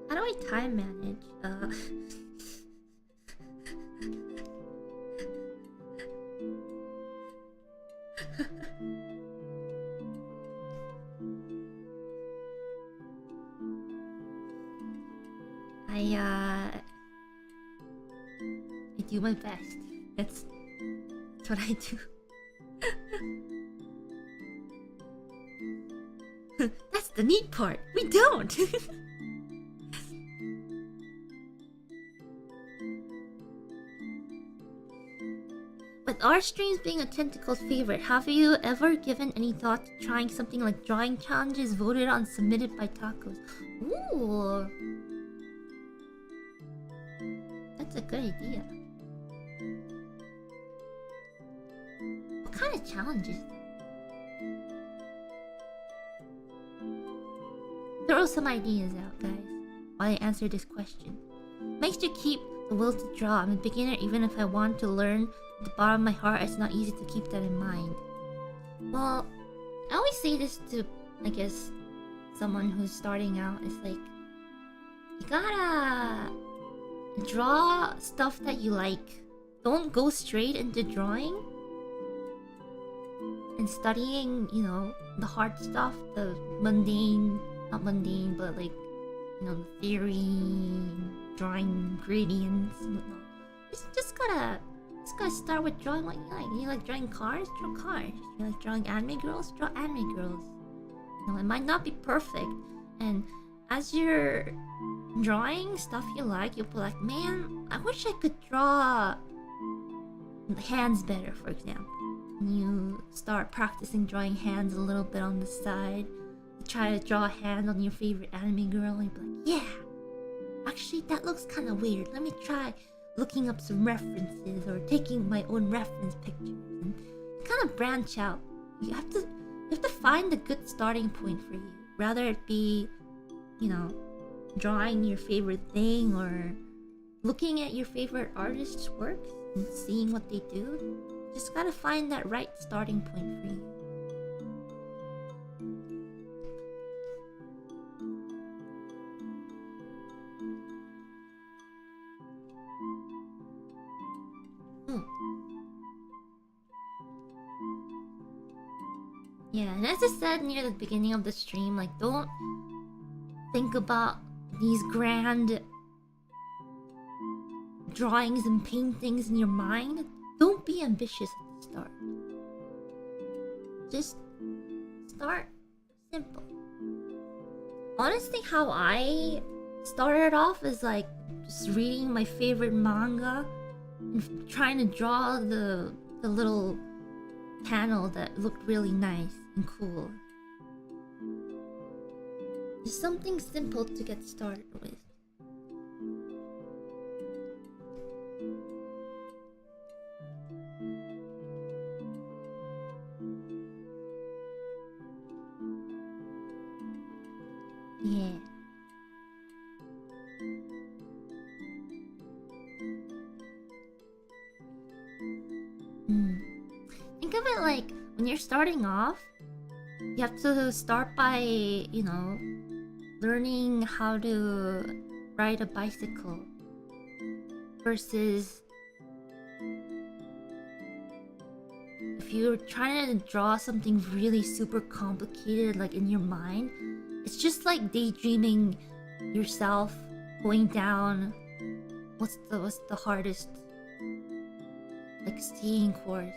How do I time manage? I do my best. That's what I do. That's the neat part. We don't. With our streams being a tentacled favorite, have you ever given any thought to trying something like drawing challenges voted on submitted by tacos? Ooh, that's a good idea. What kind of challenges? Throw some ideas out, guys, while I answer this question. Makes you keep the will to draw. I'm a beginner, even if I want to learn. At the bottom of my heart, it's not easy to keep that in mind. Well, I always say this to, I guess, someone who's starting out. It's like, you gotta draw stuff that you like. Don't go straight into drawing and studying, you know, the hard stuff, the mundane, not mundane, but like, you know, the theory, drawing gradients and whatnot. Just gotta start with drawing what you like. You like drawing cars? Draw cars. You like drawing anime girls? Draw anime girls. You know, it might not be perfect, and as you're drawing stuff you like, you'll be like, man, I wish I could draw hands better, for example. And you start practicing drawing hands a little bit on the side. You try to draw a hand on your favorite anime girl, and you'll be like, yeah, actually that looks kind of weird. Let me try looking up some references or taking my own reference pictures, and kind of branch out. You have to find a good starting point for you. Rather it be, you know, drawing your favorite thing or looking at your favorite artist's works and seeing what they do. Just gotta find that right starting point for you. Yeah, and as I said near the beginning of the stream, like, don't think about these grand drawings and paintings in your mind. Don't be ambitious at the start. Just start simple. Honestly, how I started off is like just reading my favorite manga and trying to draw the little panel that looked really nice and cool. Just something simple to get started with. Yeah. think of it like when you're starting off, you have to start by, you know, learning how to ride a bicycle versus if you're trying to draw something really super complicated like in your mind, it's just like daydreaming yourself going down what's the hardest like skiing course.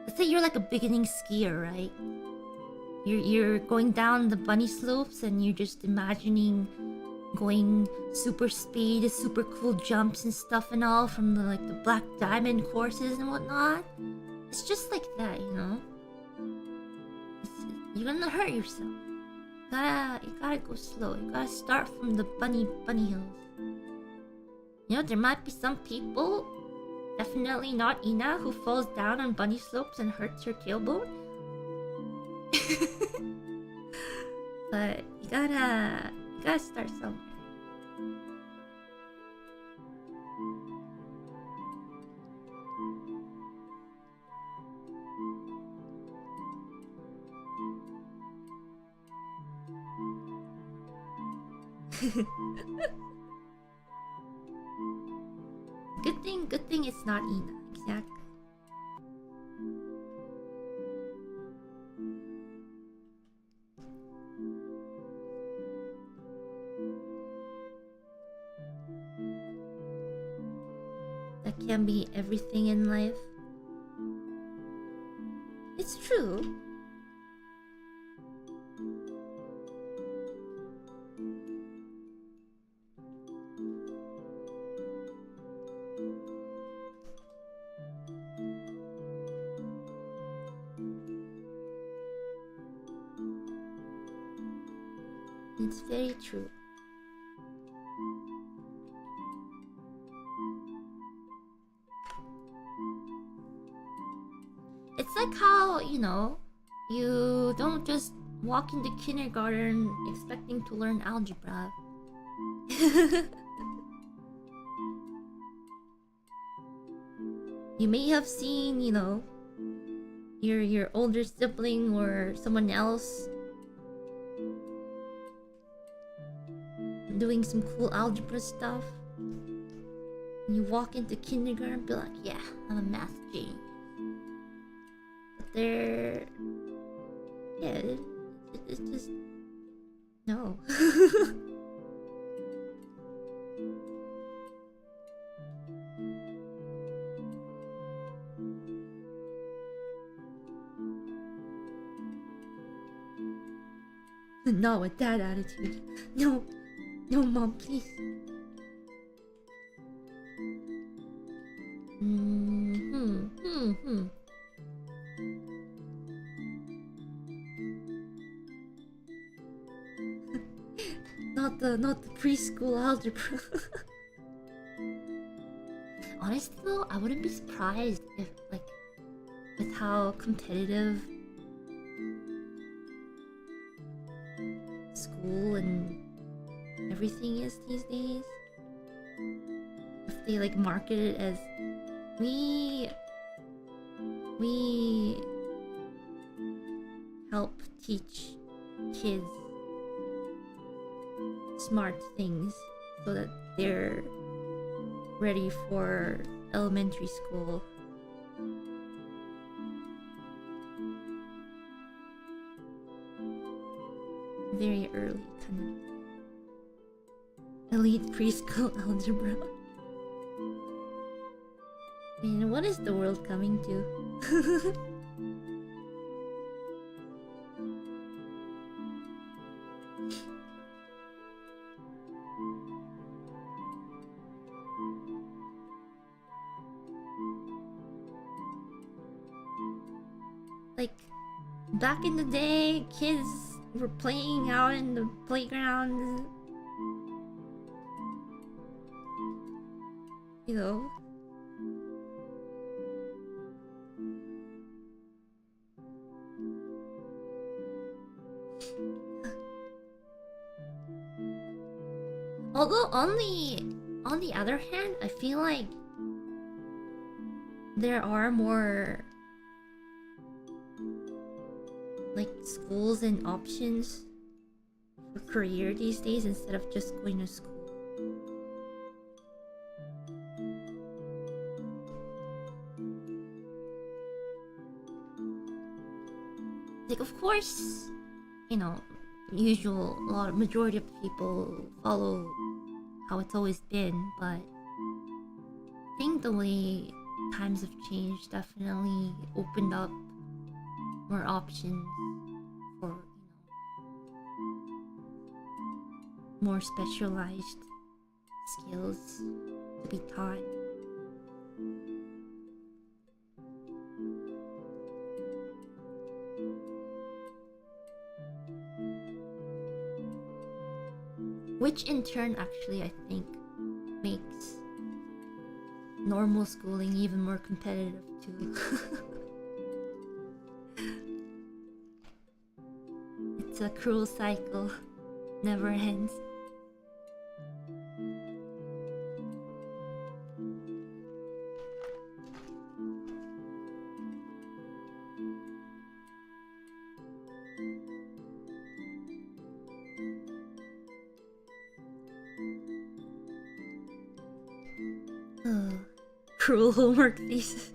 Let's say you're like a beginning skier, right? You're going down the bunny slopes and you're just imagining going super speed, super cool jumps and stuff and all from the like the black diamond courses and whatnot. It's just like that, you know. You're gonna hurt yourself. You gotta go slow. You gotta start from the bunny hills. You know, there might be some people, definitely not Ina, who falls down on bunny slopes and hurts her tailbone. But you gotta start somewhere. Good thing it's not Ina, exactly. That can be everything in life. It's true. It's very true. It's like how, you know, you don't just walk into kindergarten expecting to learn algebra. You may have seen, you know, your older sibling or someone else doing some cool algebra stuff. And you walk into kindergarten and be like, yeah, I'm a math genius. But they're... yeah, it's just... no. Not with that attitude. No. No, Mom, please. Not the preschool algebra. Honestly though, I wouldn't be surprised if like with how competitive school and everything is these days, if they like market it as we help teach kids smart things so that they're ready for elementary school. Very early, kind of elite preschool algebra. Man, what is the world coming to? Like, back in the day, kids were playing out in the playground. You know? Although on the other hand, I feel like there are more like schools and options for career these days instead of just going to school. Like, of course, you know, usual, majority of people follow how it's always been, but I think the way times have changed definitely opened up more options for, more specialized skills to be taught. Which in turn actually I think makes normal schooling even more competitive too. It's a cruel cycle, never ends. Cruel homework thesis.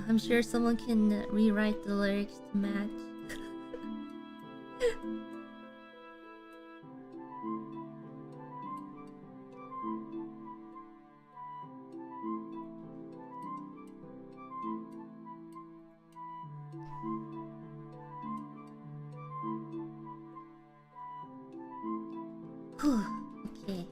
I'm sure someone can rewrite the lyrics to match. Okay.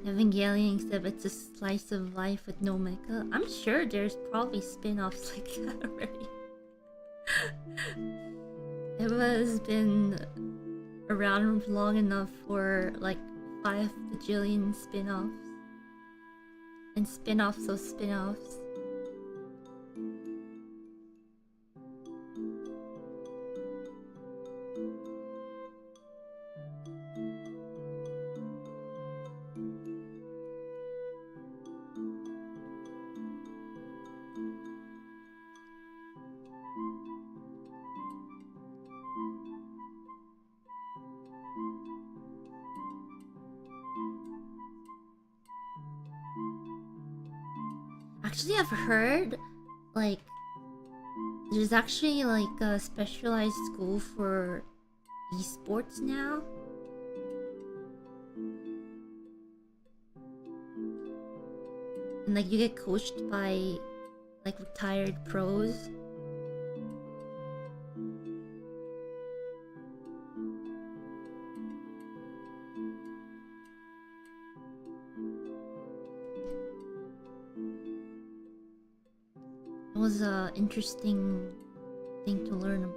Evangelion, except it's a slice of life with no mecha. I'm sure there's probably spin-offs like that already. Eva's been around long enough for like 5 bajillion spin-offs. And spin-offs of spin-offs. Actually, I've heard, like, there's actually, like, a specialized school for esports now. And, like, you get coached by, like, retired pros. It was an interesting thing to learn about.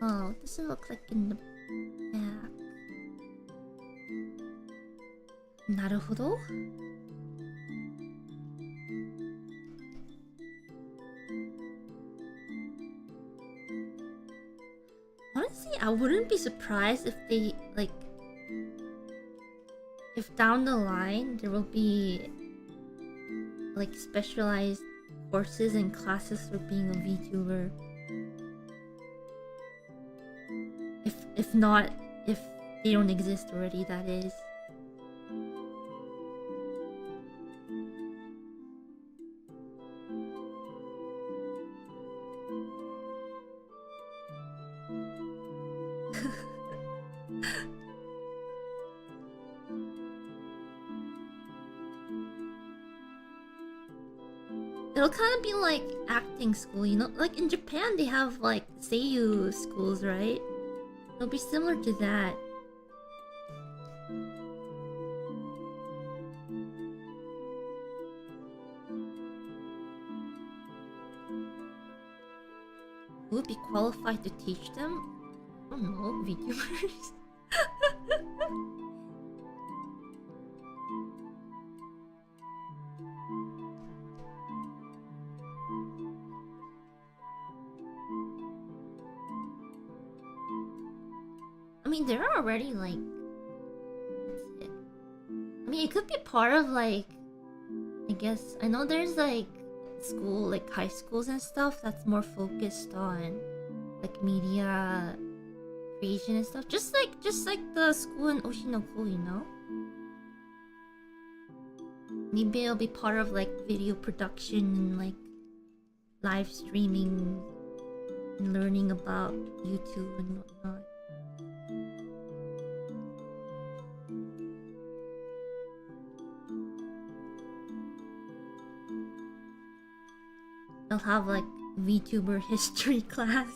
Oh, what does it look like in the back? Naruhodo? Honestly, I wouldn't be surprised if they, like, if down the line there will be, like, specialized courses and classes for being a VTuber. If not, if they don't exist already, that is. It'll kind of be like acting school, you know? Like in Japan, they have like seiyuu schools, right? It'll be similar to that. Who would be qualified to teach them? I don't know, VTubers. I mean, there are already like... What's it? I mean, it could be part of like... I guess... I know there's like... school, like high schools and stuff that's more focused on like media creation and stuff. Just like the school in Oshinoko, you know? Maybe it'll be part of like video production, like live streaming and learning about YouTube and whatnot. They'll have like VTuber history class.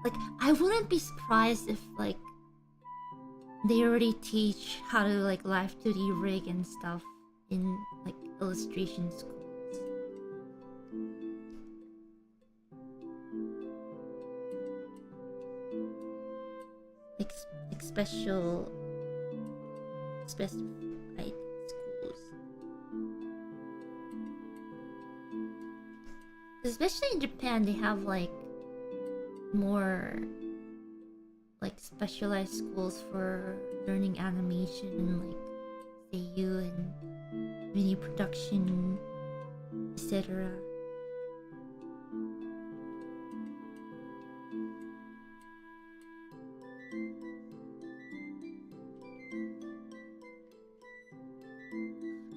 Like, I wouldn't be surprised if like they already teach how to like live 2D rig and stuff in like illustration schools. Like specified schools. Especially in Japan, they have like more like specialized schools for learning animation and like seiyuu and video production, etc.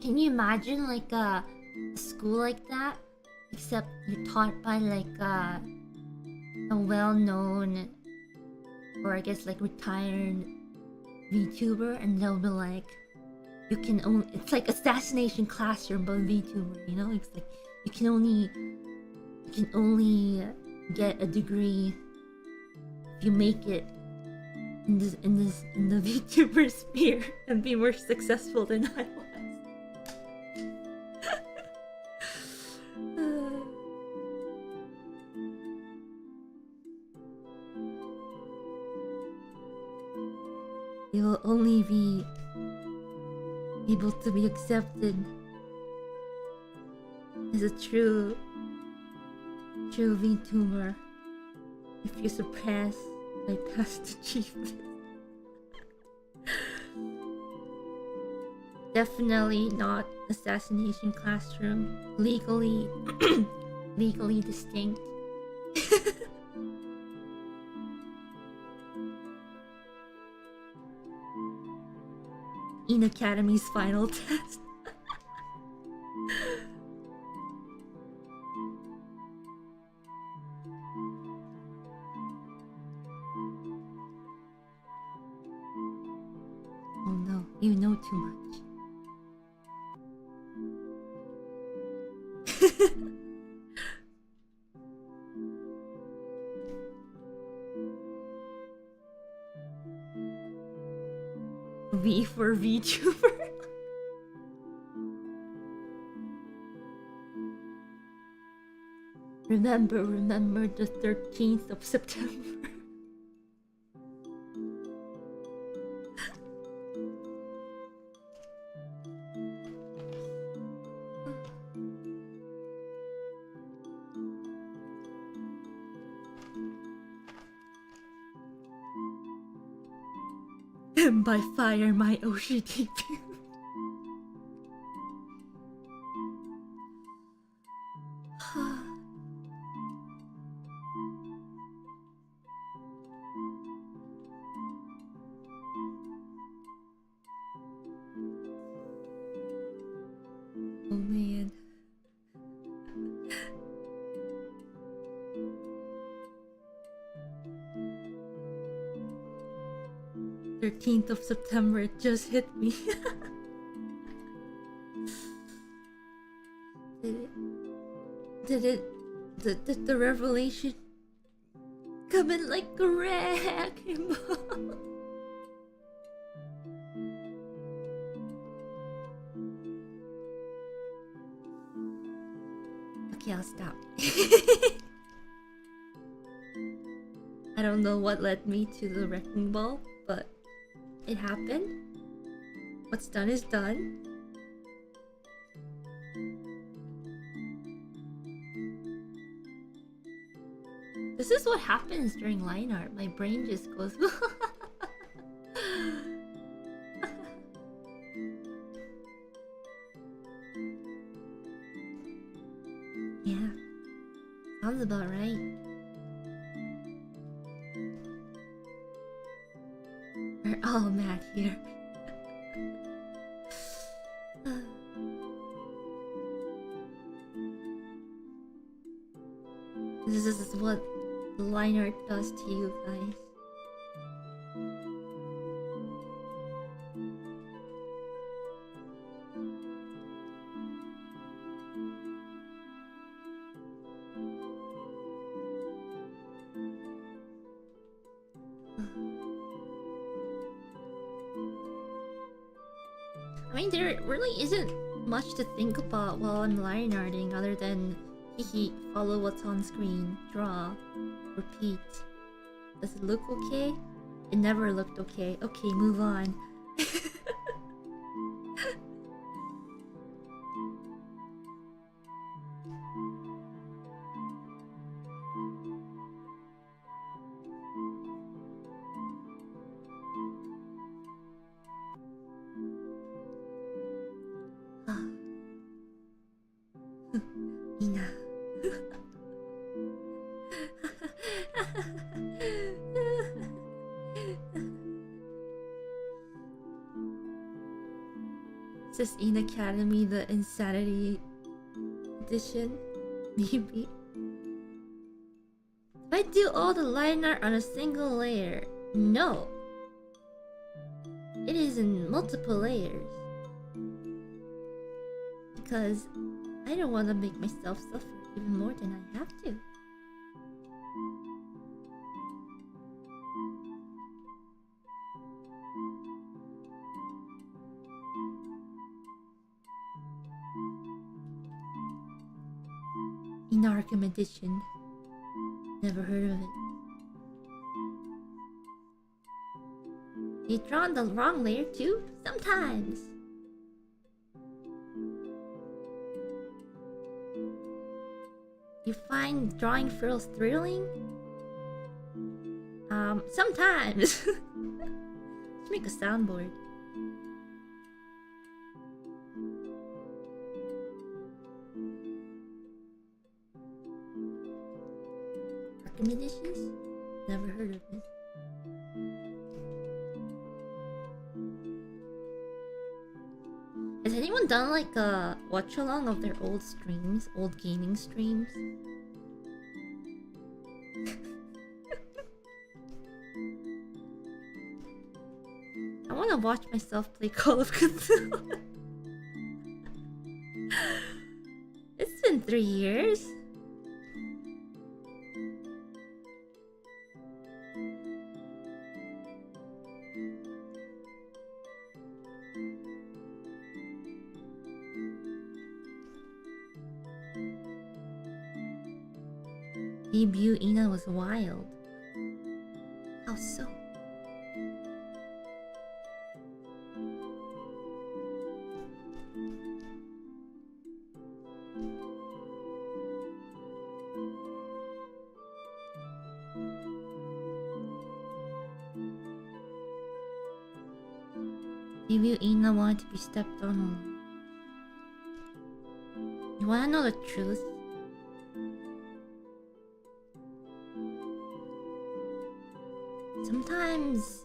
Can you imagine like a school like that, except you're taught by like a well-known, or I guess like retired VTuber, and they'll be like, you can only, it's like assassination classroom but VTuber, you know? It's like you can only get a degree if you make it in the VTuber sphere and be more successful than I was. You will only be able to be accepted as a true VTuber if you surpass my past achievements. Definitely not assassination classroom. Legally distinct. Inadacemy's final test. Oh no, you know too much. V for VTuber. Remember the 13th of September. And by fire, my OCDP. 13th of September, it just hit me. Did the revelation come in like a wrecking ball? Okay, I'll stop. I don't know what led me to the wrecking ball, but it happened. What's done is done. This is what happens during line art. My brain just goes. Yeah, sounds about right. We're all mad here. This is what line art does to you guys. I mean, there really isn't much to think about while I'm line arting other than follow what's on screen, draw, repeat. Does it look okay? It never looked okay. Okay, move on. Ina. Is this Inadacemy, the Insanity edition? Maybe. If I do all the line art on a single layer, no. It is in multiple layers. Because I don't want to make myself suffer even more than I have to. Inarcum edition. Never heard of it. You draw on the wrong layer too? Sometimes. You find drawing frills thrilling? Sometimes. Let's make a soundboard. Recommendations? Never heard of this. Has anyone done like a watch along of their old streams? Old gaming streams? I want to watch myself play Call of Cthulhu. It's been 3 years. Debut Ina was wild. How so? Debut Ina wanted to be stepped on. You wanna know the truth? Sometimes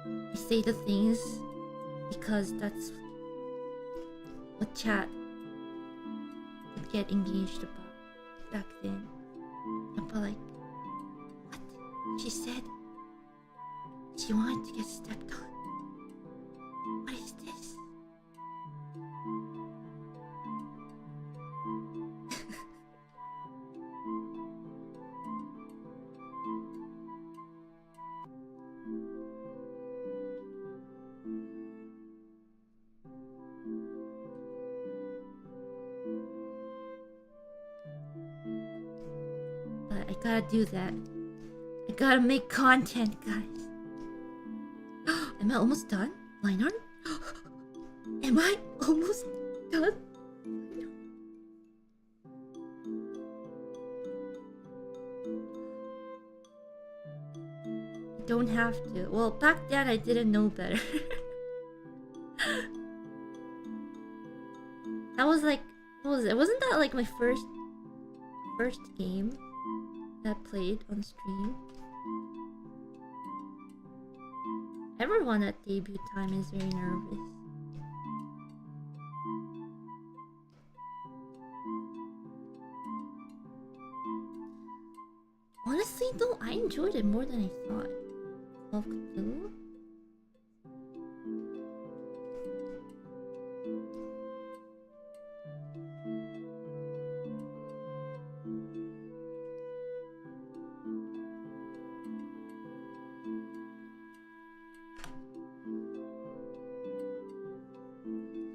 I say the things because that's what chat would get engaged about back then. But like, what? She said She wanted to get stepped on. What is this? But I gotta do that. I gotta make content, guys. Am I almost done? Line art? Am I almost done? I don't have to. Well, back then I didn't know better. That was like, what was it? Wasn't that like my first game that I played on stream? Everyone at debut time is very nervous. Honestly though, I enjoyed it more than I thought. Love Cthulhu?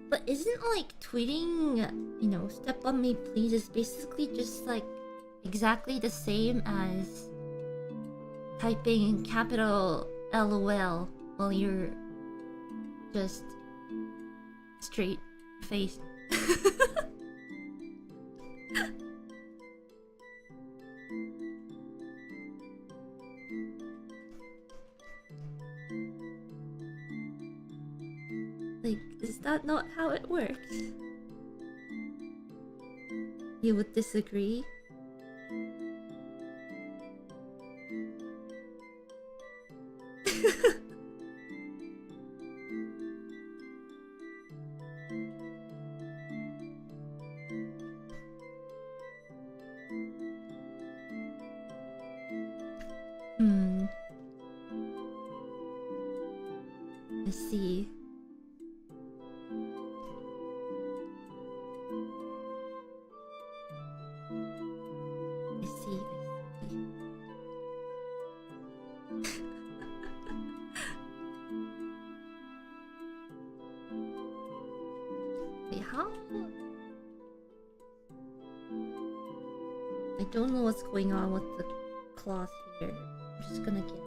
But isn't like tweeting, you know, step on me please is basically just like exactly the same as typing capital LOL while you're just straight faced. Like, is that not how it works? You would disagree? Let's see. Wait, how? I don't know what's going on with the cloth here. I'm just gonna guess.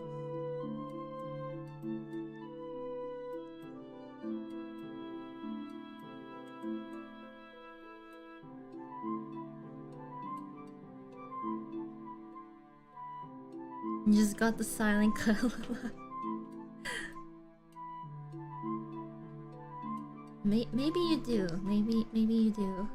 You just got the silent color. Maybe you do. Maybe you do.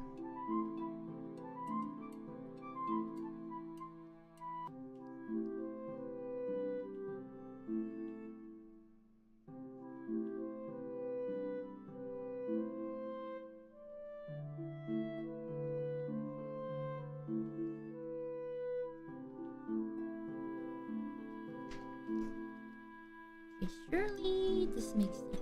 Okay, surely this makes sense.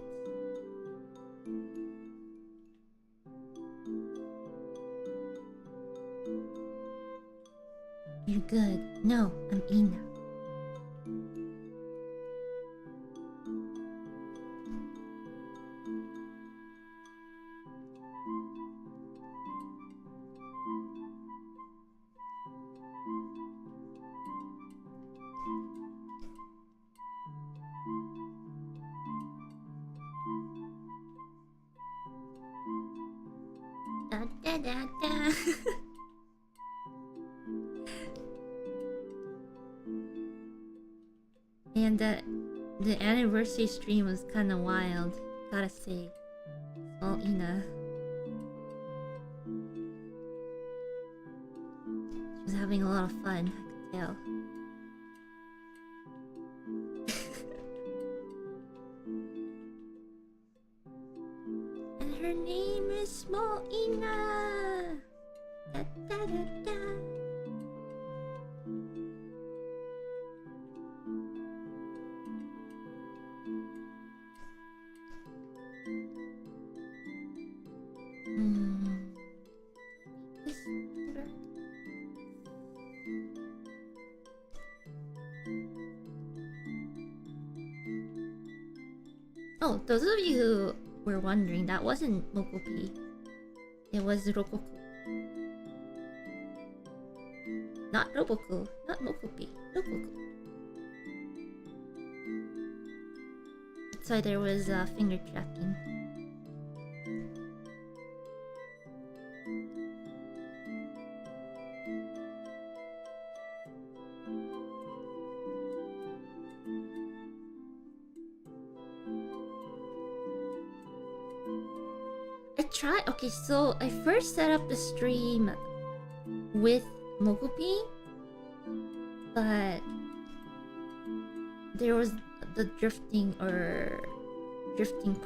You're good. No, I'm Ina. Da da da da. And the anniversary stream was kind of wild, gotta say. It's all Ina. She was having a lot of fun, I could tell. And her name is Small Ina. Da da da da. Oh, those of you who were wondering, that wasn't Mokopi. It was Rokoku. Not Roboku, not Mokopi, Rokoku. That's why there was finger tracking. Okay, so I first set up the stream with Mokopi, but there was the drifting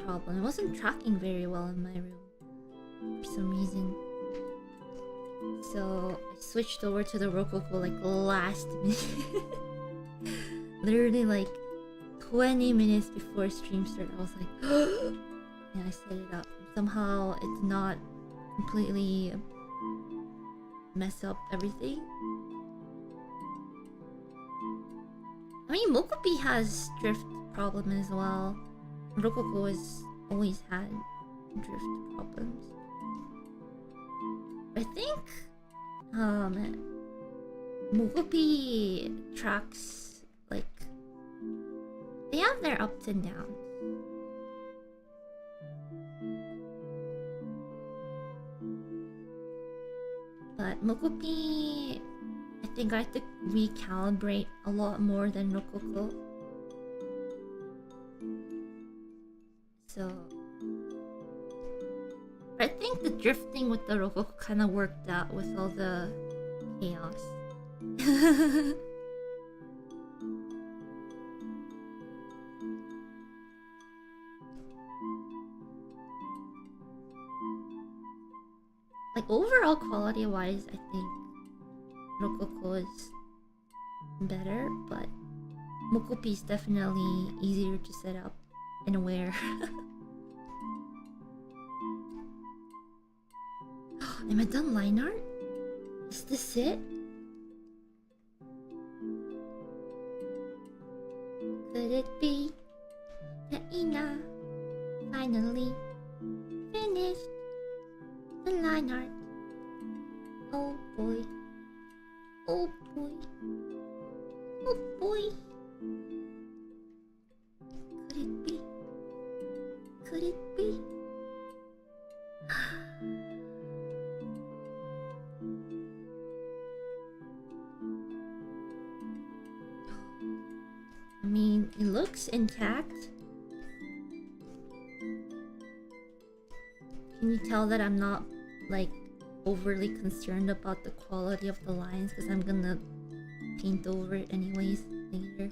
problem. It wasn't tracking very well in my room for some reason. So I switched over to the Rococo like last minute. Literally like 20 minutes before stream started. I was like, yeah, I set it up. Somehow it did not completely mess up everything. I mean, Mokopi has drift problem as well. Rococo has always had drift problems. I think Mokopi tracks, like, they have their ups and downs. But Mokopi, I think I have to recalibrate a lot more than Rococo. So I think the drifting with the Rococo kind of worked out with all the chaos. Like overall quality wise, I think Rococo is better, but Mokopi is definitely easier to set up and wear. Am I done line art? Is this it? Could it be that Ina finally finished the line art? Oh boy. Oh boy. Oh boy. Could it be? Could it be? I mean, it looks intact. Can you tell that I'm not like overly concerned about the quality of the lines because I'm gonna paint over it anyways later?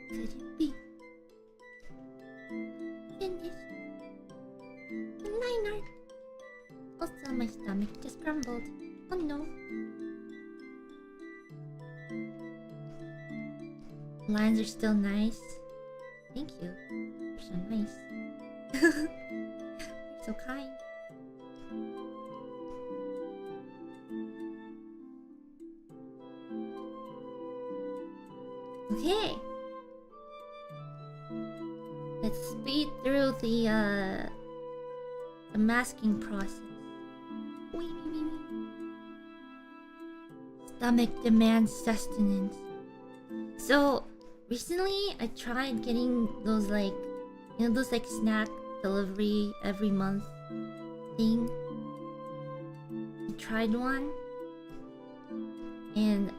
Could it be? Finished. The line art. Also, my stomach just grumbled. Oh no. Lines are still nice. Thank you. You're so nice. You're so kind. Okay. Let's speed through the masking process. Wee, wee, wee, wee. Stomach demands sustenance. So recently I tried getting those like, you know, those like snack delivery every month thing. I tried one and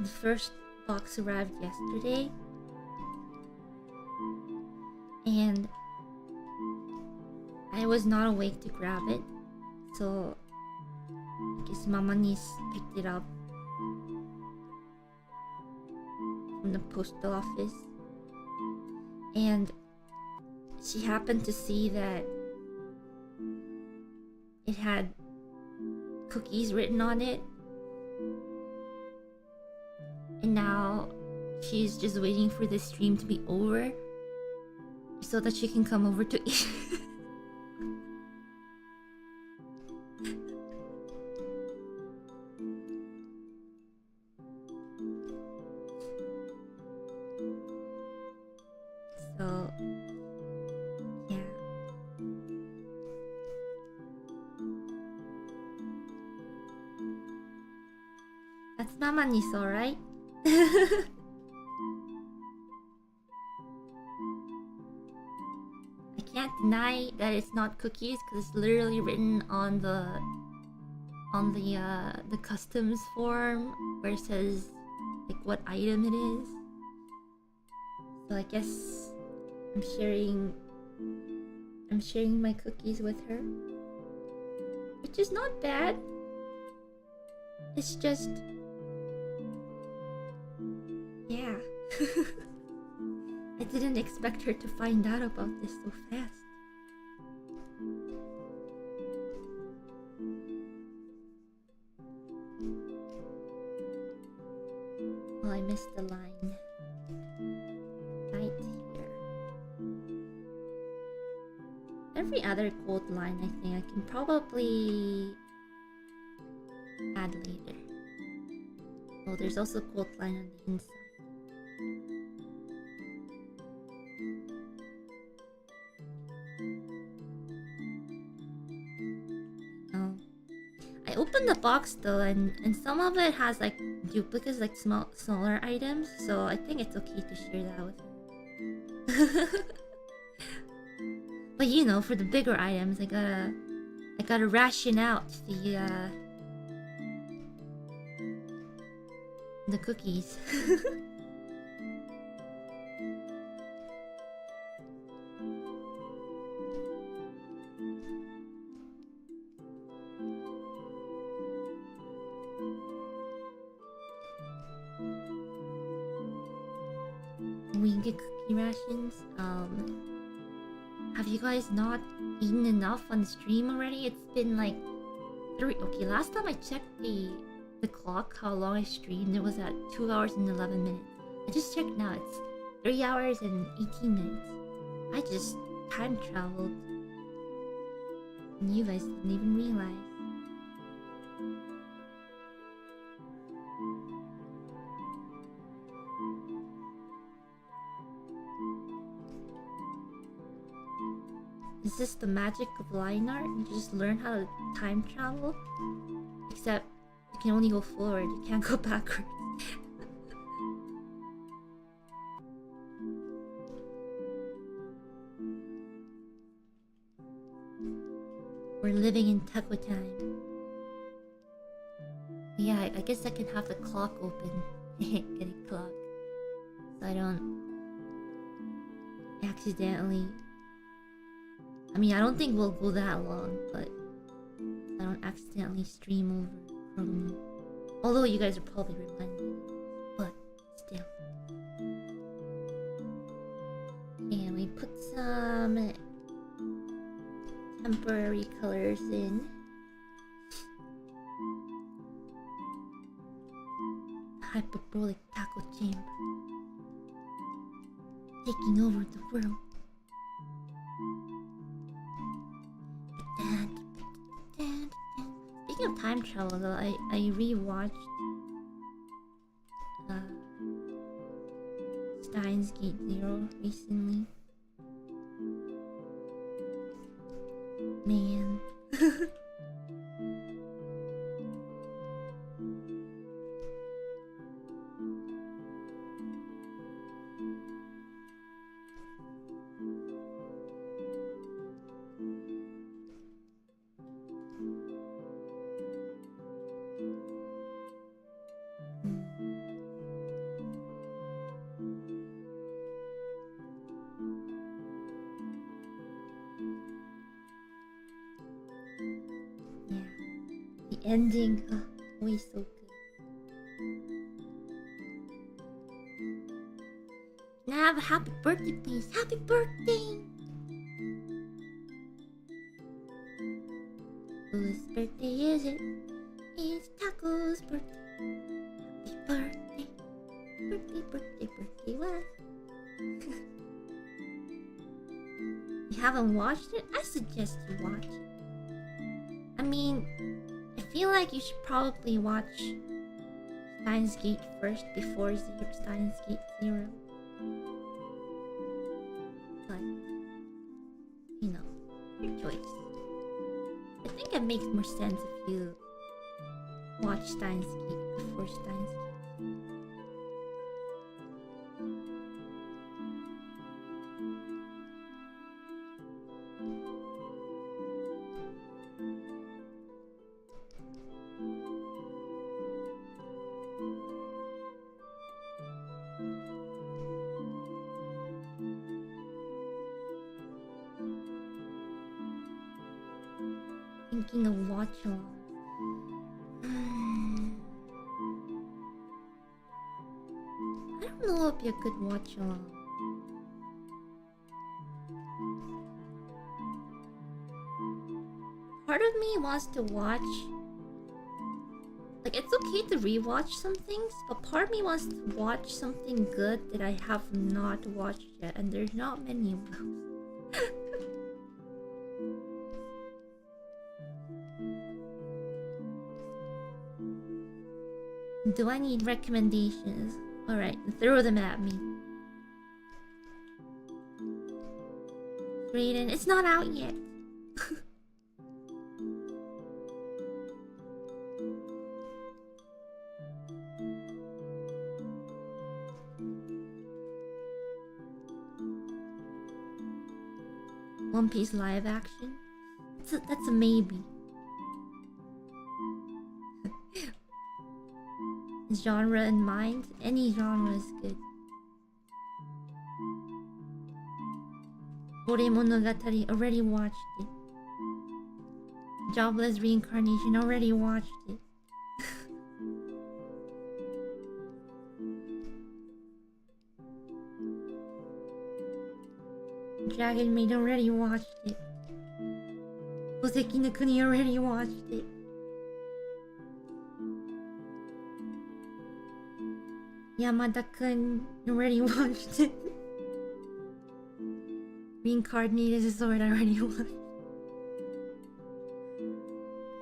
the first box arrived yesterday and I was not awake to grab it, so I guess Mama niece picked it up from the post office, and she happened to see that it had cookies written on it, and now she's just waiting for the stream to be over so that she can come over to eat. Mama Niso, right? I can't deny that it's not cookies because it's literally written on the customs form where it says like what item it is. So I guess I'm sharing my cookies with her, which is not bad. It's just, yeah. I didn't expect her to find out about this so fast. Oh, I missed the line. Right here. Every other gold line I think I can probably add later. Oh, there's also gold line on the inside. Oh. I opened the box though, and some of it has like duplicates, like smaller items, so I think it's okay to share that with her. But you know, for the bigger items, I gotta ration out the cookies. We can get cookie rations. Have you guys not eaten enough on the stream already? It's been like 3. Okay, last time I checked the clock, how long I streamed, it was at 2 hours and 11 minutes. I just checked now, it's 3 hours and 18 minutes. I just time traveled. And you guys didn't even realize. Is this the magic of line art? You just learn how to time travel? Except you can only go forward, you can't go backwards. We're living in TAKOTIME. Yeah, I guess I can have the clock open. Get a clock. So I don't accidentally... I mean, I don't think we'll go that long, but I don't accidentally stream over from me. Although you guys are probably reminding me, but still. And we put some temporary colors in. Hyperbolic TAKOTIME, taking over the world. Speaking of time travel though, I rewatched Steins Gate Zero recently. Man. Ending, always so good. Can I have a happy birthday, please? Happy birthday! Whose birthday is it? It's Taco's birthday. Happy birthday. Birthday, what? You haven't watched it? I suggest you watch it. I mean, I feel like you should probably watch Steins Gate first before Steins Gate Zero. But, you know, your choice. I think it makes more sense if you watch Steins Gate the first time. Thinking of watch along. I don't know if you could watch along. Part of me wants to watch. Like, it's okay to rewatch some things, but part of me wants to watch something good that I have not watched yet, and there's not many of those. Do I need recommendations? Alright, throw them at me. Raiden, it's not out yet. One Piece live action? That's a maybe. Genre in mind? Any genre is good. Monogatari, already watched it. Jobless Reincarnation, already watched it. Dragon Maid, already watched it. Hoseki no Kuni, already watched it. Yamada-kun, already watched it. Reincarnated as a Sword, already watched.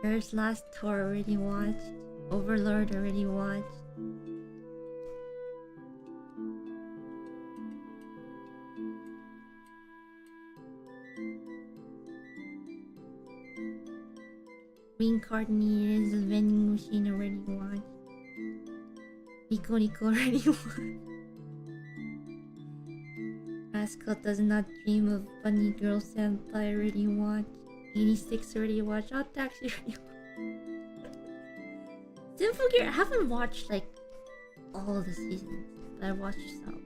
Earth's Last Tour, already watched. Overlord, already watched. Reincarnated as a vending machine, already watched. Nico Nico, already watched. Rascal Does Not Dream of Bunny Girl Senpai, already watched. 86 already watched. Oh, Taxi already watched. Sinful Gear, I haven't watched like all the seasons, but I watched some.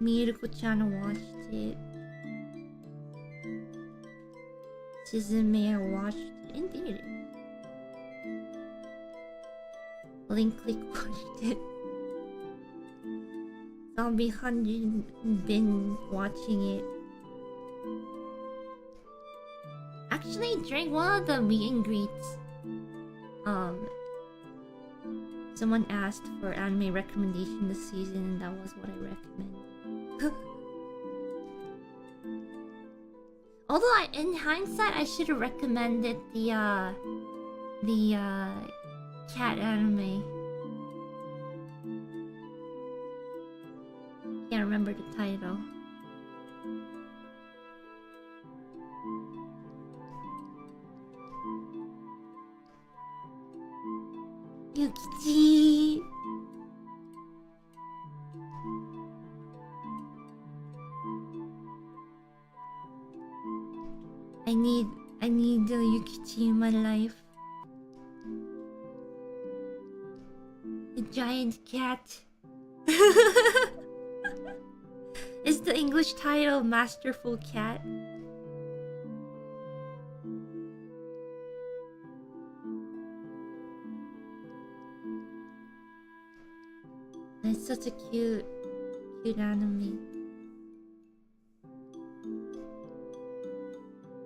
Miruko-chan watched it. Suzume, I watched it in theaters. Link Click watched it. Zombie 100 been watching it. Actually, during one of the meet and greets, someone asked for anime recommendation this season, and that was what I recommended. Although in hindsight, I should have recommended the cat anime. Can't remember the title. Yukichi. I need the Yukichi in my life. A giant cat. Is the English title Masterful Cat? It's such a cute anime.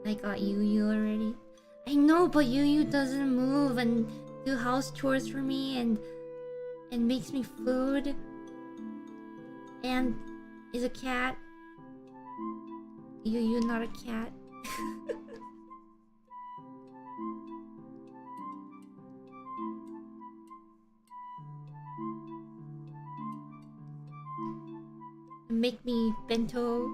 I got Yu already. I know, but Yu doesn't move and do house chores for me and makes me food and is a cat. Yu not a cat. Make me bento.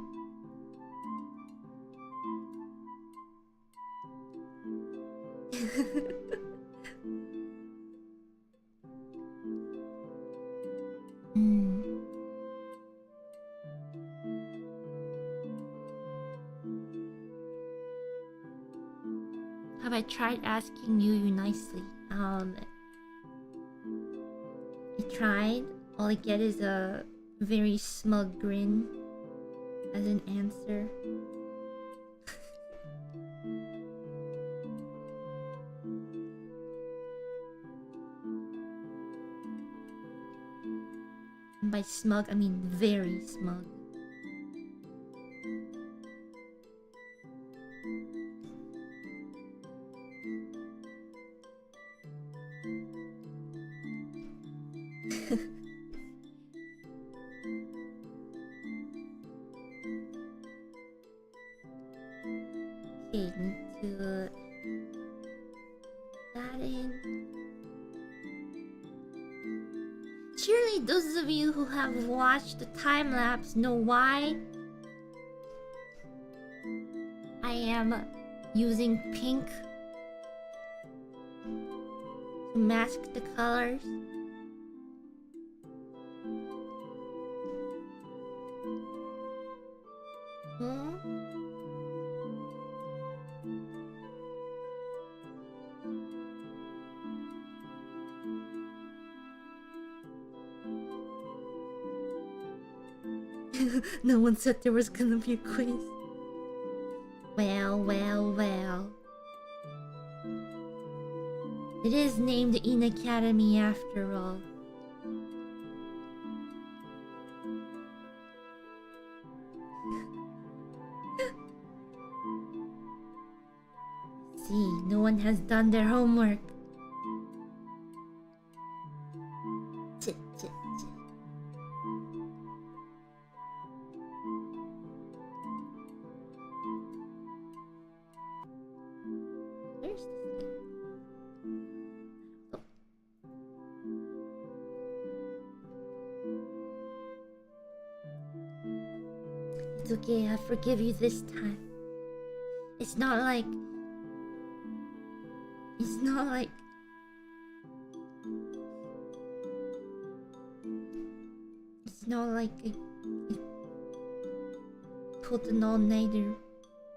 Have I tried asking you nicely? I tried. All I get is a very smug grin as an answer. And by smug, I mean very smug. Okay, need to that in. Surely those of you who have watched the time lapse know why I am using pink to mask the colors. No one said there was gonna be a quiz. Well, well, well. It is named Inadacemy after all. See, no one has done their homework. Chit, chit, chit. Where's this thing? Oh. It's okay, I forgive you this time. It's not like I pulled an all-nighter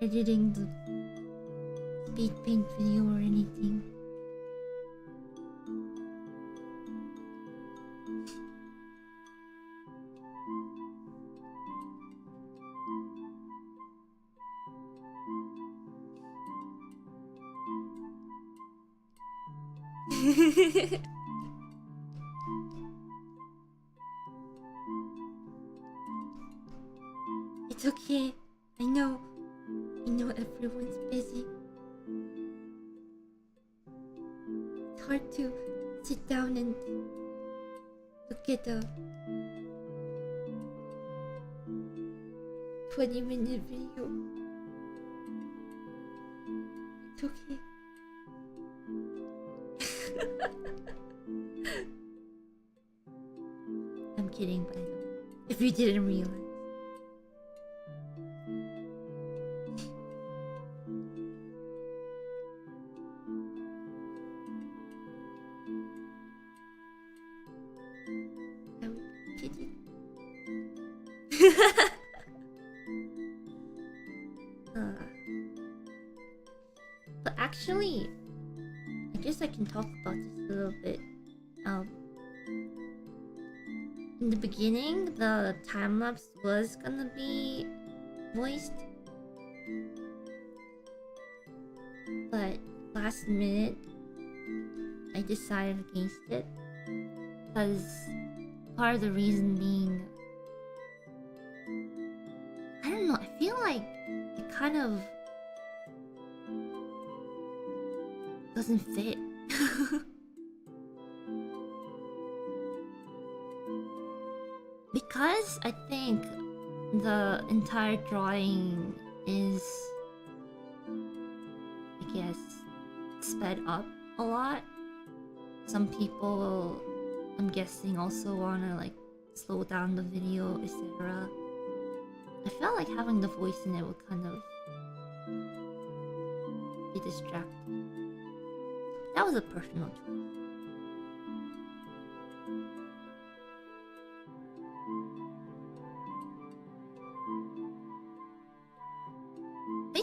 editing the speed paint video or anything. It's okay. I know everyone's busy. It's hard to sit down and look at a 20-minute video. It's okay. I'm kidding, by the way. If you didn't realize. I'm kidding. But actually, I guess I can talk about this a little bit. In the beginning, the time lapse was gonna be voiced, but last minute, I decided against it because part of the reason being, I don't know. I feel like it kind of doesn't fit. Because I think the entire drawing is, I guess, sped up a lot. Some people, I'm guessing, also wanna like slow down the video, etc. I felt like having the voice in it would kind of be distracting. That was a personal choice. They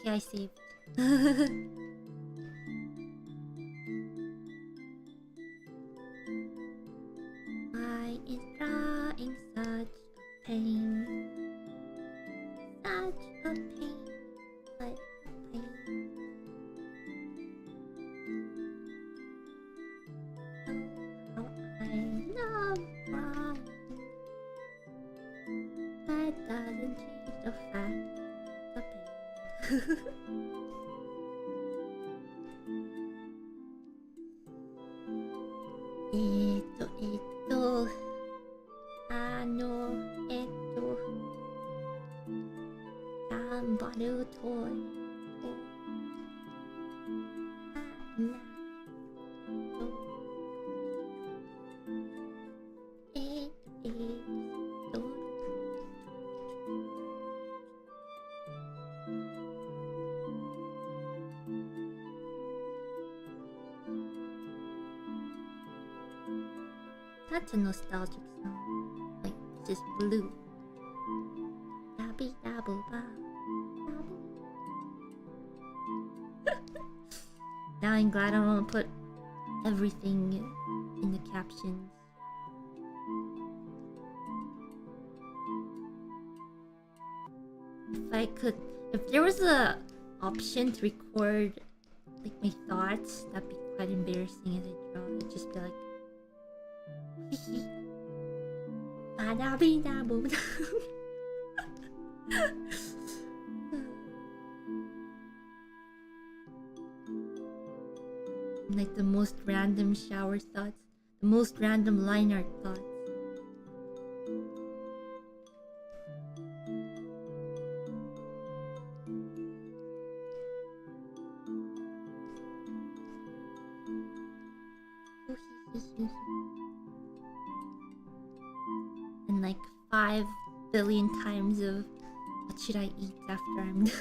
Okay, I saved. Why is drawing such a pain? Such a pain. Such a pain. Oh, how I love drawing. That doesn't change the fact of pain. Somebody toy. That's a nostalgic song. Like, this is blue. Dabby dabble ba. Now I'm glad I don't put everything in the captions. If I could, if there was a option to record like my thoughts, that'd be quite embarrassing as I draw. It'd just be like like the most random shower thoughts, the most random line art thoughts. And like 5 billion times of what should I eat after I'm done.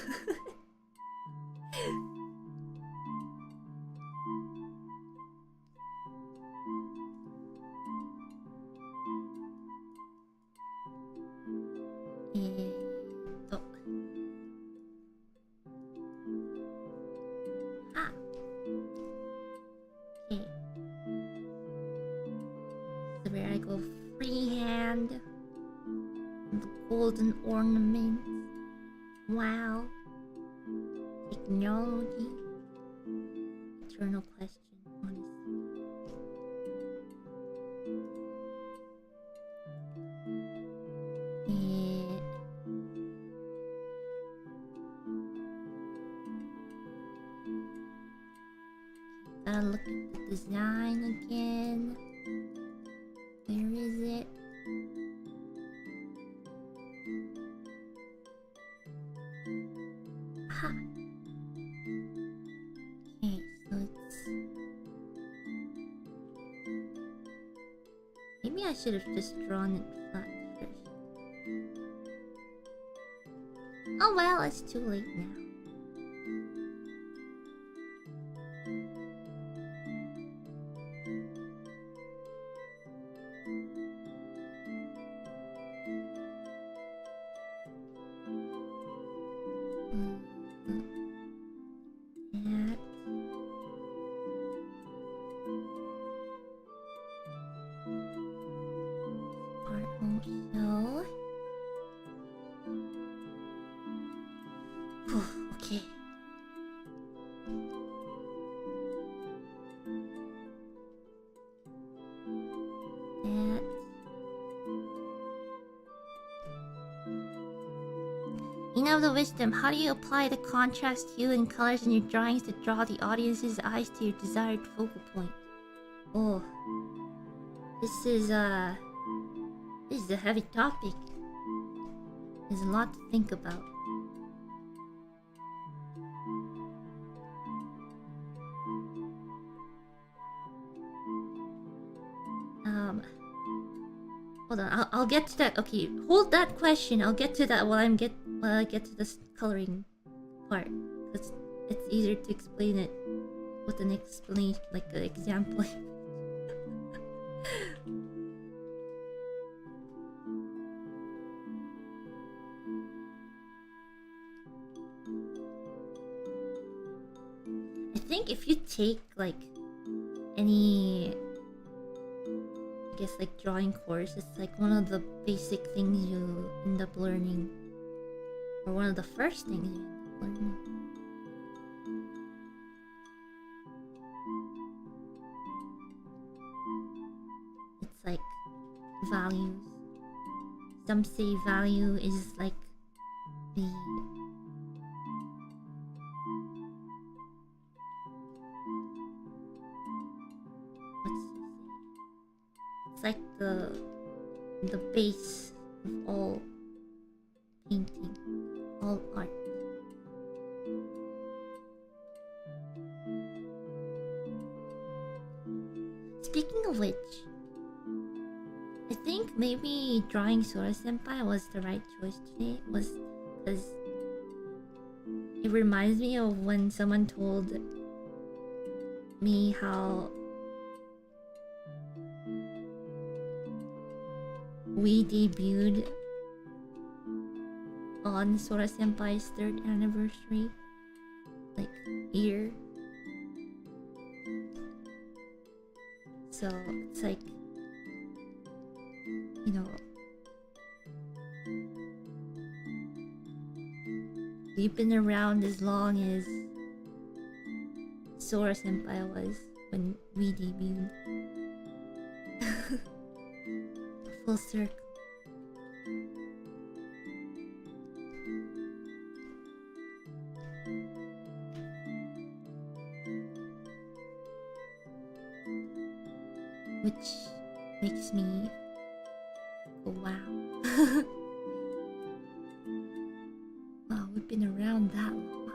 Golden ornaments. Wow. Technology. Eternal question, honestly. Gotta look at the design again. Where is it? Okay, so it's... Maybe I should have just drawn it flat first. Oh well, it's too late now. Of the wisdom, how do you apply the contrast, hue, and colors in your drawings to draw the audience's eyes to your desired focal point? Oh, this is a heavy topic. There's a lot to think about. Hold on, I'll get to that. Okay, hold that question. I'll get to that while I get to this coloring part. Because it's easier to explain it with an explanation, like an example. think if you take like any, I guess like drawing course, it's like one of the basic things you end up learning, or one of the first things you end up learning. It's like values. Some say value is like the it's like the base of all painting, all art. Speaking of which, I think maybe drawing Sora Senpai was the right choice today, was because it reminds me of when someone told me how we debuted on Sora Senpai's 3rd anniversary, like, year. So it's like, you know, we've been around as long as Sora Senpai was when we debuted. Full circle. Which makes me go, wow. Wow, we've been around that long.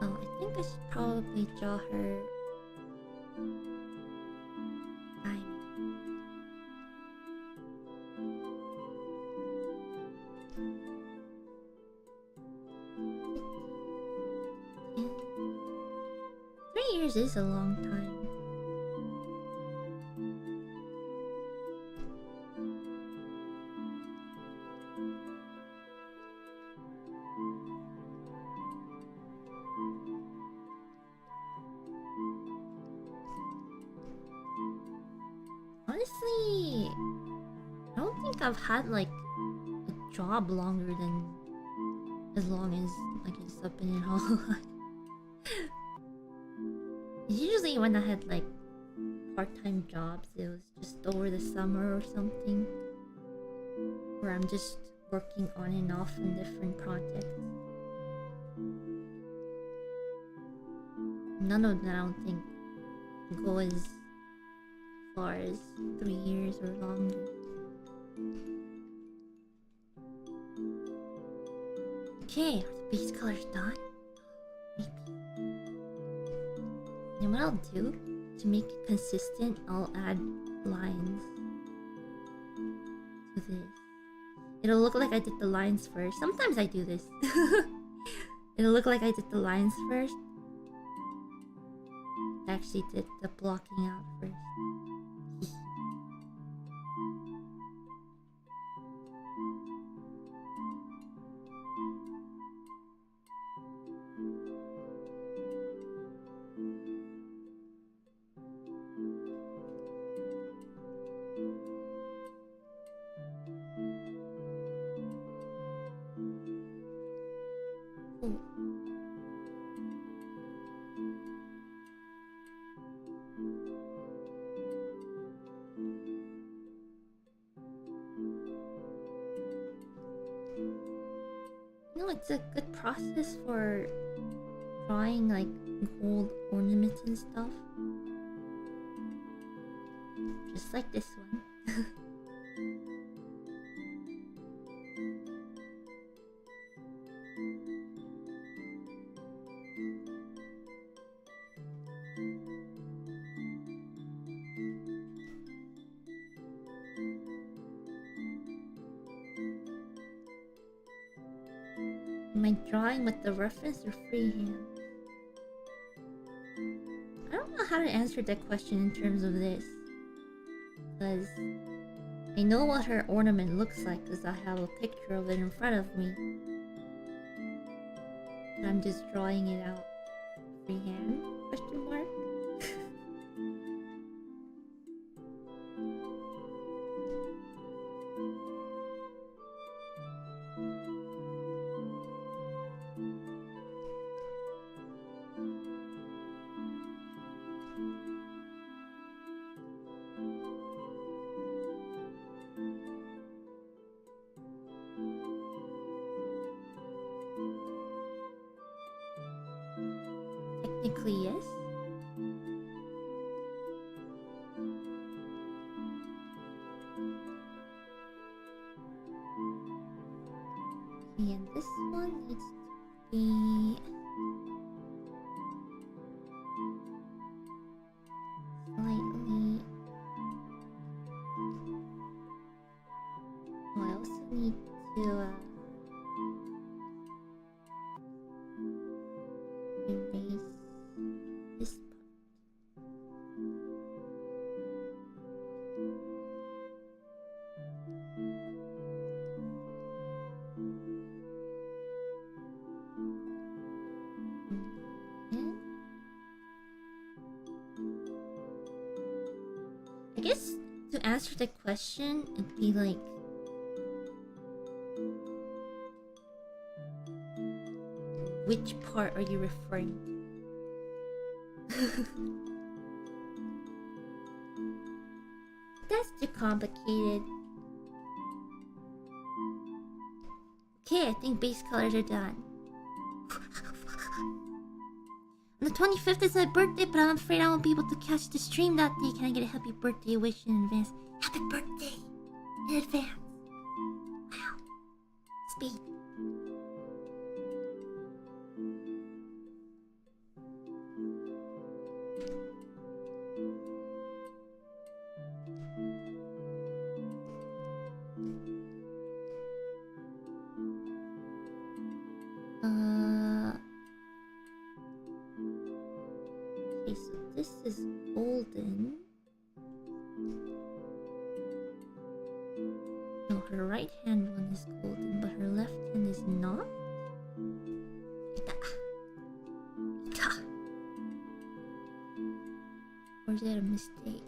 Oh, I think I should probably draw her. Is a long time. Honestly, I don't think I've had like a job longer than as long as I guess I've been in hololive. Usually when I had like part-time jobs, it was just over the summer or something, where I'm just working on and off on different projects. None of them, I don't think, go as far as 3 years or longer. Okay, are the base colors done? And what I'll do, to make it consistent, I'll add lines to this. It'll look like I did the lines first. Sometimes I do this. It'll look like I did the lines first. I actually did the blocking out first. It's a good process for drawing like gold ornaments and stuff. Just like this one. Am I drawing with the reference or freehand? I don't know how to answer that question in terms of this, because I know what her ornament looks like because I have a picture of it in front of me. I'm just drawing it out freehand? Question mark. Technically, yes. And this one needs to be slightly. Oh, I also need to erase this part. And I guess to answer the question, it'd be like which part are you referring to? That's too complicated. Okay, I think base colors are done. On the 25th is my birthday, but I'm afraid I won't be able to catch the stream that day. Can I get a happy birthday wish in advance? Happy birthday in advance. Wow. Speed. Okay, so this is golden. No, her right hand one is golden, but her left hand is not. Or is that a mistake?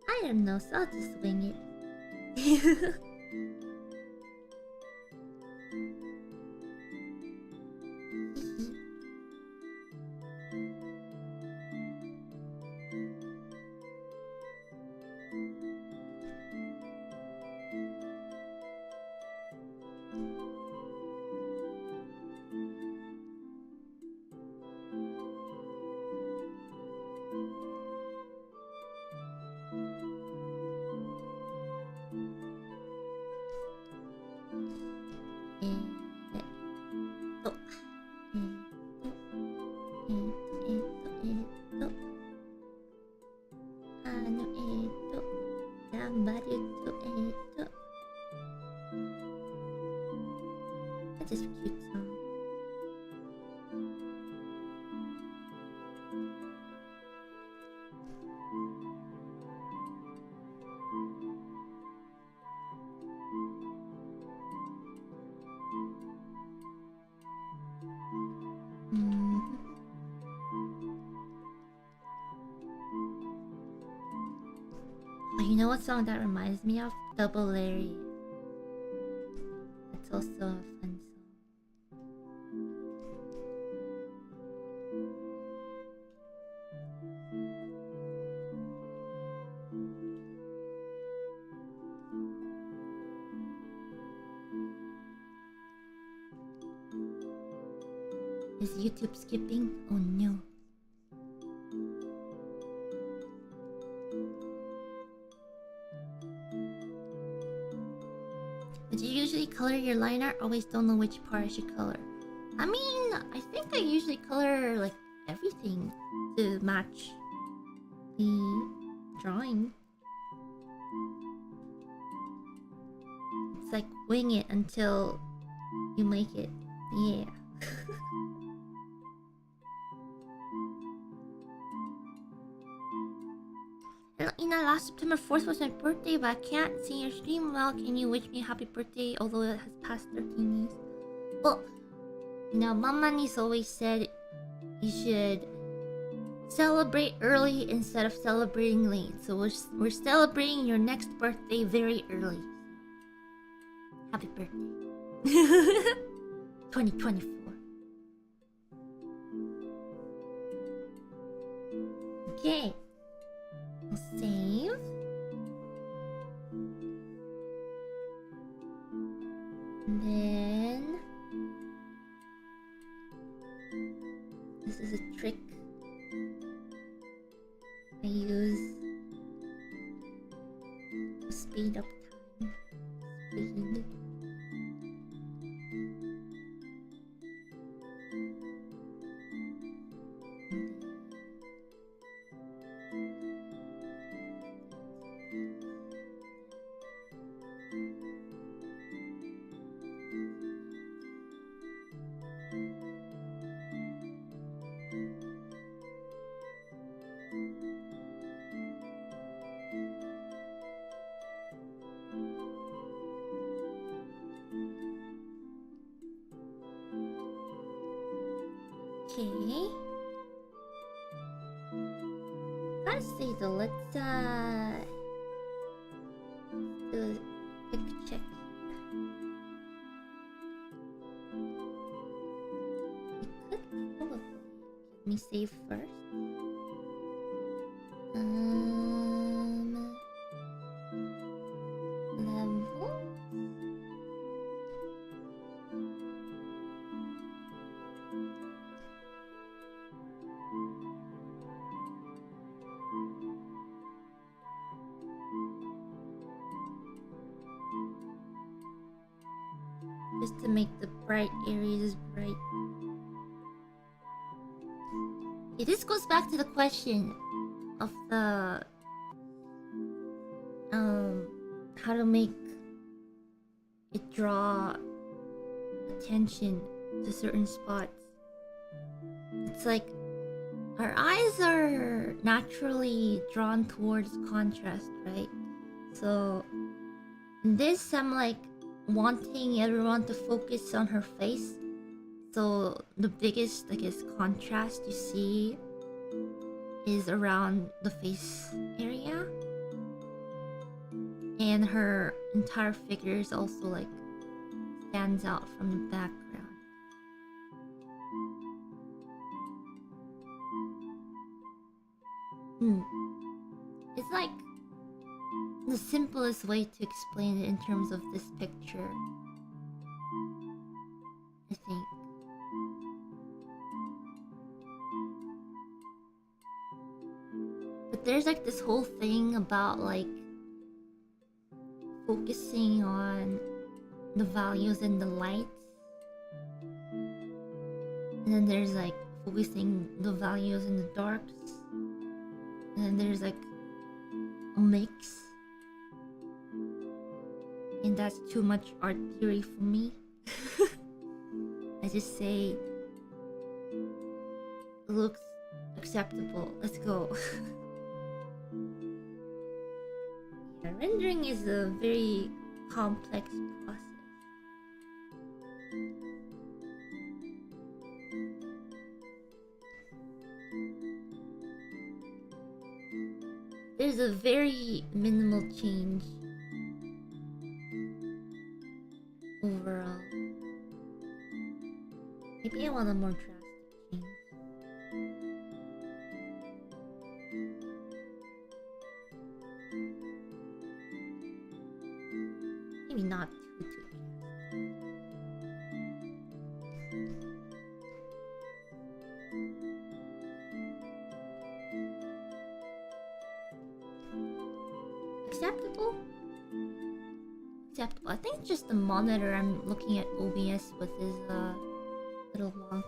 I don't know, so I'll just wing it. That's just a cute song. Oh, you know what song that reminds me of? Double Larry. That's also a fun song. Is YouTube skipping? Oh no. Would you usually color your line art? Always don't know which part I should color. I mean, I think I usually color like everything to match the drawing. It's like wing it until You make it. Yeah. Last September 4th was my birthday, but I can't see your stream well. Can you wish me a happy birthday, although it has passed 13 years? Well, you know, Mamani's always said you should celebrate early instead of celebrating late. So we're celebrating your next birthday very early. Happy birthday. 2024. Okay. I'll save. And then this is a trick I use to speed up time. Speed. Okay. Gotta say though, let's do a quick check. We could probably let me save first. Level. Just to make the bright areas bright. Yeah, this goes back to the question of the how to make it draw attention to certain spots. It's like our eyes are naturally drawn towards contrast, right? So in this, I'm like wanting everyone to focus on her face. So the biggest, I guess, contrast you see is around the face area. And her entire figure is also like stands out from the background. It's like the simplest way to explain it in terms of this picture, I think. But there's like this whole thing about like focusing on the values in the lights, and then there's like focusing the values in the darks, and then there's like a mix. And that's too much art theory for me. I just say it looks acceptable. Let's go. Yeah, rendering is a very complex process. There's a very minimal change overall. Maybe I want a more drastic change. Maybe not too acceptable? Acceptable. I think it's just the monitor I'm looking at OBS with is a little wonky.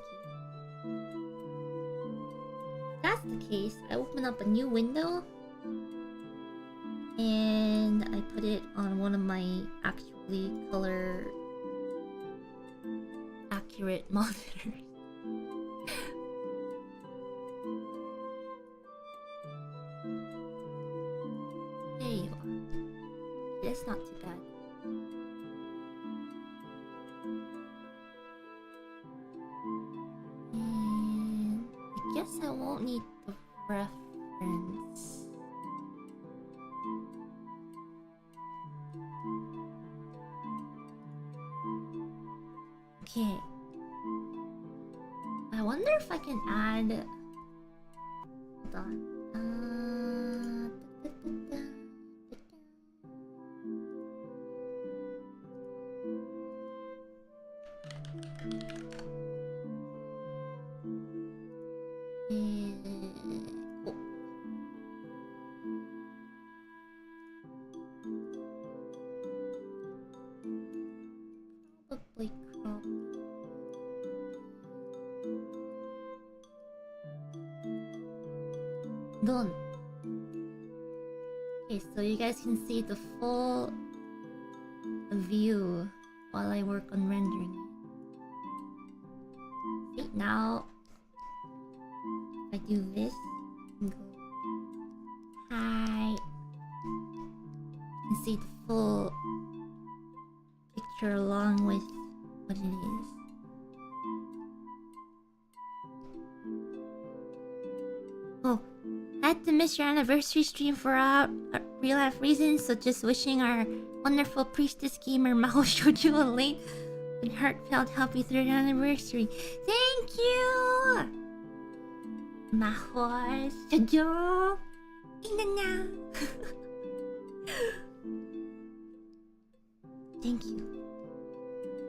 If that's the case, I open up a new window and I put it on one of my actually color accurate monitors. There you are. That's not too bad. And I guess I won't need the reference. Okay. I wonder if I can add. Hold on. Cool. Probably crop. Done. Okay, so you guys can see the full view while I work on rendering it. See, now if I do this and go hi, you can see the full picture along with what it is. Oh, I had to miss your anniversary stream for real life reasons, so just wishing our wonderful priestess gamer Mao showed you a late and heartfelt happy 3rd anniversary. Thank you! Mao showed you Inanna. Thank you.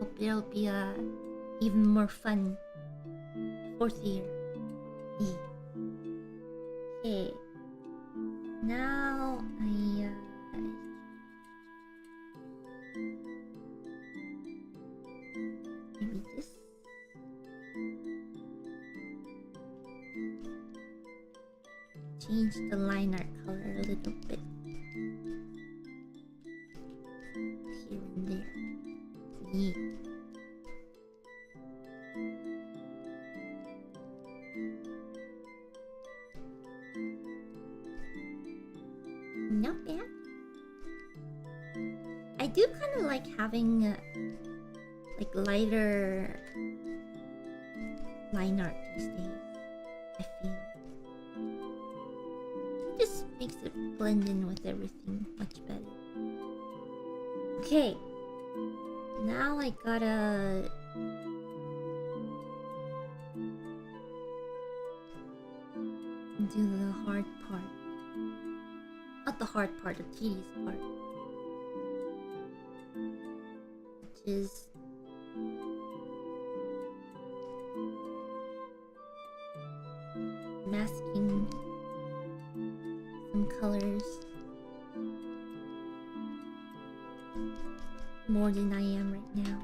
Hope it'll be even more fun 4th year. Okay. Now I maybe this. Change the line art color a little bit here and there. Yeah. Not bad. I do kind of like having like lighter line art these days. I feel it just makes it blend in with everything much better. Okay, now I gotta do the hard part. Not the hard part, the tedious part. Which is masking some colors more than I am right now.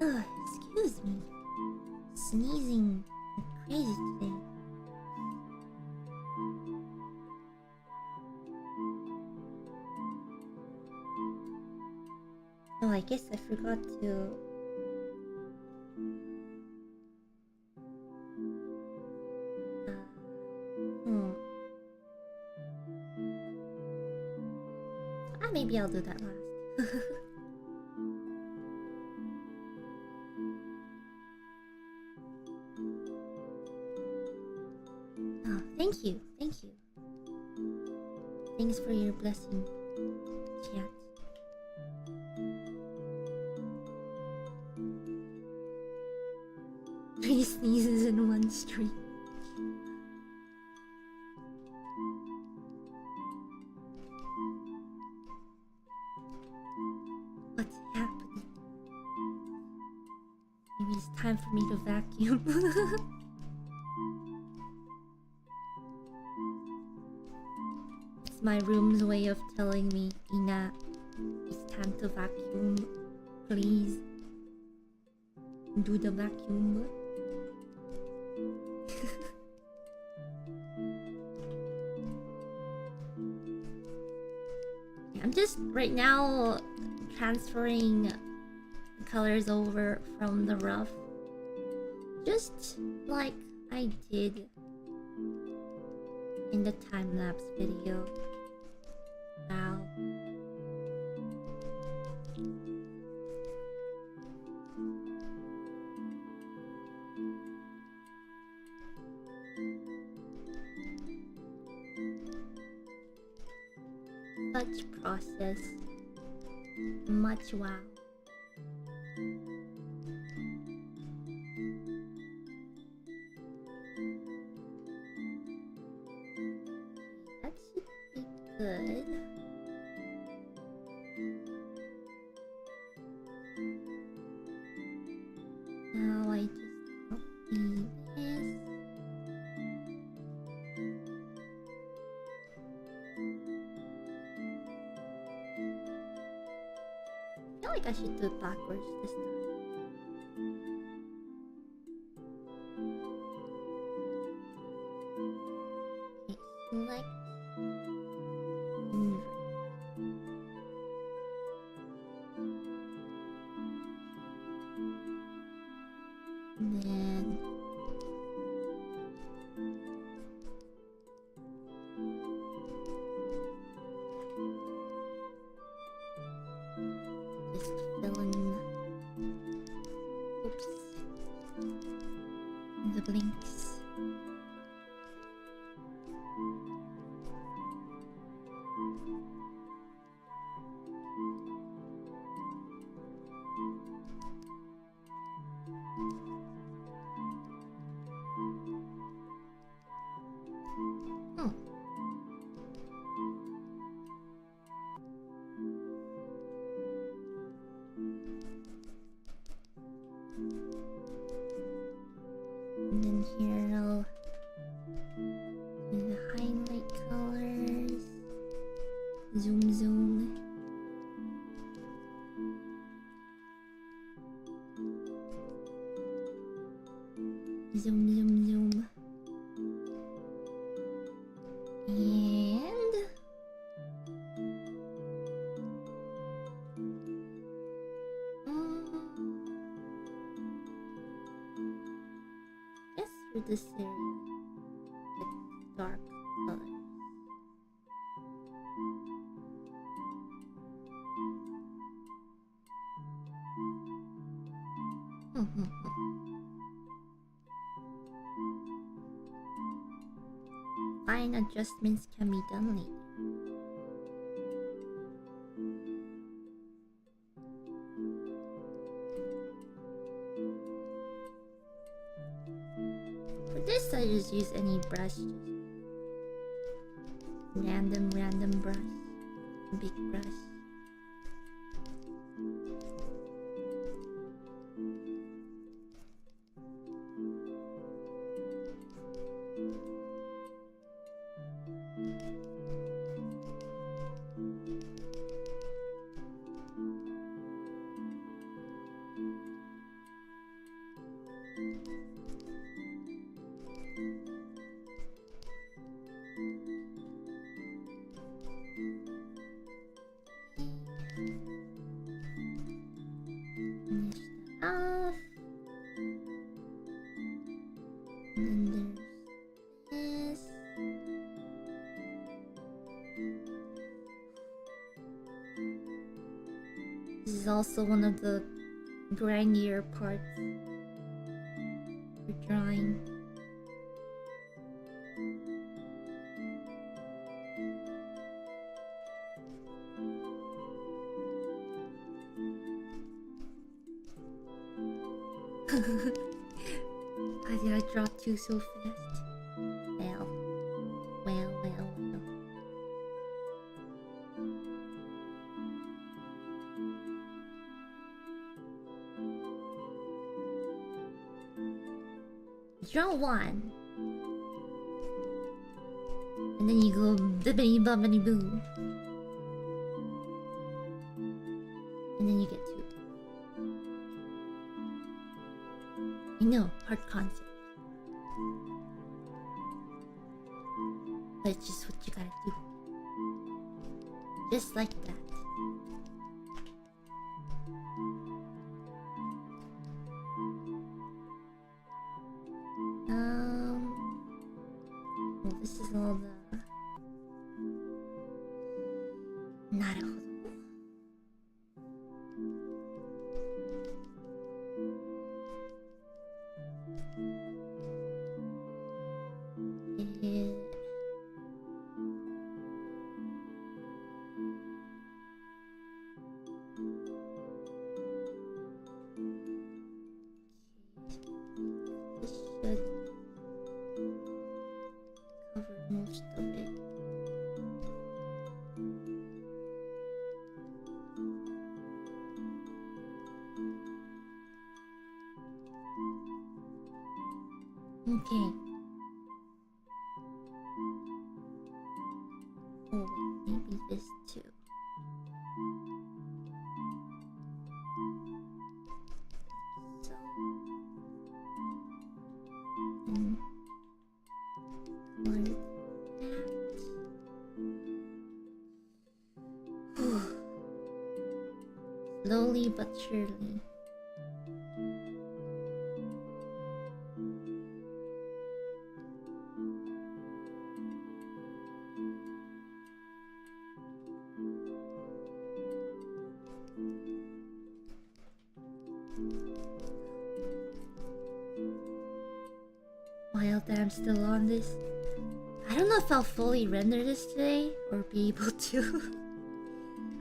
Ugh, excuse me. Sneezing crazy today. Oh, I guess I forgot to maybe I'll do that last. Oh, thank you. Thanks for your blessing, chat. 3 sneezes in 1 stream. What's happening? Maybe it's time for me to vacuum. It's my room's way of telling me, Ina, it's time to vacuum. Please do the vacuum. I'm just right now transferring colors over from the rough, just like I did in the time-lapse video. Wow. Such process. Much wow. That should be good. Now I just copy this. I feel like I should do it backwards this time. Okay, select invert. And then just fill in, oops, the blinks. And then here I'll do the highlight colors. Zoom, zoom. Zoom, zoom, zoom. And yes, for this area, it's dark color. Fine adjustments can be done later. For this, I just use any brush. Random brush. Big brush. Finish that off. And then there's this. This is also one of the grindier parts for drawing. How did I draw two so fast? Well. Draw one. And then you go bibbidi bobbidi boo. And then you get two. I know, hard concept. But it's just what you gotta do. Just like that. Well, this is all the... なるほど。This should cover most of it. Okay. Oh wait, maybe this too. So and like that. Slowly but surely. While I'm still on this, I don't know if I'll fully render this today or be able to.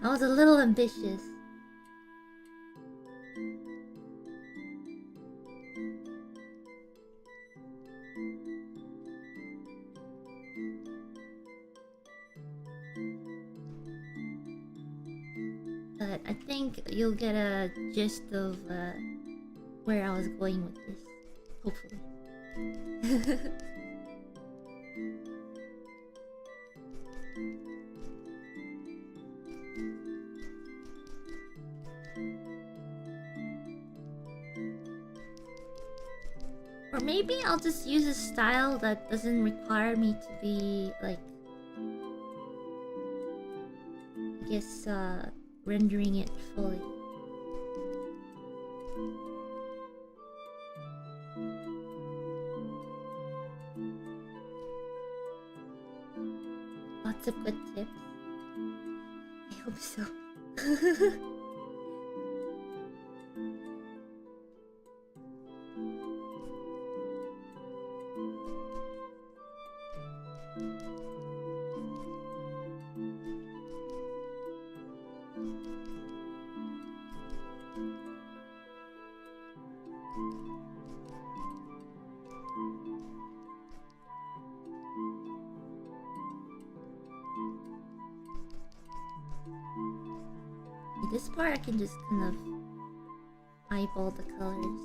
I was a little ambitious. But I think you'll get a gist of where I was going with this, hopefully. Or maybe I'll just use a style that doesn't require me to be like, I guess, rendering it fully. Lots of good tips. I hope so. This part I can just kind of eyeball the colors.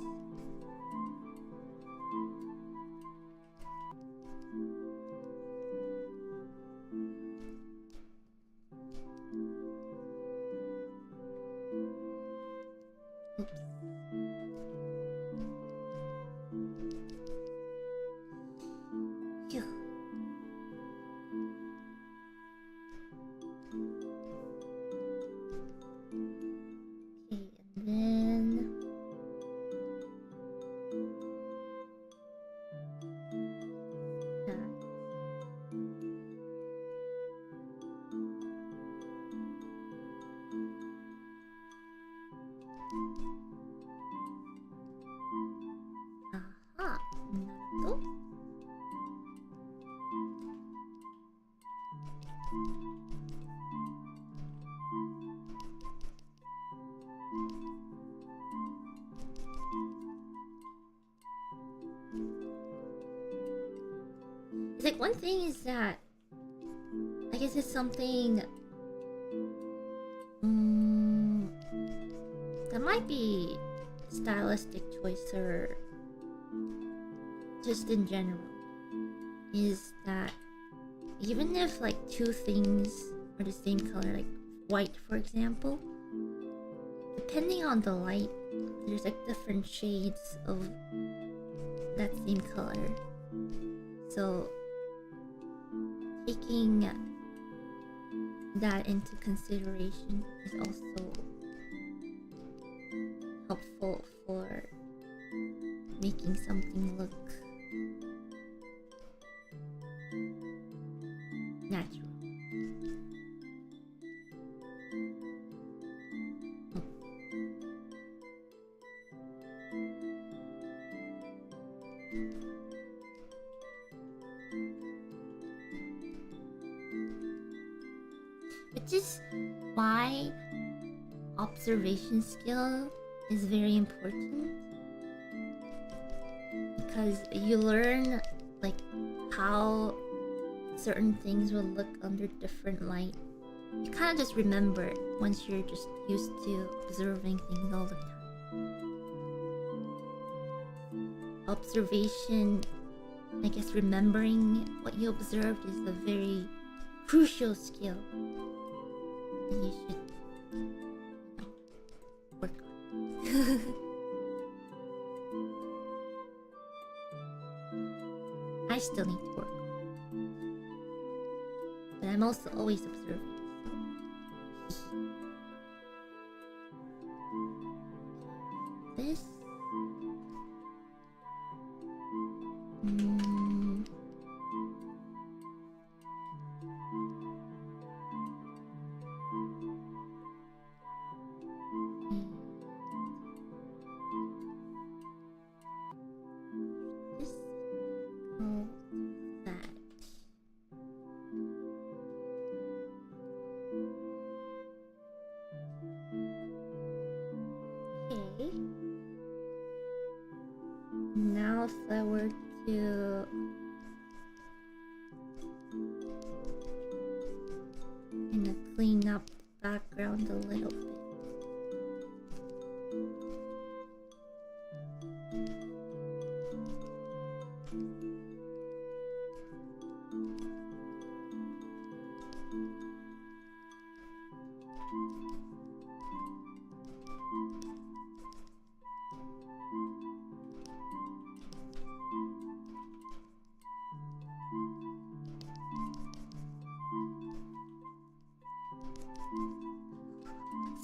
Oops. Phew. Aha, なるほど。It's like one thing is that I guess it's something that might be stylistic choice or just in general, is that even if like two things are the same color, like white for example, depending on the light, there's like different shades of that same color. So taking that into consideration is also helpful for making something look natural. Which is why observation skill is very important, because you learn like how certain things will look under different light. You kind of just remember it once you're just used to observing things all the time. Observation, I guess remembering what you observed is a very crucial skill that you should work on. I still need to work on it. But I'm also always observing. This. Now if I were to kind of clean up the background a little bit.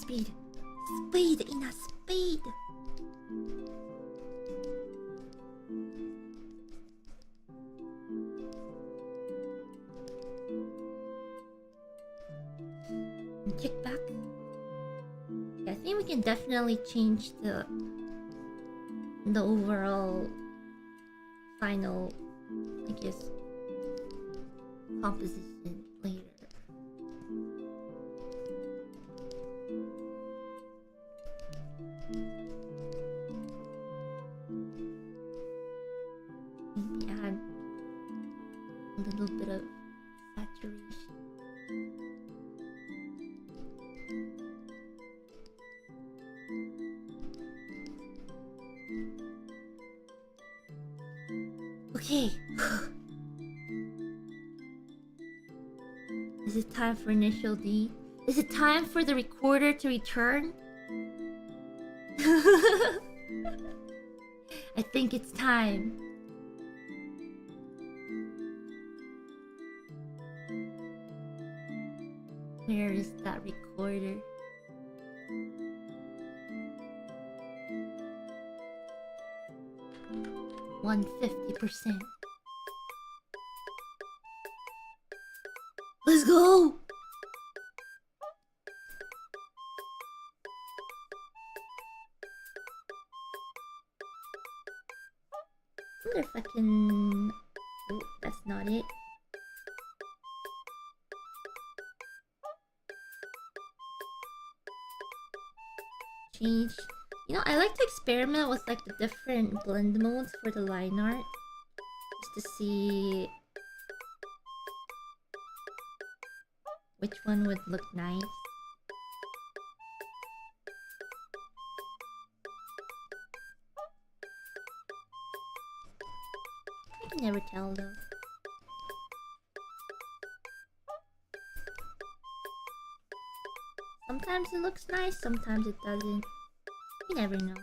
Speed! Speed! In a speed! Kick back. Yeah, I think we can definitely change the overall final, I guess, composition later. Maybe add a little bit of saturation. Okay. Is it time for initial D? Is it time for the recorder to return? I think it's time. Where is that recorder? %. Let's go! I wonder if I can... Oh, that's not it. Change. You know, I like to experiment with like the different blend modes for the line art. Just to see which one would look nice. I can never tell though. Sometimes it looks nice, sometimes it doesn't. You never know.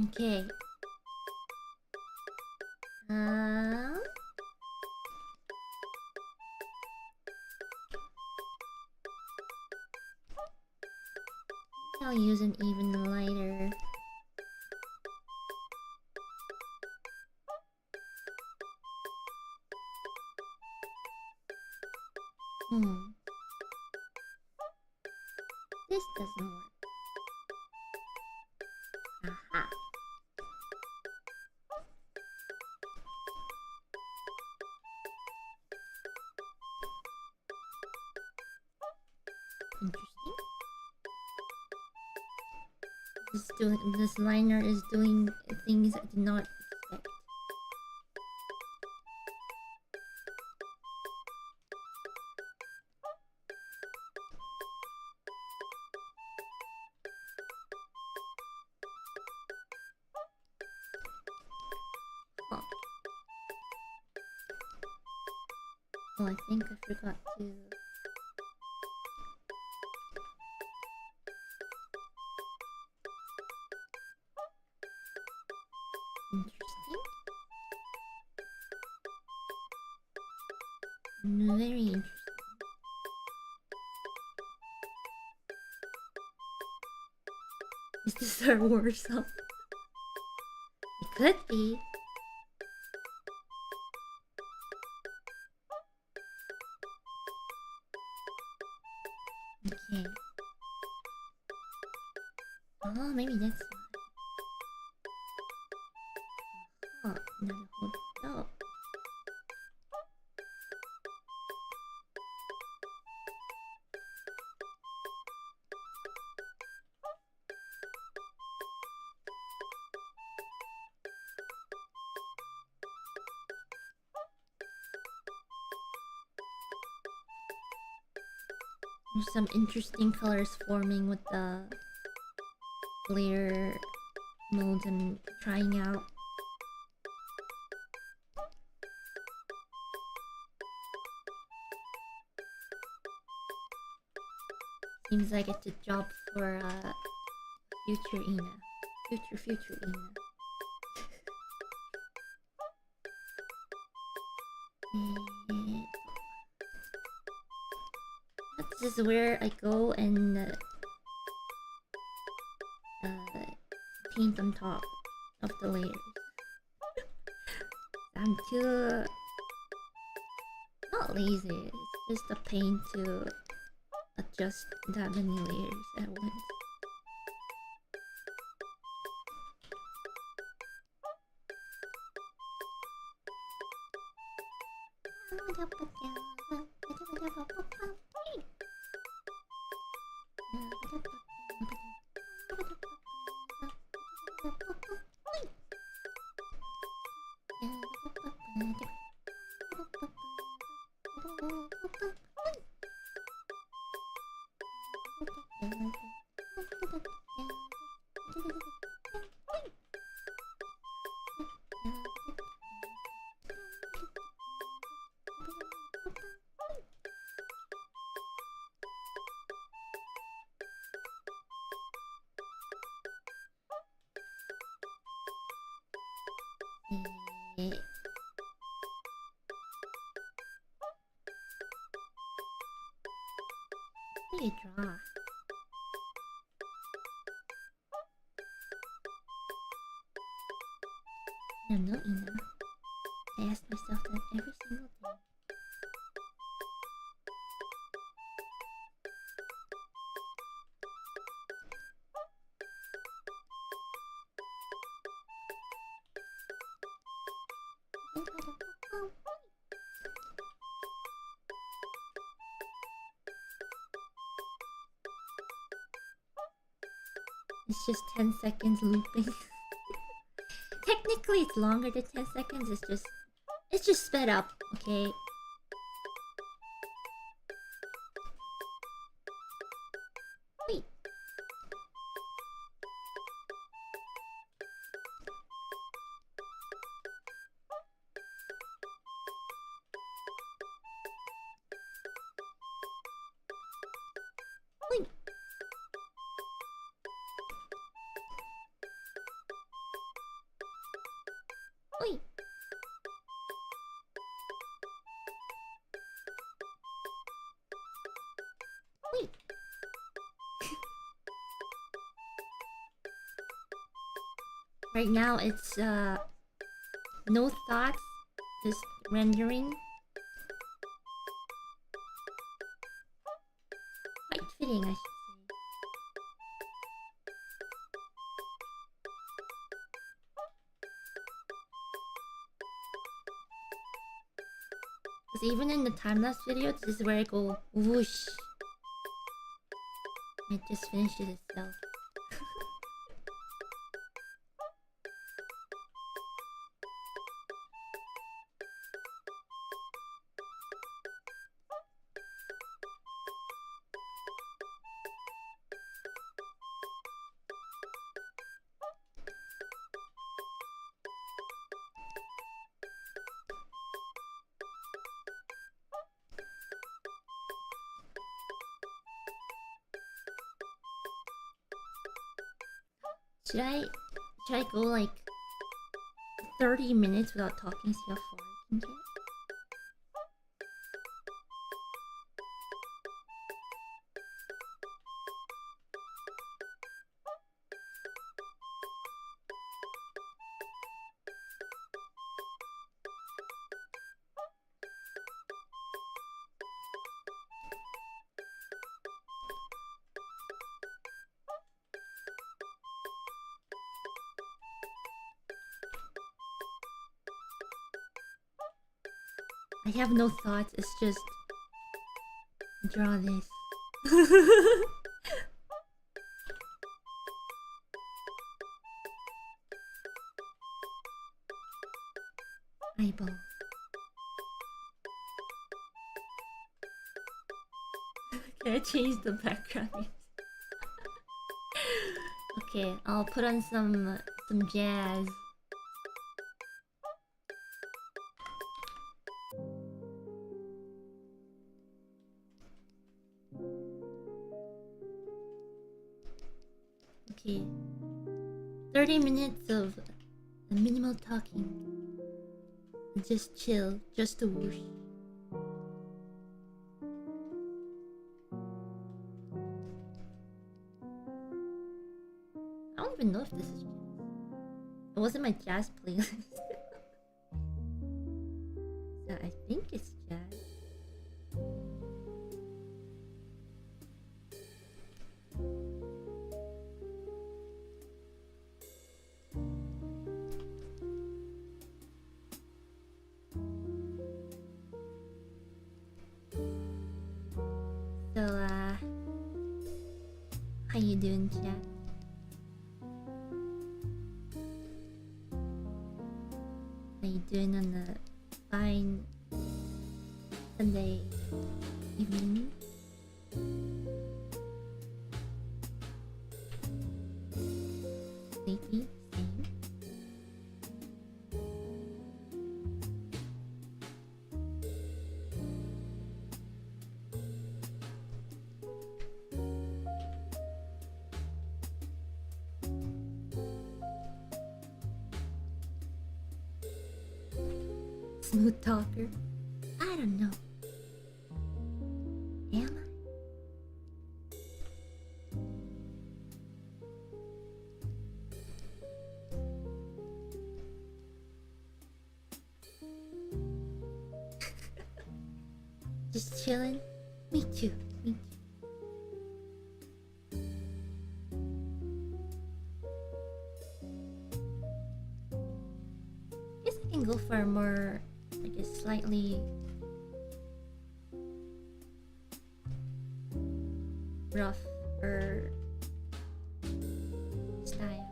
Okay. I'll use an even lighter. This doesn't work. Aha. Interesting. This liner is doing things I did not expect. Huh. Oh, I think I forgot to... Interesting. Very interesting. Is this Star Wars song? It could be. Okay. Oh, maybe that's why. Oh, no. There's some interesting colors forming with the layer modes I'm trying out. Seems like it's a job for future Ina. Future Ina. This is where I go and paint on top of the layers. I'm too... not lazy, it's just a pain to adjust that many layers at once. What do you draw? I don't know, Ina. I ask myself that every single day. It's just 10 seconds looping. technically it's longer than 10 seconds. It's just sped up, okay? Wait. Wait. Wait. Wait. Right now it's no thoughts, just rendering. Quite fitting, I should say. Because even in the time-lapse video, this is where I go whoosh. It just finishes itself. Should I go like 30 minutes without talking, see how far I can get? I have no thoughts, it's just draw this. Eyeball. Can I change the background? Okay, I'll put on some jazz. Okay, 30 minutes of minimal talking. Just chill, just a whoosh. I don't even know if this is jazz. It wasn't my jazz playlist. So I think it's jazz. So, how you doing, chat? How you doing on a fine Sunday evening? Sleepy? Same. Smooth talker? I don't know. Am I? Just chilling? Me too. Me too. Guess I can go for a more, I guess, slightly rough or style.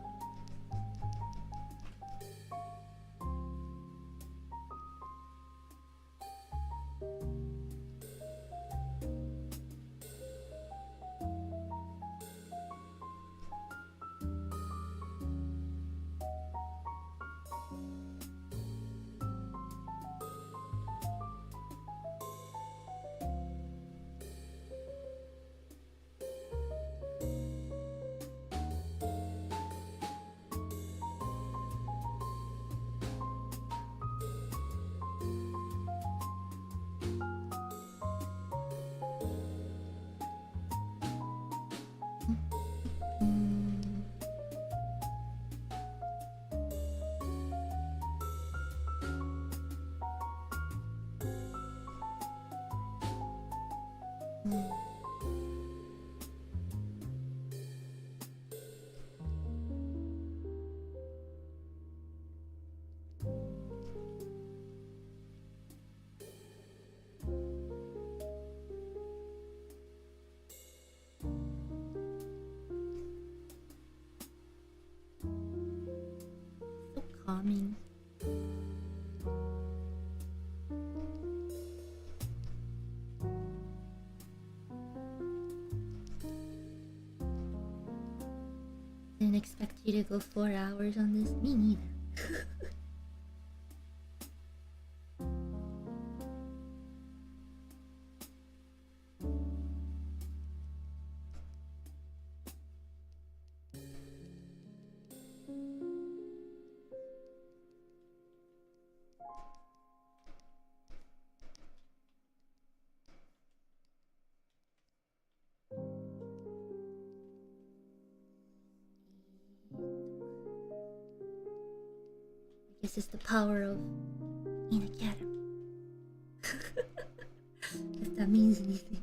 So calming. Didn't expect you to go 4 hours on this. Me neither. This is the power of Inadacemy. If that means anything.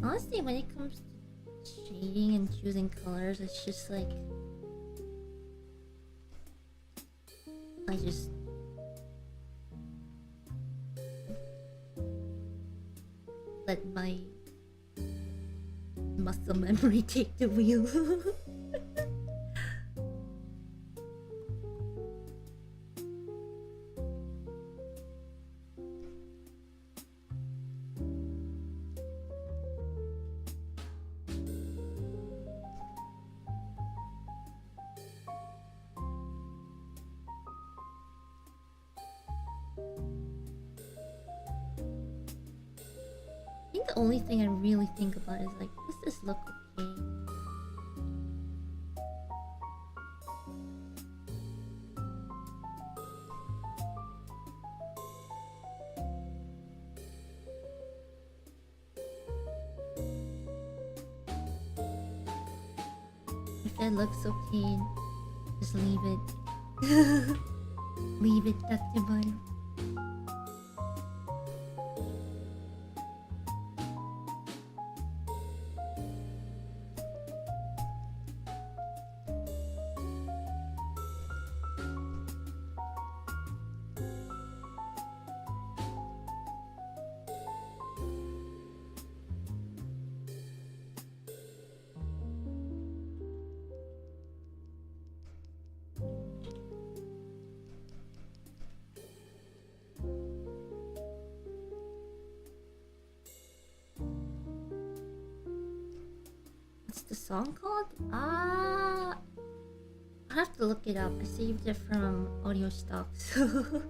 Honestly, when it comes to shading and choosing colors, it's just like I just let my muscle memory take the wheel. The only thing I really think about is like, does this look okay? If that looks okay, just leave it. Leave it, that's divine. The song called? I have to look it up. I saved it from audio stock, so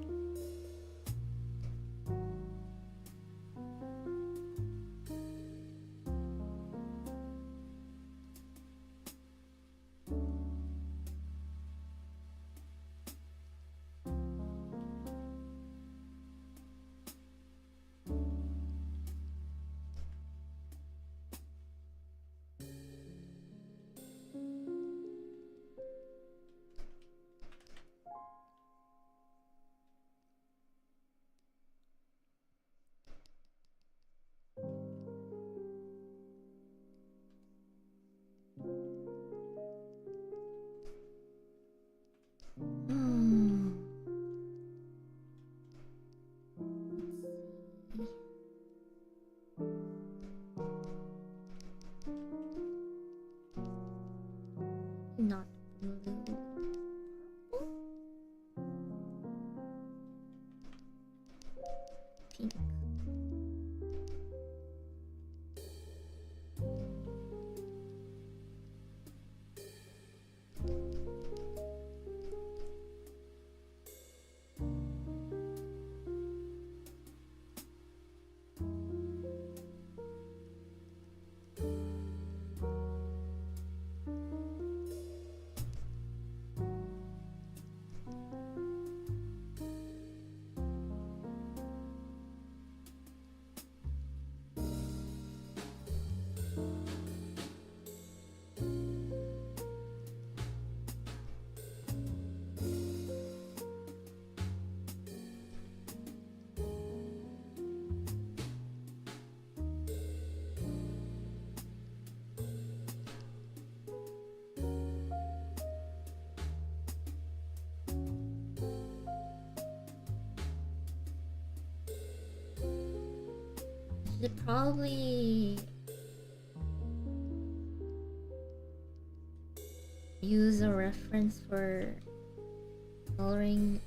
pink. Should probably use a reference for coloring.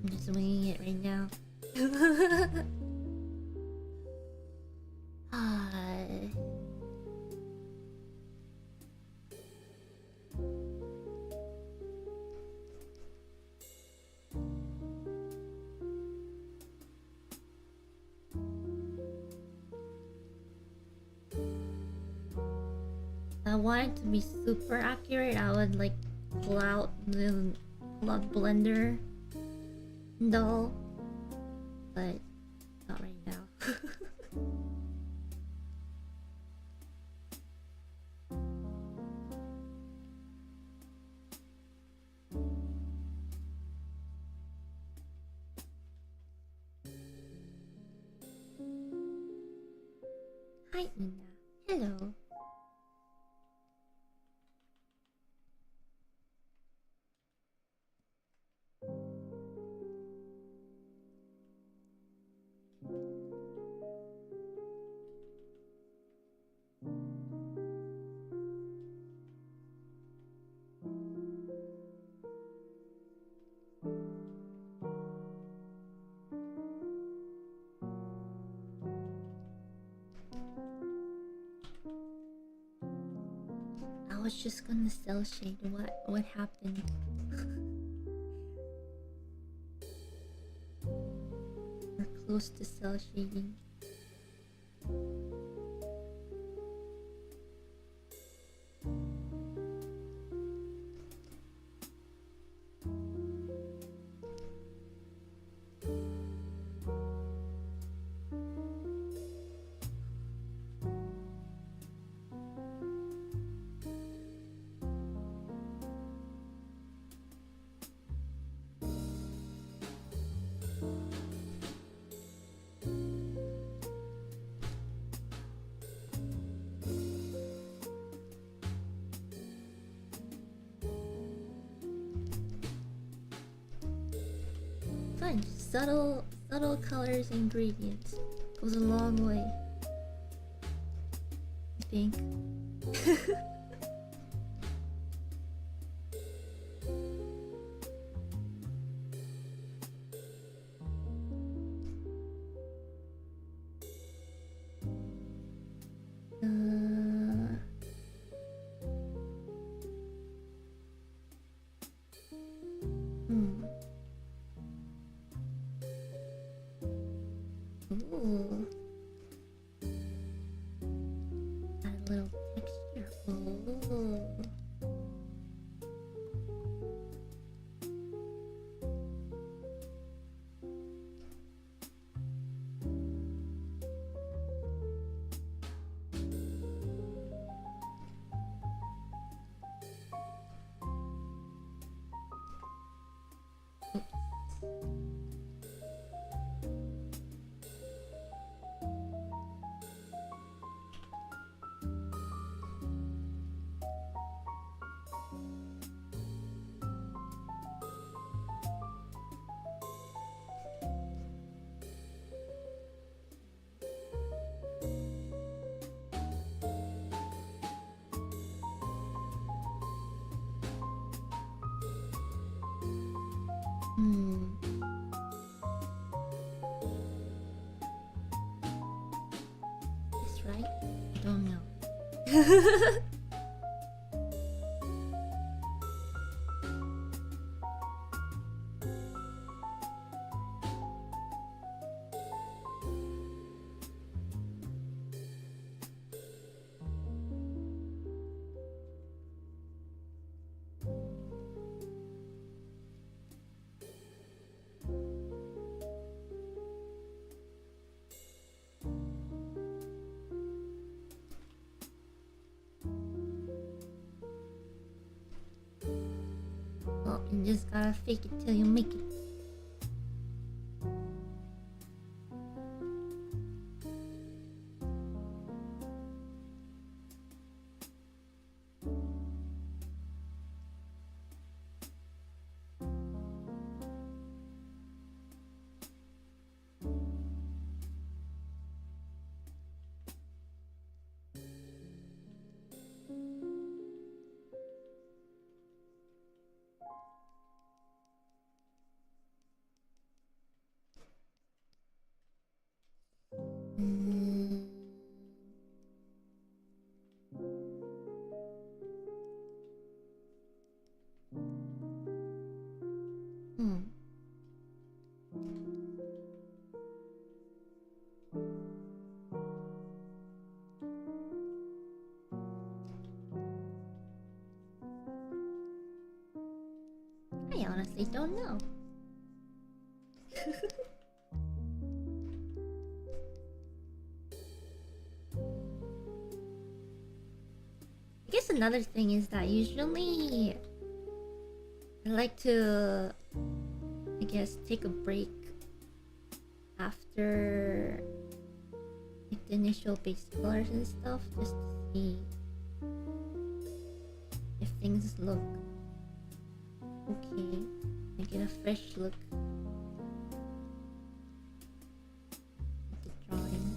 I'm just winging it right now. I want it to be super accurate. I would like pull out the blender doll, but not right now. Hi Ina, hello. I was just gonna cell shade. What happened? We're close to cell shading. Fun, subtle colors and ingredients goes a long way. think. Ooh. Add a little texture. Ooh. That's right. I don't know. Well, you just gotta fake it till you make it. I honestly don't know. I guess another thing is that usually I like to, I guess, take a break after like the initial base colors and stuff, just to see if things look okay. I get a fresh look at the drawing.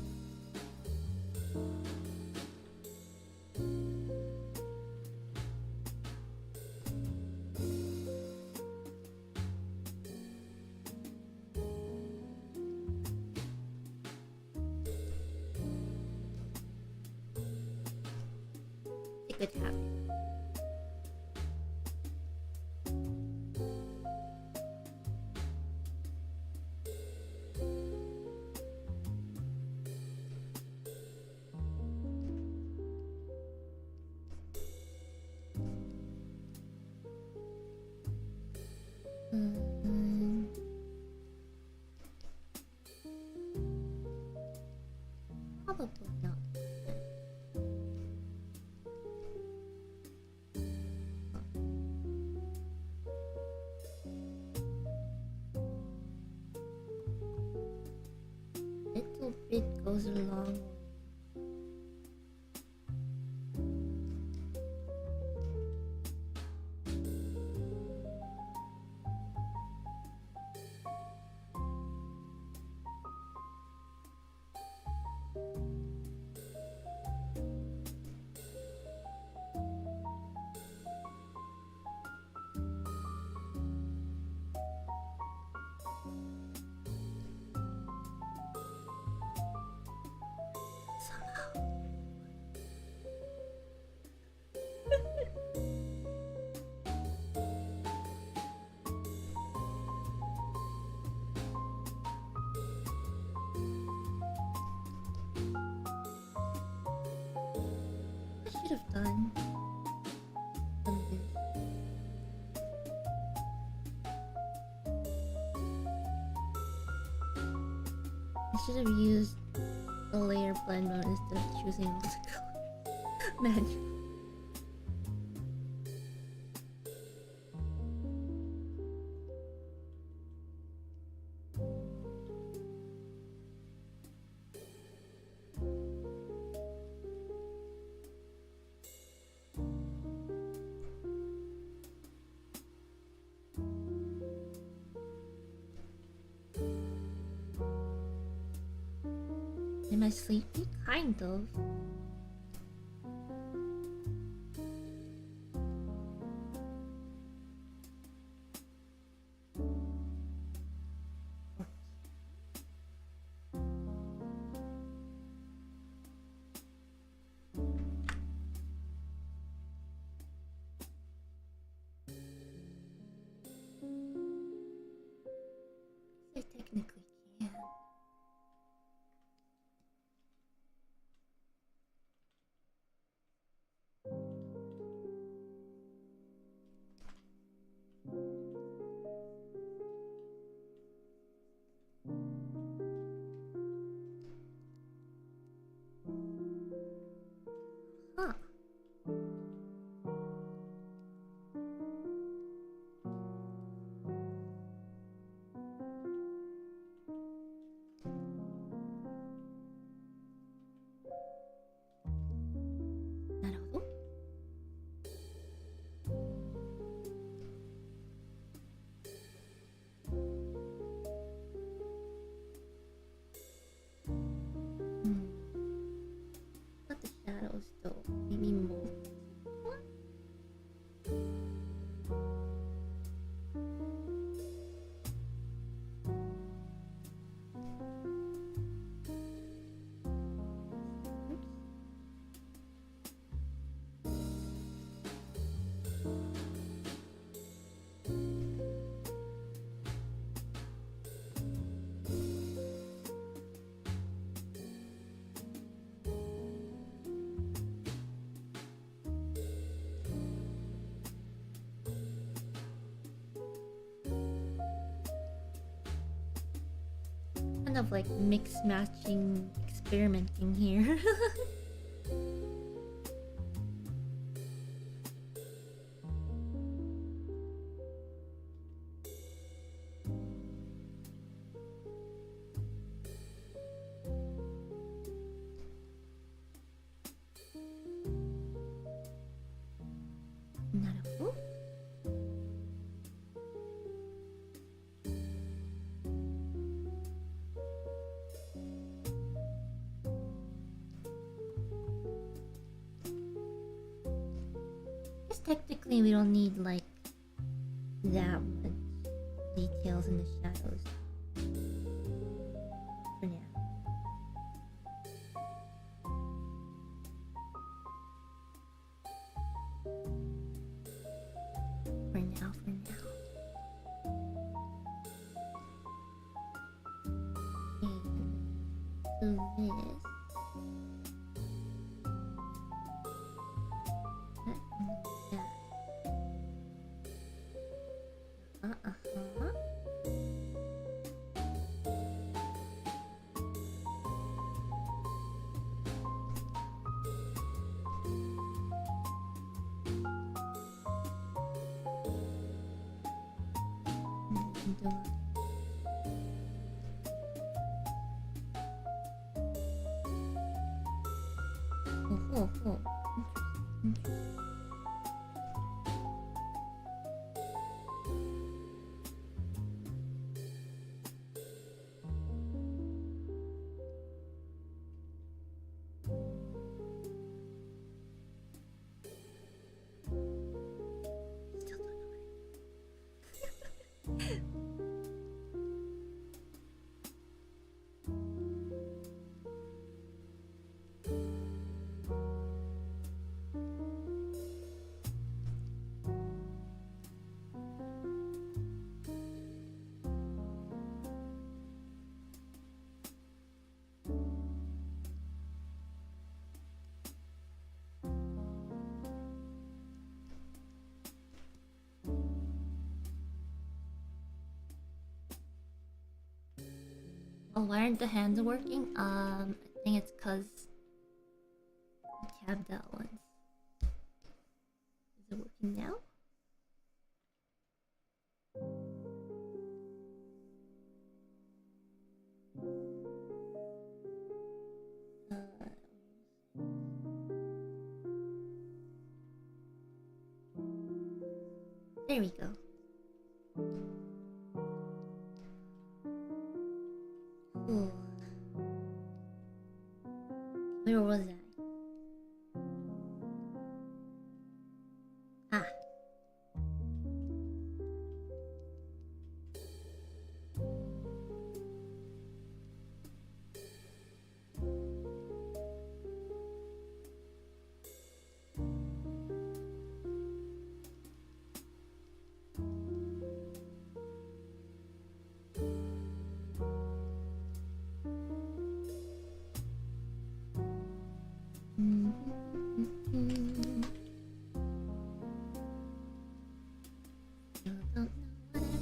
It's a good habit. Probably not. Little bit goes a long way. have done this. I should have used a layer blend mode instead of choosing all the colors manually. Am I sleepy? Kind of. I technically can. Huh. Naruhodo. Not the shadows though. Maybe more. What? Kind of like mix matching experimenting here. Naruhodo. Guess technically we don't need like that much details in the shadows for now. For now. Okay. Do this. Yeah. Uh-huh. Do it. Oh. Interesting. Still don't know what it is. why aren't the hands working? I think it's cause I tabbed that once. Is it working now? There we go. Ooh. Where was I? Ah.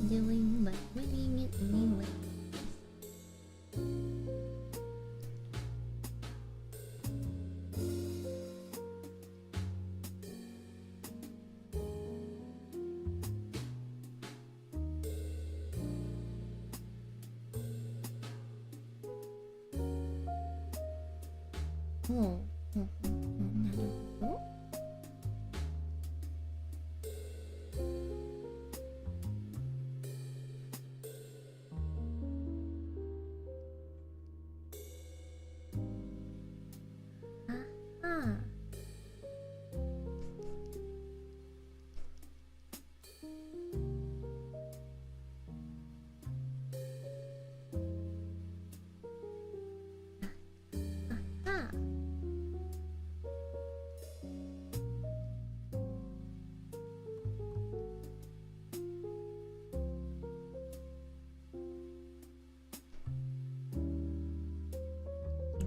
Doing, but winning it anyway. Oh.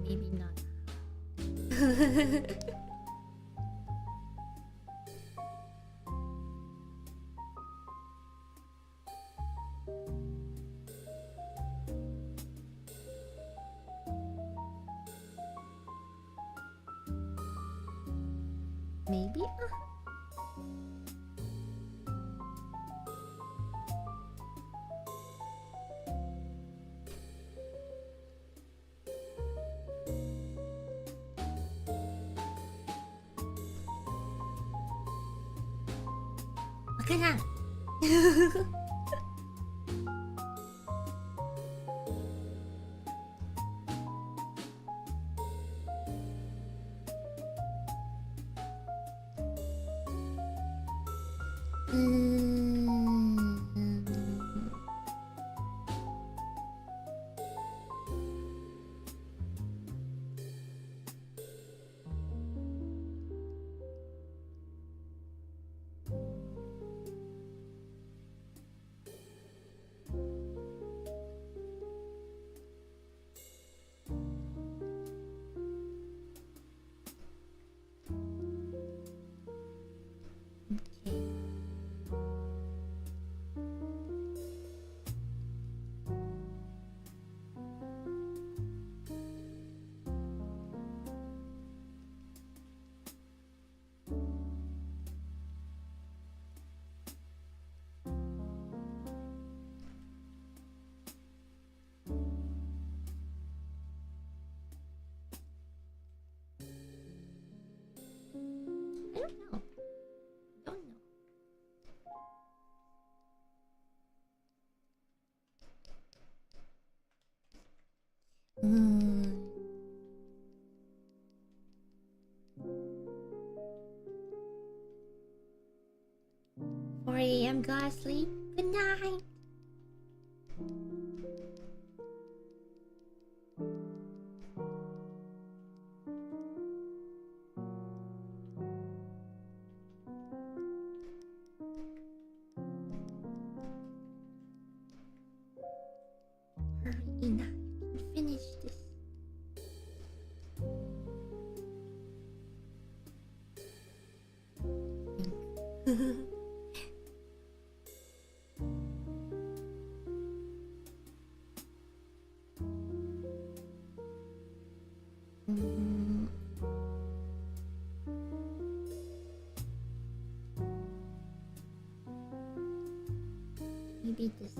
Maybe not. Maybe? 그냥 I don't know. Don't know. Mm. 4 a.m. Gotta sleep. Good night. Hurry, Ina. You can finish this. maybe this.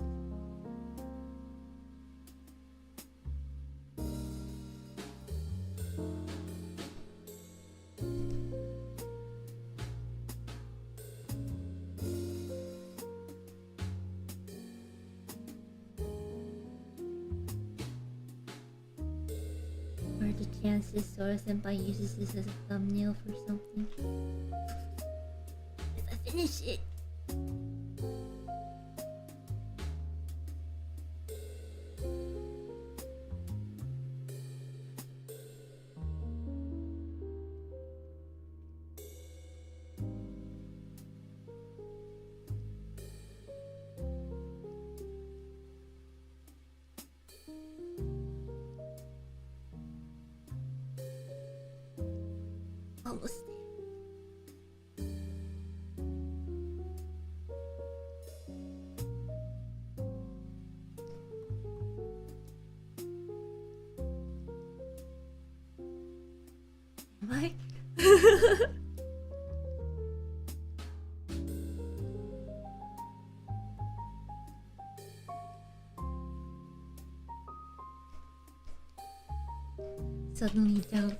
Or the chances Sora Senpai uses this as a thumbnail for something. If I finish it. Almost there. Am I? Suddenly doubt.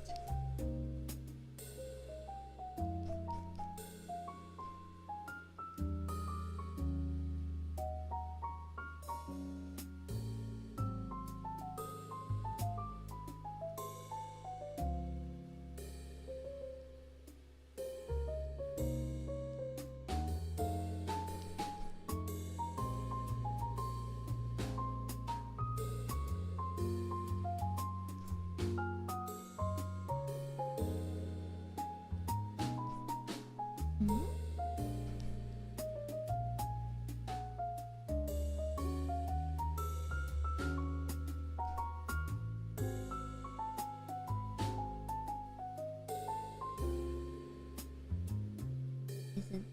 Isn't.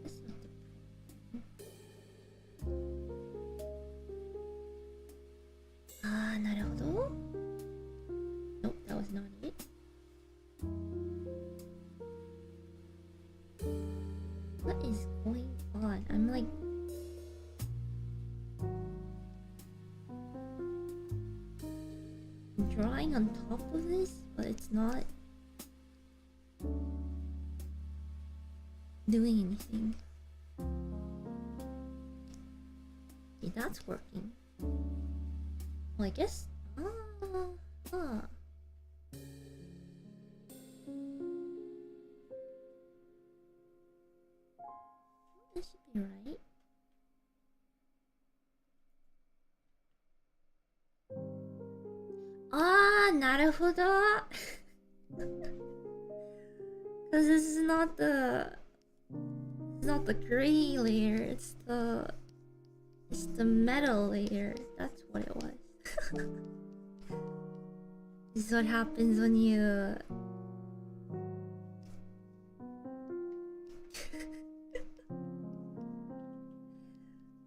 That's not the problem. なるほど. Nope, that was not it. What is going on? I'm like drawing on top of this, but it's not doing anything. Okay, that's working. Well, I guess. That should be right. Naruhodo. Because this is not the gray layer, it's the metal layer. That's what it was. This is what happens when you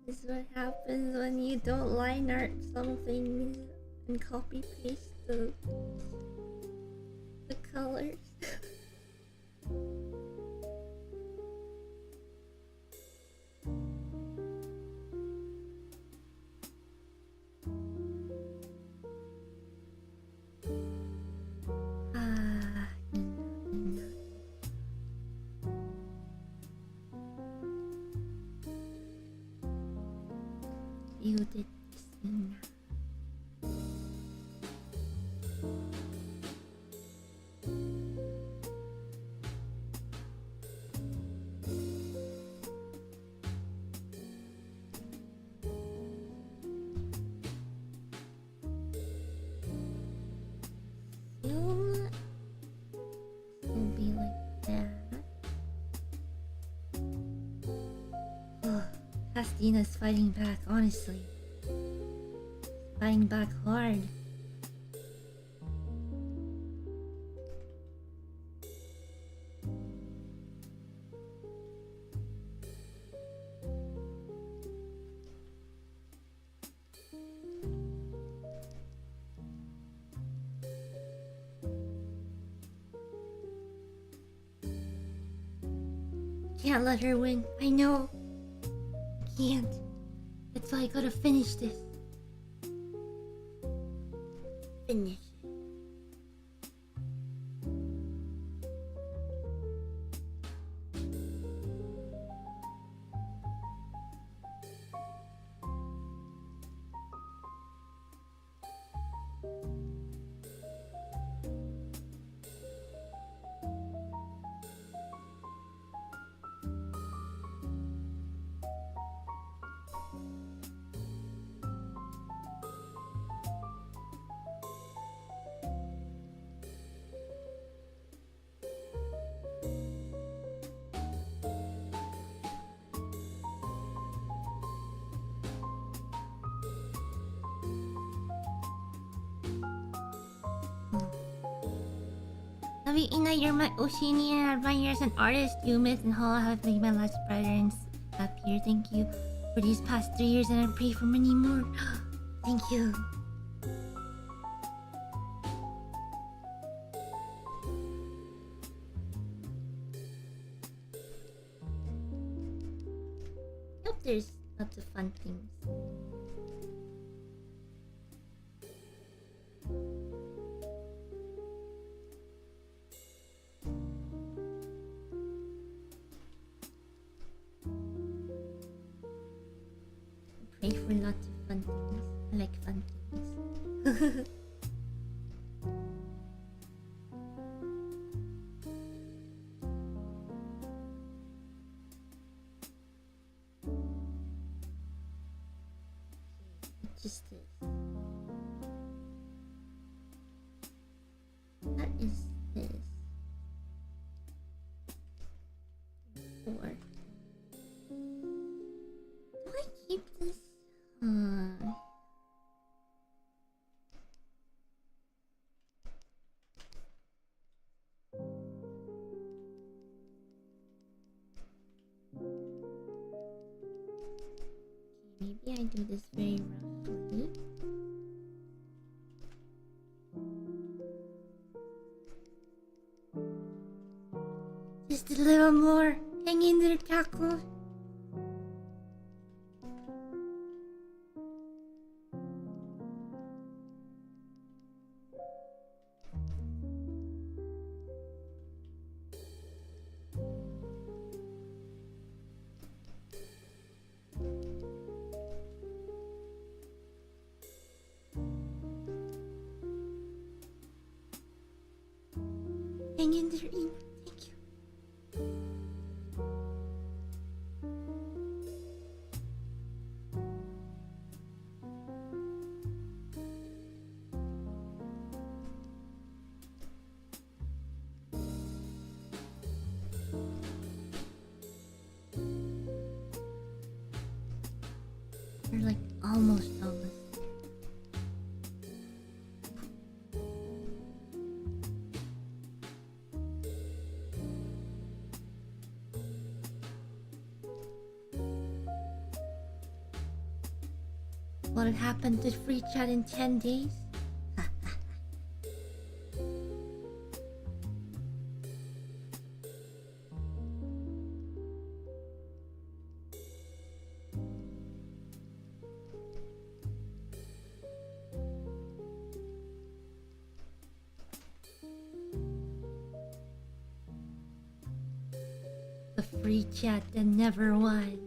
this is what happens when you don't line art something and copy paste the colors. You did this thing. Will be like that. Oh, Castina's fighting back, honestly. Fighting back hard. can't let her win. I know. I can't. That's why I gotta finish this. Finish. Love you, Ina. You're my Oshini and admire as an artist. You, Myth, and Hala have made my life brighter and happier. Thank you for these past 3 years, and I pray for many more. Thank you. Hope there's lots of fun things. Pray for lots of fun things. I like fun things. What is this? What is this? Four. Do I keep this? Maybe I do this very roughly. Just a little more. Hang in there, Taco. Hang in there, Ina. Thank you. We're like almost there. What had happened to free chat in 10 days? The free chat that never was.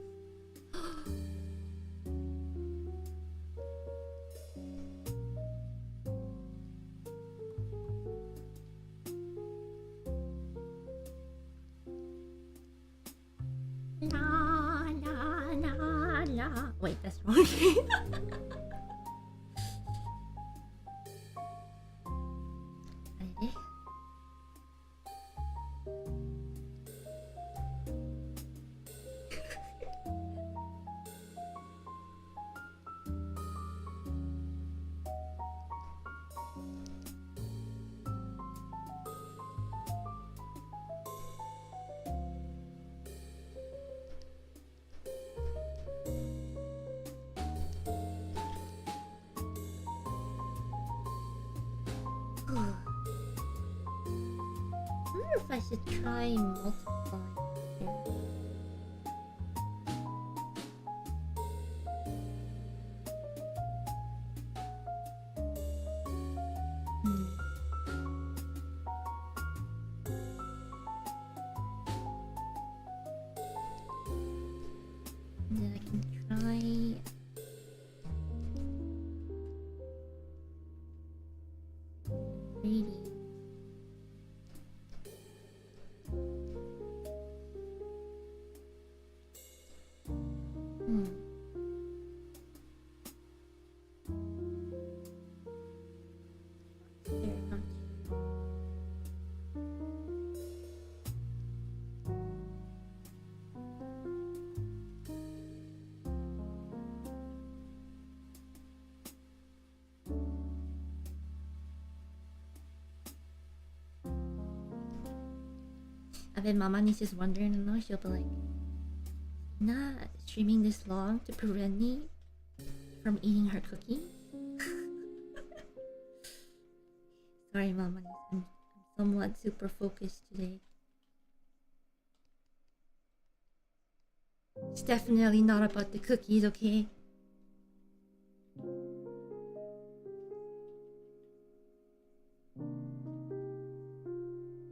Wait, that's wrong. I should try multiplying here. pretty. There, not you. I bet Mama Niece is wondering, and now she'll be like, not streaming this long to prevent me from eating her cookie. Sorry, Mama Niece, I'm somewhat super focused today. It's definitely not about the cookies, okay?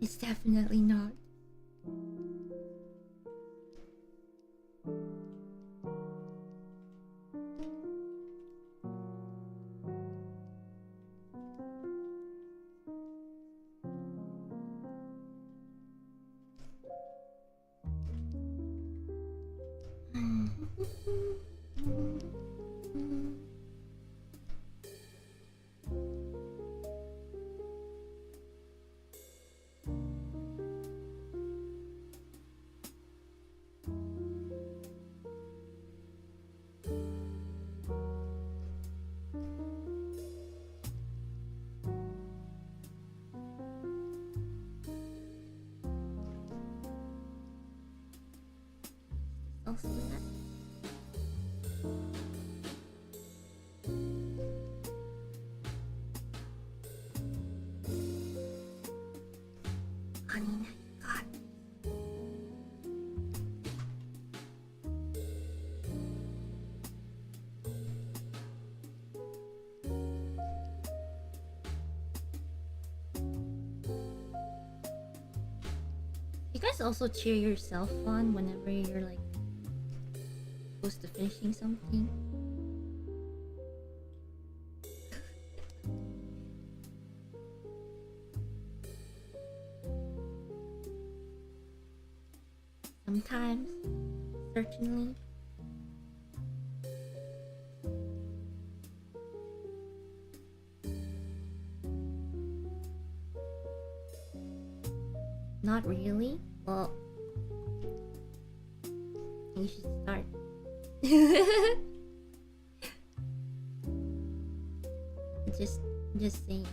It's definitely not. Also that. Honey, now you got it. You guys also cheer yourself on whenever you're like close to finishing something? Sometimes, certainly. Not really? Well, you should start. just saying.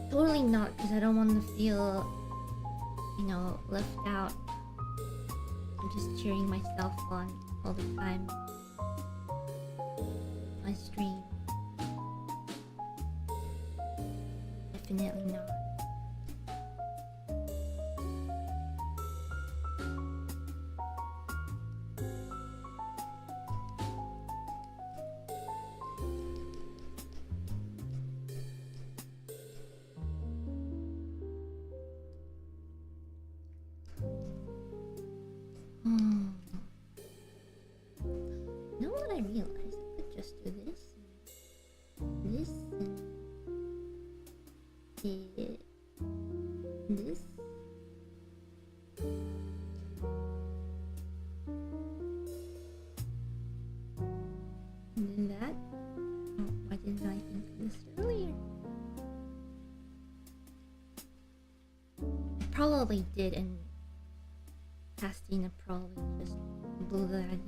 Totally not, because I don't want to feel, left out. I'm just cheering myself on all the time. I stream. Definitely not. You know what I realized? I could just do this, this, and this. And then that. Oh, why didn't I think of this earlier? I probably did, and Pastina probably just blew that idea.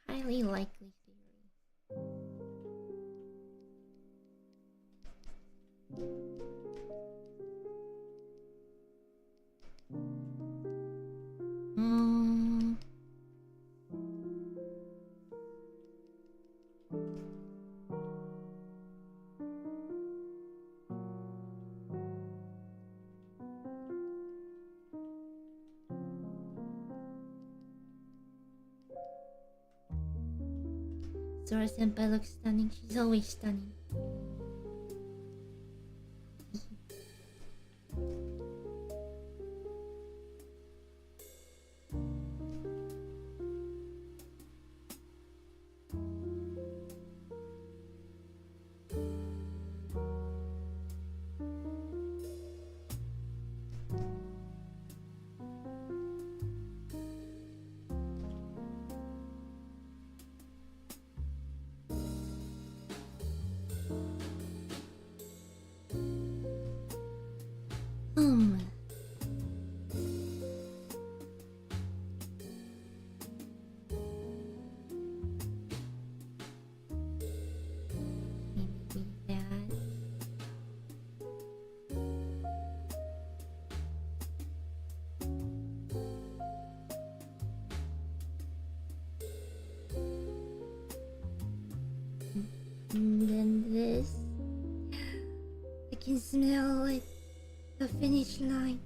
Highly likely theory. Zora Senpai looks stunning. She's always stunning. Maybe that. And then this. I can smell it. The finish line.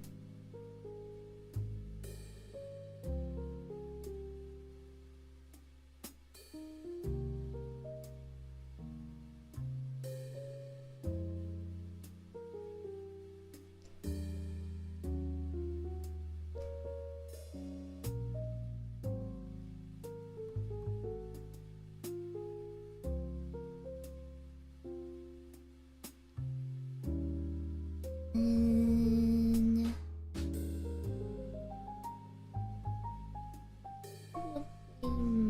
And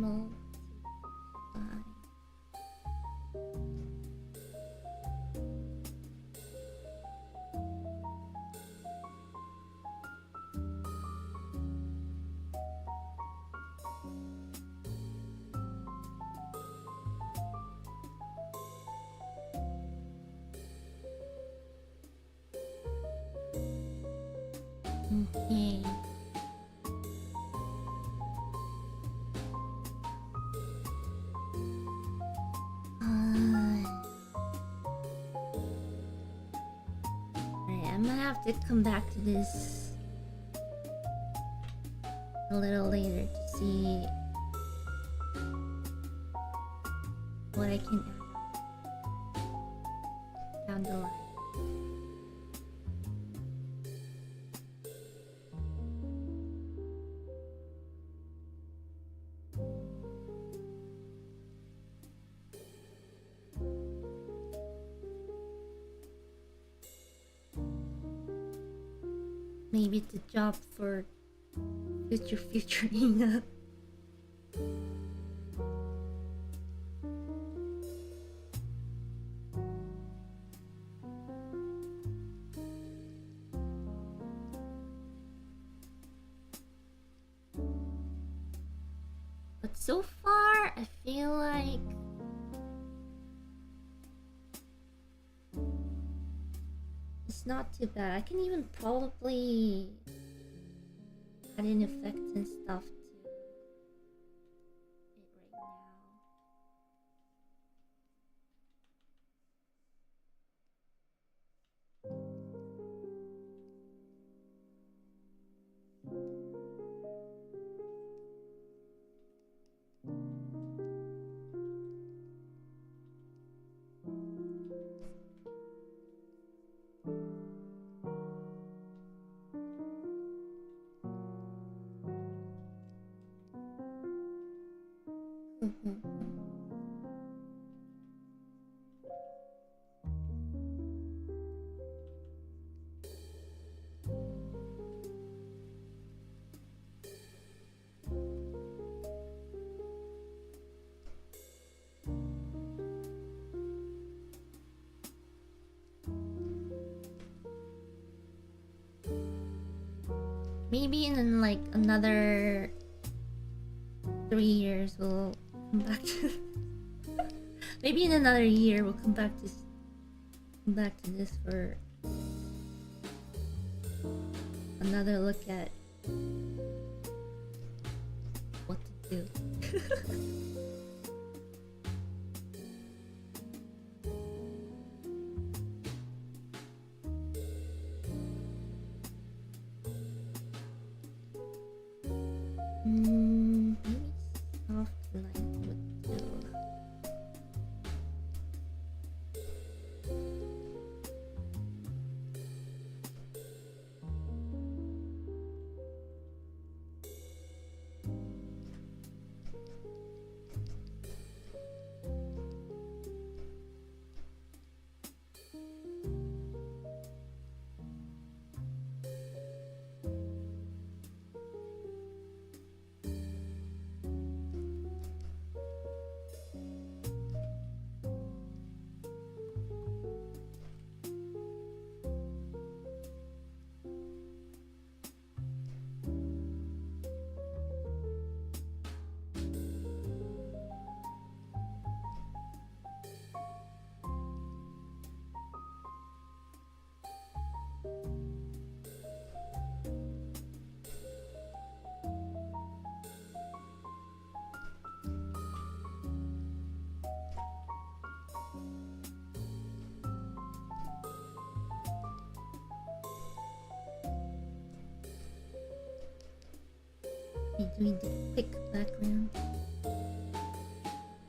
multiply. Okay. Alright, I'm gonna have to come back to this a little later to see what I can add down the line. Maybe it's a job for future Inga. But so far, I feel like it's not too bad. I can even probably add in effects and stuff to it right now. Maybe in like another 3 years we'll come back to maybe in another year we'll come back to this for another look at what to do. Maybe soft light would do. doing the quick background.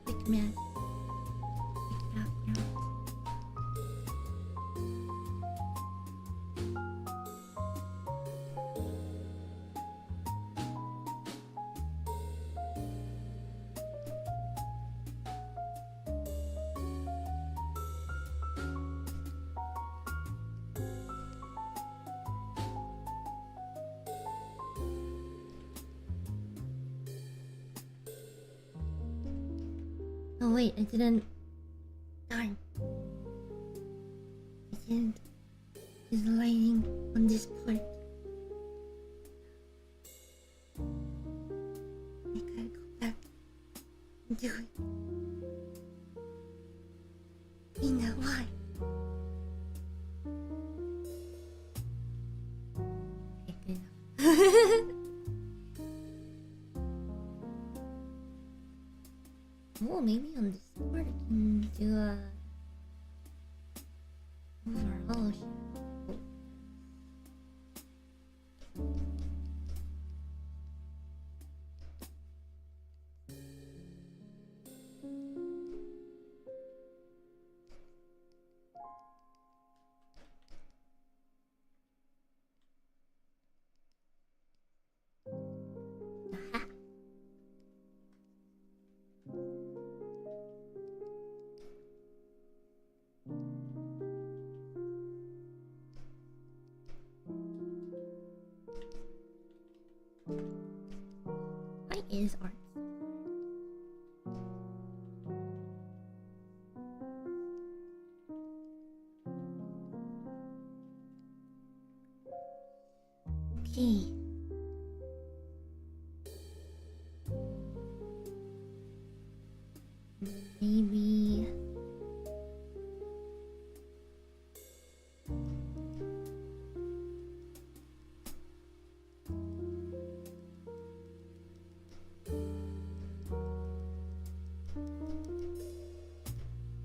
Quick math. Quick background. Oh wait, I didn't. Darn. I didn't use the lighting on this part. I gotta go back and do it. Nina, why? Okay, good enough. Oh, maybe on this part I can do a overall shadow. Aha. Why is art so hard? Okay. Maybe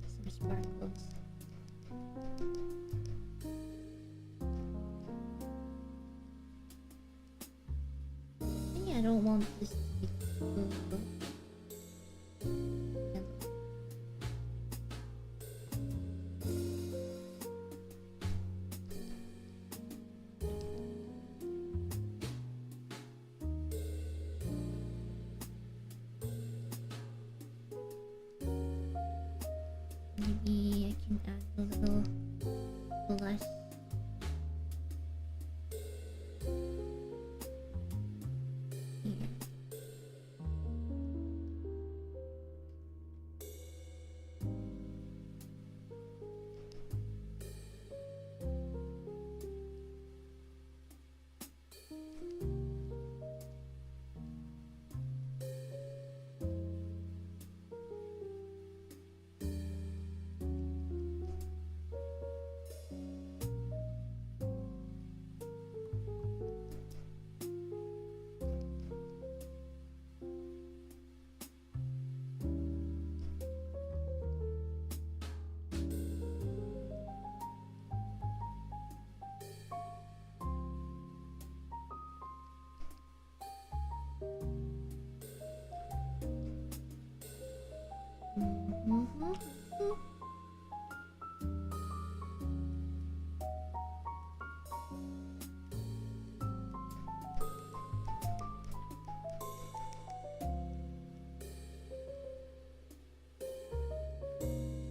some sparkles. Maybe I don't want this to be too yellow. Maybe I can add a little blush. Here. Mhm.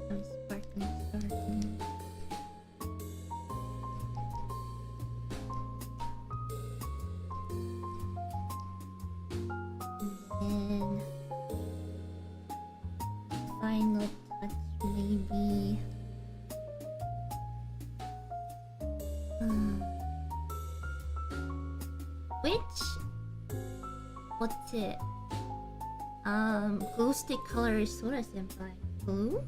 Some sparkling starting. And then final touch maybe which what's it glue stick color is Sora Senpai blue.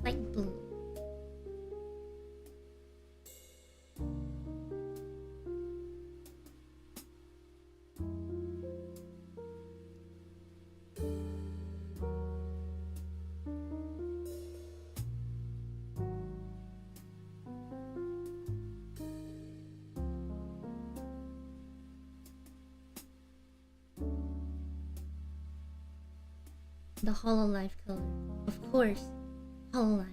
Light blue. The hololive color. Of course. Hololive.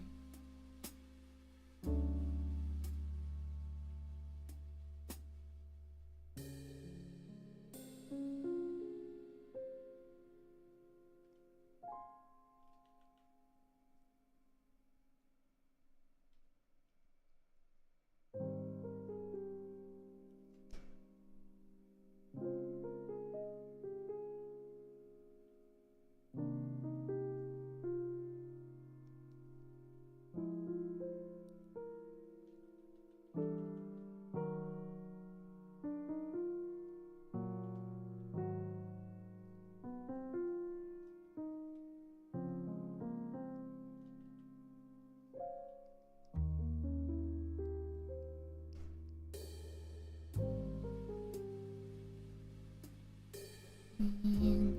And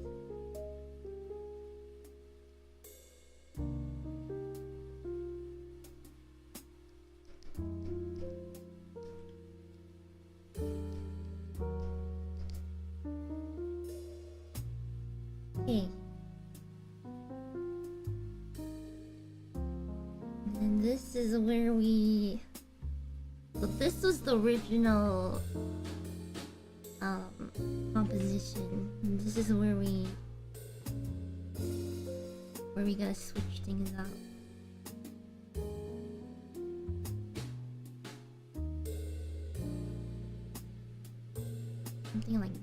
okay. And this is where we... So this was the original composition. And this is where we gotta switch things up. Something like that.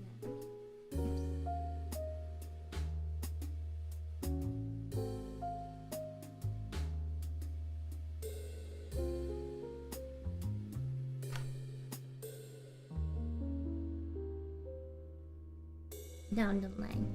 Down the line.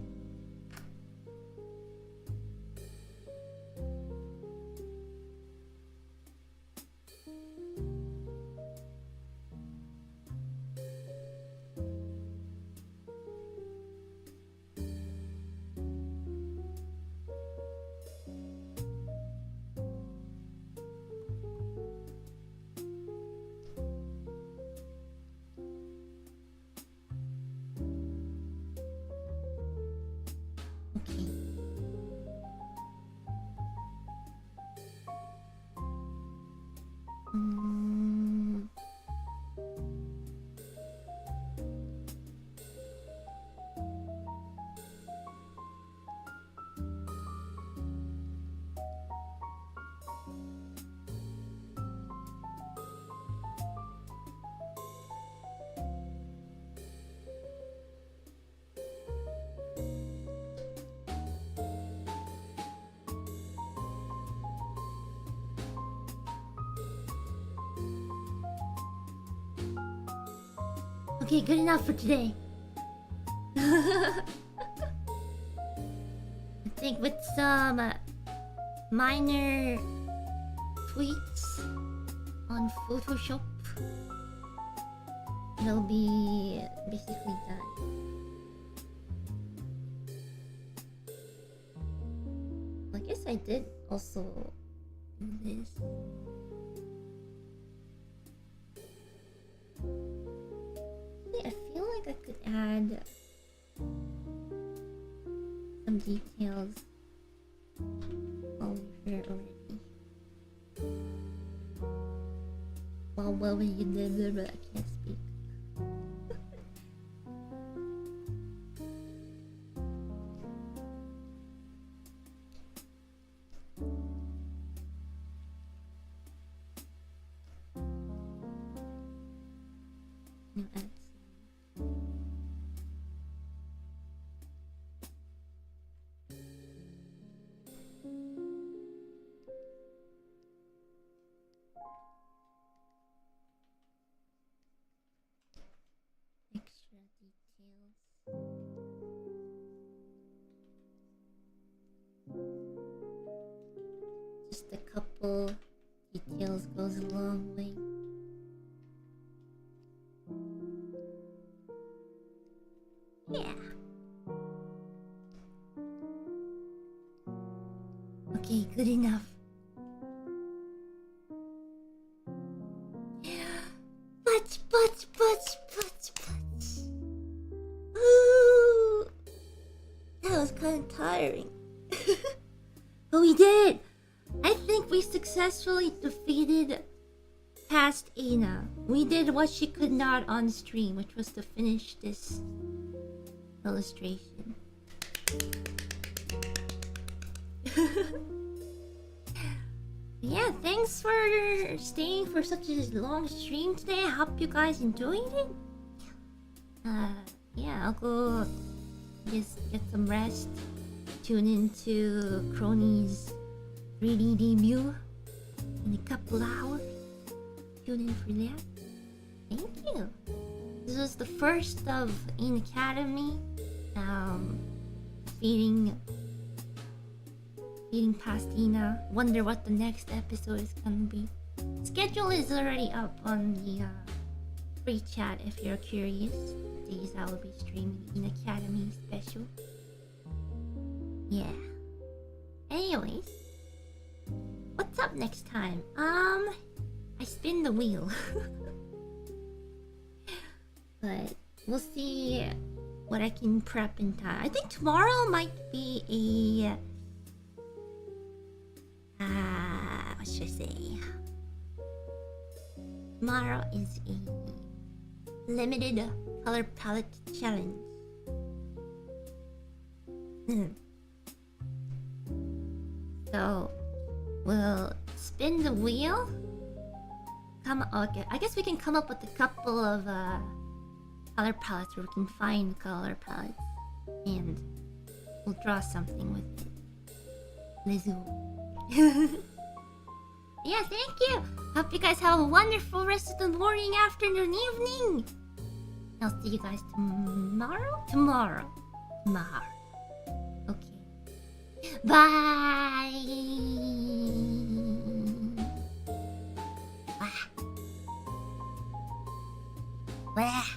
Okay, good enough for today. I think with some minor tweaks on Photoshop, it'll be basically done. I guess I did also do this. I feel like I could add some details over here already. Well, when you did, but I can't speak. Just a couple details goes a long way. Yeah. Okay, good enough. Putch. Ooh, that was kind of tiring. successfully defeated past Ana. We did what she could not on stream, which was to finish this illustration. Yeah, thanks for staying for such a long stream today. I hope you guys enjoyed it. Yeah, I'll go just get some rest. Tune into Crony's 3D debut in a couple hours. Tune in for that. Thank you. This was the first of Inadacemy. Feeding past Ina. Wonder what the next episode is gonna be. Schedule is already up on the free chat if you're curious. Days I will be streaming Inadacemy special. Yeah. Anyways, what's up next time? I spin the wheel. But we'll see what I can prep in time. I think tomorrow might be a what should I say? Tomorrow is a limited color palette challenge. So we'll spin the wheel. Okay, I guess we can come up with a couple of color palettes, or we can find color palettes, and we'll draw something with it. Let's go. Yeah, thank you. Hope you guys have a wonderful rest of the morning, afternoon, evening. I'll see you guys tomorrow. Tomorrow. Okay. Bye. Bye. Bye.